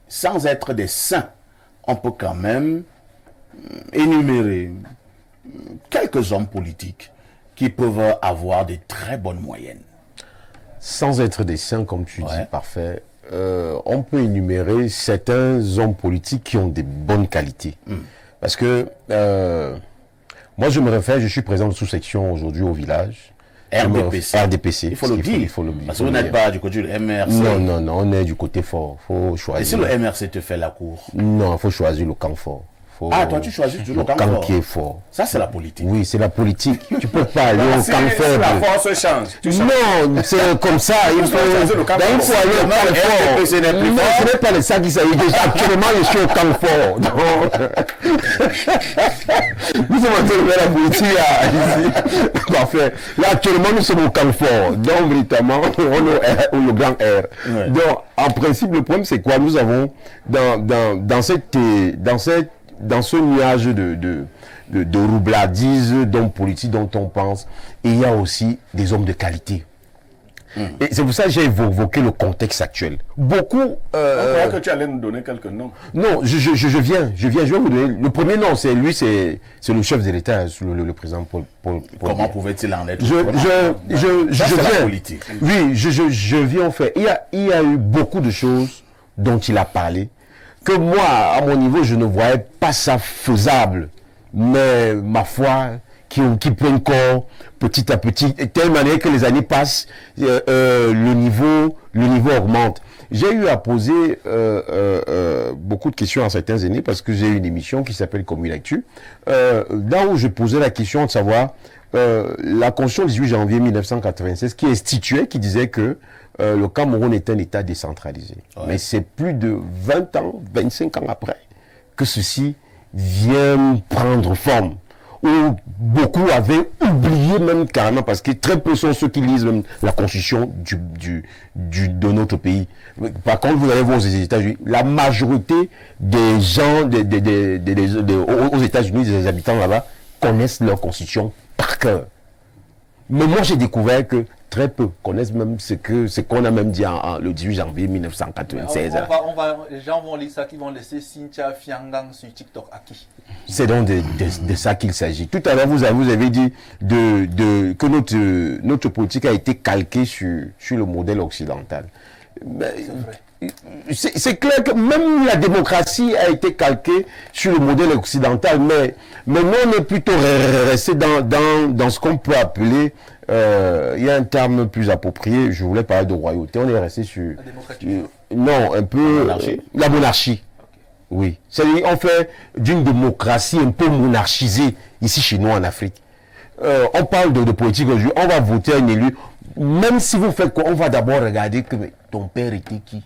sans être des saints, on peut quand même énumérer quelques hommes politiques qui peuvent avoir des très bonnes moyennes? Sans être des saints, comme tu dis, Parfait, on peut énumérer certains hommes politiques qui ont des bonnes qualités. Parce que moi, je suis présent de sous-section aujourd'hui au village. RDPC. Il faut le dire. Parce que vous n'êtes pas du côté du MRC. Non, on est du côté fort. Faut choisir. Et si le MRC te fait la cour? Non, il faut choisir le camp fort. Toi tu choisis le camp qui est fort. Ça c'est la politique. Oui, c'est la politique. Tu peux pas aller au camp fort. La force change. Non, c'est comme ça. Il faut aller au camp fort. Ce n'est pas le ça qui s'agit. Actuellement, je suis au camp fort. Nous sommes en train de faire la politique ici. Parfait. Là, actuellement, nous sommes au camp fort. Donc, véritablement, on est au grand R. Donc, en principe, le problème, c'est quoi? Nous avons dans ce nuage de roublardise d'hommes politiques dont on pense. Et il y a aussi des hommes de qualité. Et c'est pour ça que j'ai évoqué le contexte actuel. Beaucoup... Je crois que tu allais nous donner quelques noms. Non, je viens, je vais vous donner... Le premier nom, c'est lui, c'est le chef de l'État, le président Paul Comment Biya. pouvait-il en être Je la viens. politique. Oui, je viens en fait. Il y a eu beaucoup de choses dont il a parlé que moi, à mon niveau, je ne voyais pas ça faisable. Mais ma foi, qui prennent corps petit à petit, de telle manière que les années passent, le niveau augmente. J'ai eu à poser beaucoup de questions à certaines années parce que j'ai eu une émission qui s'appelle Commune Actu, là où je posais la question de savoir la Constitution du 18 janvier 1996 qui instituait, qui disait que le Cameroun est un État décentralisé. Ouais. Mais c'est plus de 20 ans, 25 ans après que ceci vient prendre forme. Où beaucoup avaient oublié même carrément, parce que très peu sont ceux qui lisent même la constitution de notre pays. Par contre, vous allez voir aux États-Unis, la majorité des gens aux États-Unis, des habitants là-bas, connaissent leur constitution par cœur. Mais moi, j'ai découvert que très peu connaissent même ce qu'on a même dit le 18 janvier 1996. Les gens vont lire ça, qui vont laisser Cynthia Fiangang sur TikTok à qui? C'est donc de ça qu'il s'agit. Tout à l'heure, vous avez dit que notre politique a été calquée sur le modèle occidental. C'est clair que même la démocratie a été calquée sur le modèle occidental, mais nous on est plutôt resté dans ce qu'on peut appeler, il y a un terme plus approprié, je voulais parler de royauté, on est resté sur... La démocratie. Non, un peu... La monarchie. Oui. C'est-à-dire on fait d'une démocratie un peu monarchisée ici chez nous en Afrique. On parle de politique aujourd'hui, on va voter un élu. Même si vous faites quoi, on va d'abord regarder que mais, ton père était qui?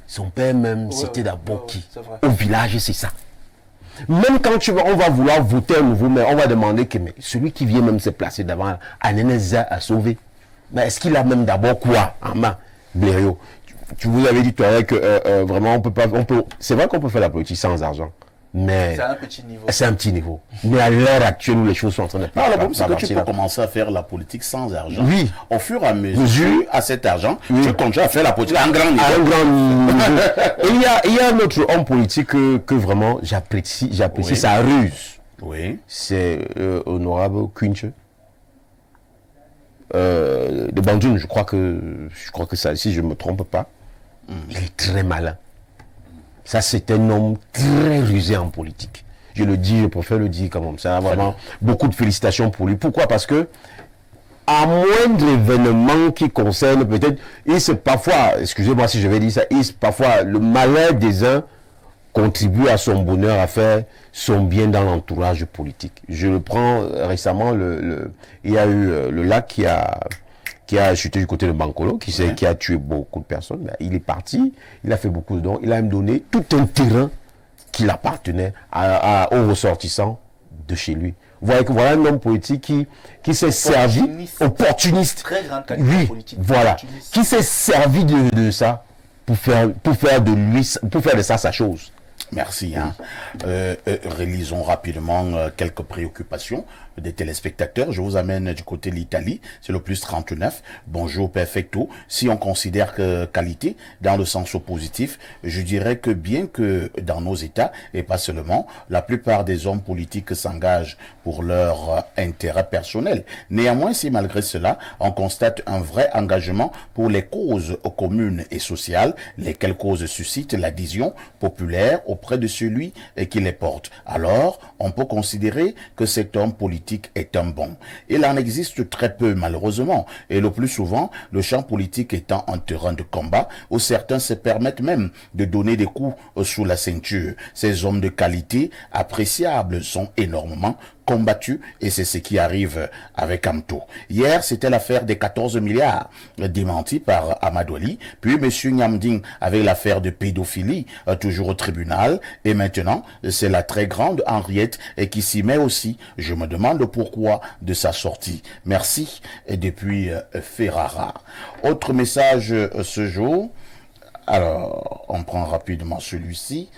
Son père même, c'était d'abord qui? Au village, c'est ça. Même quand on va vouloir voter un nouveau maire, on va demander que mais, celui qui vient même se placer devant Aneneza à sauver. Mais est-ce qu'il a même d'abord quoi en main? Blériot. Tu vous avais dit tout à l'heure que vraiment c'est vrai qu'on peut faire la politique sans argent. Mais c'est un petit niveau. C'est un petit niveau. Mais à l'heure actuelle où les choses sont en train de... Non, le problème, c'est que tu peux commencer à faire la politique sans argent. Oui. Au fur et à mesure, à cet argent, tu continues à faire la politique à un grand niveau. À un grand niveau. Et il y a un autre homme politique que vraiment j'apprécie oui. Sa ruse. Oui. C'est honorable Quinche. De Bandoum, je crois que ça, si je ne me trompe pas, il est très malin. Ça, c'est un homme très rusé en politique. Je le dis, je préfère le dire comme ça. Vraiment, beaucoup de félicitations pour lui. Pourquoi? Parce que, moindre événement qui concerne peut-être, parfois, excusez-moi si je vais dire ça, parfois, le malheur des uns contribue à son bonheur, à faire son bien dans l'entourage politique. Je le prends récemment, il y a eu le lac qui a chuté du côté de Bankolo, qui a tué beaucoup de personnes. Il est parti, il a fait beaucoup de dons, il a même donné tout un terrain qui appartenait aux ressortissants de chez lui. Vous voyez que voilà un homme politique qui s'est servi, opportuniste. Très grande qualité politique. Voilà, qui s'est servi de ça pour faire de ça sa chose. Merci. Hein. Relisons rapidement quelques préoccupations des téléspectateurs. Je vous amène du côté de l'Italie. C'est le plus 39. Bonjour, perfecto. Si on considère que qualité dans le sens positif, je dirais que bien que dans nos États, et pas seulement, la plupart des hommes politiques s'engagent pour leur intérêt personnel. Néanmoins, si malgré cela, on constate un vrai engagement pour les causes communes et sociales, lesquelles causes suscitent l'adhésion populaire auprès de celui qui les porte, alors on peut considérer que cet homme politique est un bon. Il en existe très peu malheureusement, et le plus souvent, le champ politique étant un terrain de combat où certains se permettent même de donner des coups sous la ceinture. Ces hommes de qualité appréciables sont énormément combattu et c'est ce qui arrive avec Amto. Hier, c'était l'affaire des 14 milliards démentie par Amadou Ali, puis M. Nyamding avec l'affaire de pédophilie, toujours au tribunal, et maintenant, c'est la très grande Henriette qui s'y met aussi. Je me demande pourquoi de sa sortie. Merci. Et depuis Ferrara. Autre message ce jour. Alors, on prend rapidement celui-ci.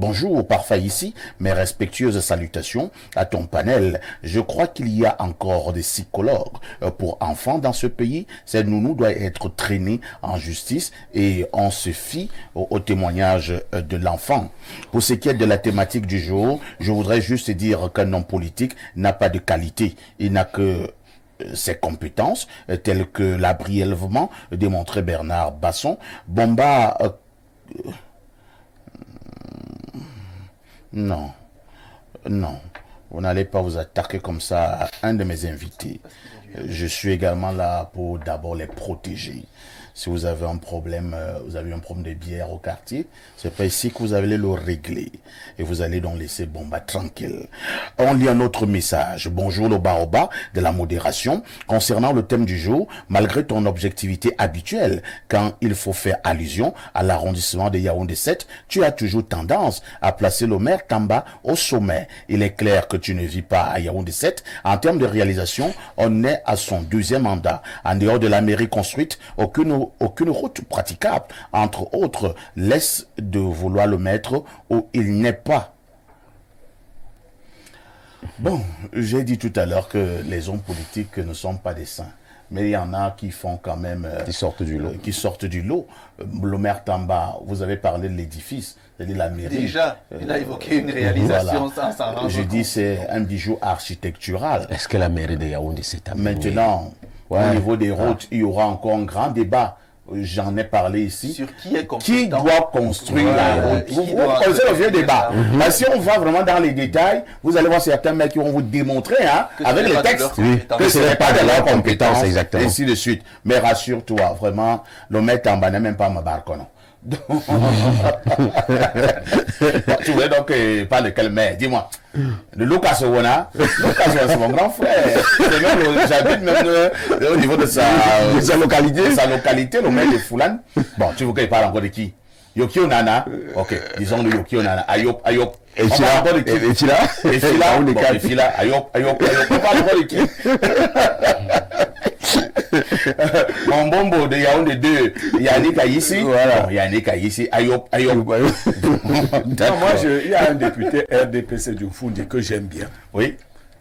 Bonjour, parfait ici, mes respectueuses salutations à ton panel. Je crois qu'il y a encore des psychologues pour enfants dans ce pays. Cette nounou doit être traînée en justice et on se fie au témoignage de l'enfant. Pour ce qui est de la thématique du jour, je voudrais juste dire qu'un homme politique n'a pas de qualité. Il n'a que ses compétences, telles que l'a brièvement démontré Bernard Basson. Bomba... non, vous n'allez pas vous attaquer comme ça à un de mes invités. Je suis également là pour d'abord les protéger. Si vous avez un problème, vous avez un problème de bière au quartier, c'est pas ici que vous allez le régler. Et vous allez donc laisser Bomba tranquille. On lit un autre message. Bonjour le baoba de la modération. Concernant le thème du jour, malgré ton objectivité habituelle, quand il faut faire allusion à l'arrondissement de Yaoundé 7, tu as toujours tendance à placer le maire Tamba au sommet. Il est clair que tu ne vis pas à Yaoundé 7. En termes de réalisation, on est à son 2e mandat. En dehors de la mairie construite, aucune route praticable, entre autres, laisse de vouloir le mettre où il n'est pas. Bon, j'ai dit tout à l'heure que les hommes politiques ne sont pas des saints. Mais il y en a qui font quand même... qui sortent du lot. Le maire Tamba, vous avez parlé de l'édifice, c'est-à-dire la mairie. Déjà, il a évoqué une réalisation sans s'en rendre Je dis compte. c'est un bijou architectural. Est-ce que la mairie de Yaoundé s'est améliorée? Maintenant, au niveau des routes, il y aura encore un grand débat. J'en ai parlé ici. Sur qui est compétent. Qui doit construire la route? Qui Vous doit connaissez le vieux débat. ça. Mais si on va vraiment dans les détails, vous allez voir certains mecs qui vont vous démontrer, hein, Que ce avec n'est les pas de textes, leur compétence. que ce n'est pas de leur compétence, exactement. et ainsi de suite. Mais rassure-toi, vraiment, le mec en bas n'est même pas ma barque, non. Donc, tu voulais donc parler de quel maire? Dis-moi. De Lucas Owona. Lucas Owona, c'est mon grand frère. J'habite même au niveau de sa localité. De sa localité, le maire de Foulane. Bon, tu veux qu'il parle encore de qui? Yokio Nana. Ok, disons de Yokio Nana. Ayop. Et tu là? Et tu là? Et Fila. Ayop. On parle encore de qui? Mon bombo de Yaoundé 2, Yannick Aïssi. Voilà. Yannick Aïssi, Ayop. Non, moi, il y a un député RDPC du Foundi que j'aime bien. Oui.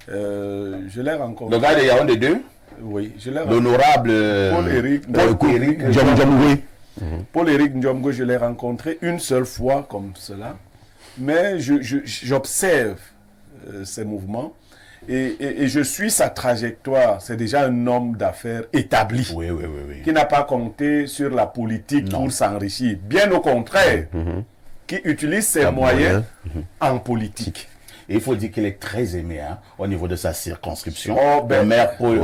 Je l'ai rencontré. Le gars de Yaoundé 2. Oui, je l'ai rencontré. L'honorable Paul-Éric Ndiomgo, je l'ai rencontré une seule fois comme cela. Mais j'observe ses mouvements. Et je suis sa trajectoire. C'est déjà un homme d'affaires établi. Oui. Qui n'a pas compté sur la politique pour s'enrichir. Bien au contraire, qui utilise ses moyens en politique. Et il faut dire qu'il est très aimé hein, au niveau de sa circonscription. Le maire Paul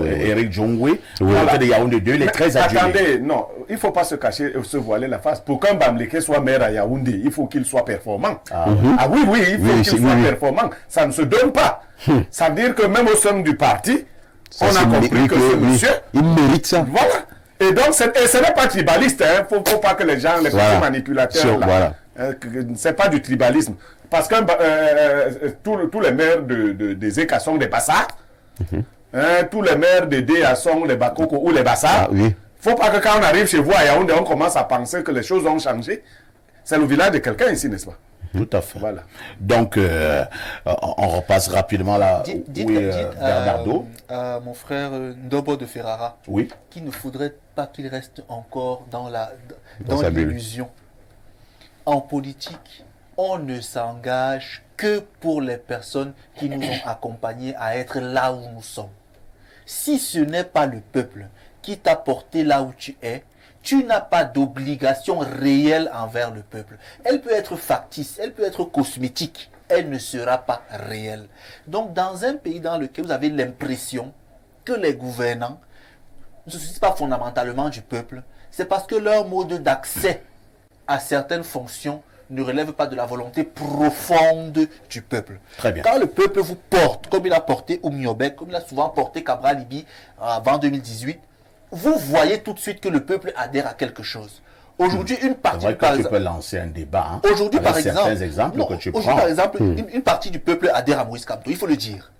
Éric Jongwe, de Yaoundé 2, il est très adulé. Attendez, non, il ne faut pas se cacher, se voiler la face. Pour qu'un Bamléké soit maire à Yaoundé, il faut qu'il soit performant. Oui, il faut qu'il soit performant. Ça ne se donne pas. Ça veut dire que même au sein du parti, on a compris que ce monsieur... Il mérite ça. Voilà. Et donc, ce n'est pas tribaliste. Il ne faut pas que les gens, les petits manipulateurs, ce n'est pas du tribalisme. Parce que tous les maires des ECA sont des Bassards. Tous les maires des DA sont les Bakoko ou les Bassards. Il ne faut pas que quand on arrive chez vous à Yaoundé, on commence à penser que les choses ont changé. C'est le village de quelqu'un ici, n'est-ce pas? Tout à fait. Voilà. Donc, on repasse rapidement là. Dites Bernardo. Mon frère Ndobo de Ferrara, oui. Qu'il ne faudrait pas qu'il reste encore dans l'illusion. En politique, on ne s'engage que pour les personnes qui nous ont accompagnés à être là où nous sommes. Si ce n'est pas le peuple qui t'a porté là où tu es, tu n'as pas d'obligation réelle envers le peuple. Elle peut être factice, elle peut être cosmétique, elle ne sera pas réelle. Donc dans un pays dans lequel vous avez l'impression que les gouvernants ne se soucient pas fondamentalement du peuple, c'est parce que leur mode d'accès à certaines fonctions ne relève pas de la volonté profonde du peuple. Très bien. Quand le peuple vous porte, comme il a porté Oumniobek, comme il a souvent porté Cabral Libi avant 2018, vous voyez tout de suite que le peuple adhère à quelque chose. Aujourd'hui, une partie du peuple... Tu peux lancer un débat. Hein, aujourd'hui, par exemple, exemples que tu prends. Par exemple, une partie du peuple adhère à Moïse Kamto, il faut le dire.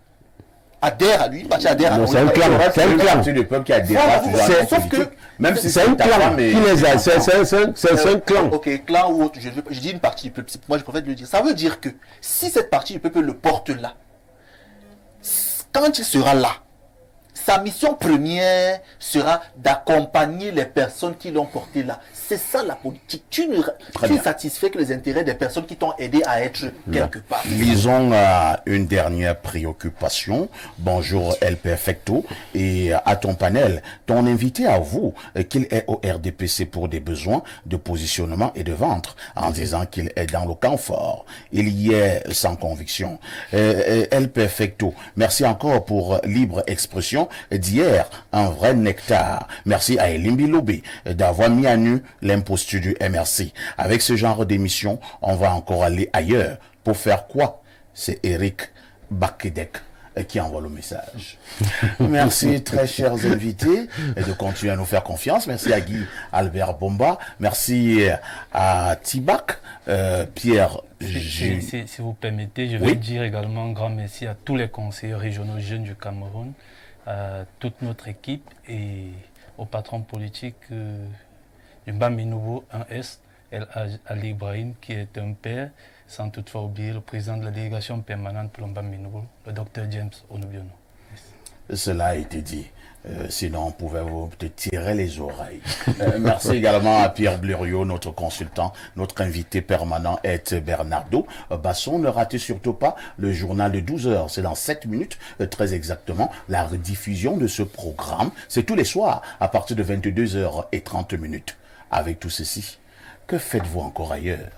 adhère à lui, une partie adhère à Non, lui. c'est un clan. C'est un clan. C'est le peuple qui a des Voilà, droits, voilà. sauf Sauf que, que même si C'est un ta clan. femme est- Qui les a? C'est un clan. Ok, clan ou autre, je dis une partie du peuple, moi je préfère le dire. Ça veut dire que si cette partie du peuple le porte là, quand il sera là, sa mission première sera d'accompagner les personnes qui l'ont porté là. C'est ça la politique. Tu bien. satisfais que les intérêts des personnes qui t'ont aidé à être quelque part. Lisons une dernière préoccupation. Bonjour El Perfecto et à ton panel. Ton invité avoue qu'il est au RDPC pour des besoins de positionnement et de ventre en disant qu'il est dans le camp fort. Il y est sans conviction. El Perfecto, merci encore pour libre expression d'hier, un vrai nectar. Merci à Elimbi Lobé d'avoir mis à nu l'imposture du MRC. Avec ce genre d'émission, on va encore aller ailleurs. Pour faire quoi? C'est Eric Bakedek qui envoie le message. Merci très chers invités de continuer à nous faire confiance. Merci à Guy Albert Bomba. Merci à Tibac, Pierre. Si vous permettez, je vais dire également un grand merci à tous les conseillers régionaux jeunes du Cameroun, à toute notre équipe et au patron politique du Mbambi-Nouveau 1S, El Ali Ibrahim, qui est un père, sans toutefois oublier le président de la délégation permanente pour le Mbambi-Nouveau, le Dr James Onubiono. Cela a été dit. Sinon, on pouvait vous peut-être tirer les oreilles. Merci également à Pierre Blériot, notre consultant, notre invité permanent est Bernardo Basson. Ne ratez surtout pas le journal de 12 heures. C'est dans 7 minutes, très exactement, la rediffusion de ce programme. C'est tous les soirs à partir de 22h30. Avec tout ceci, que faites-vous encore ailleurs?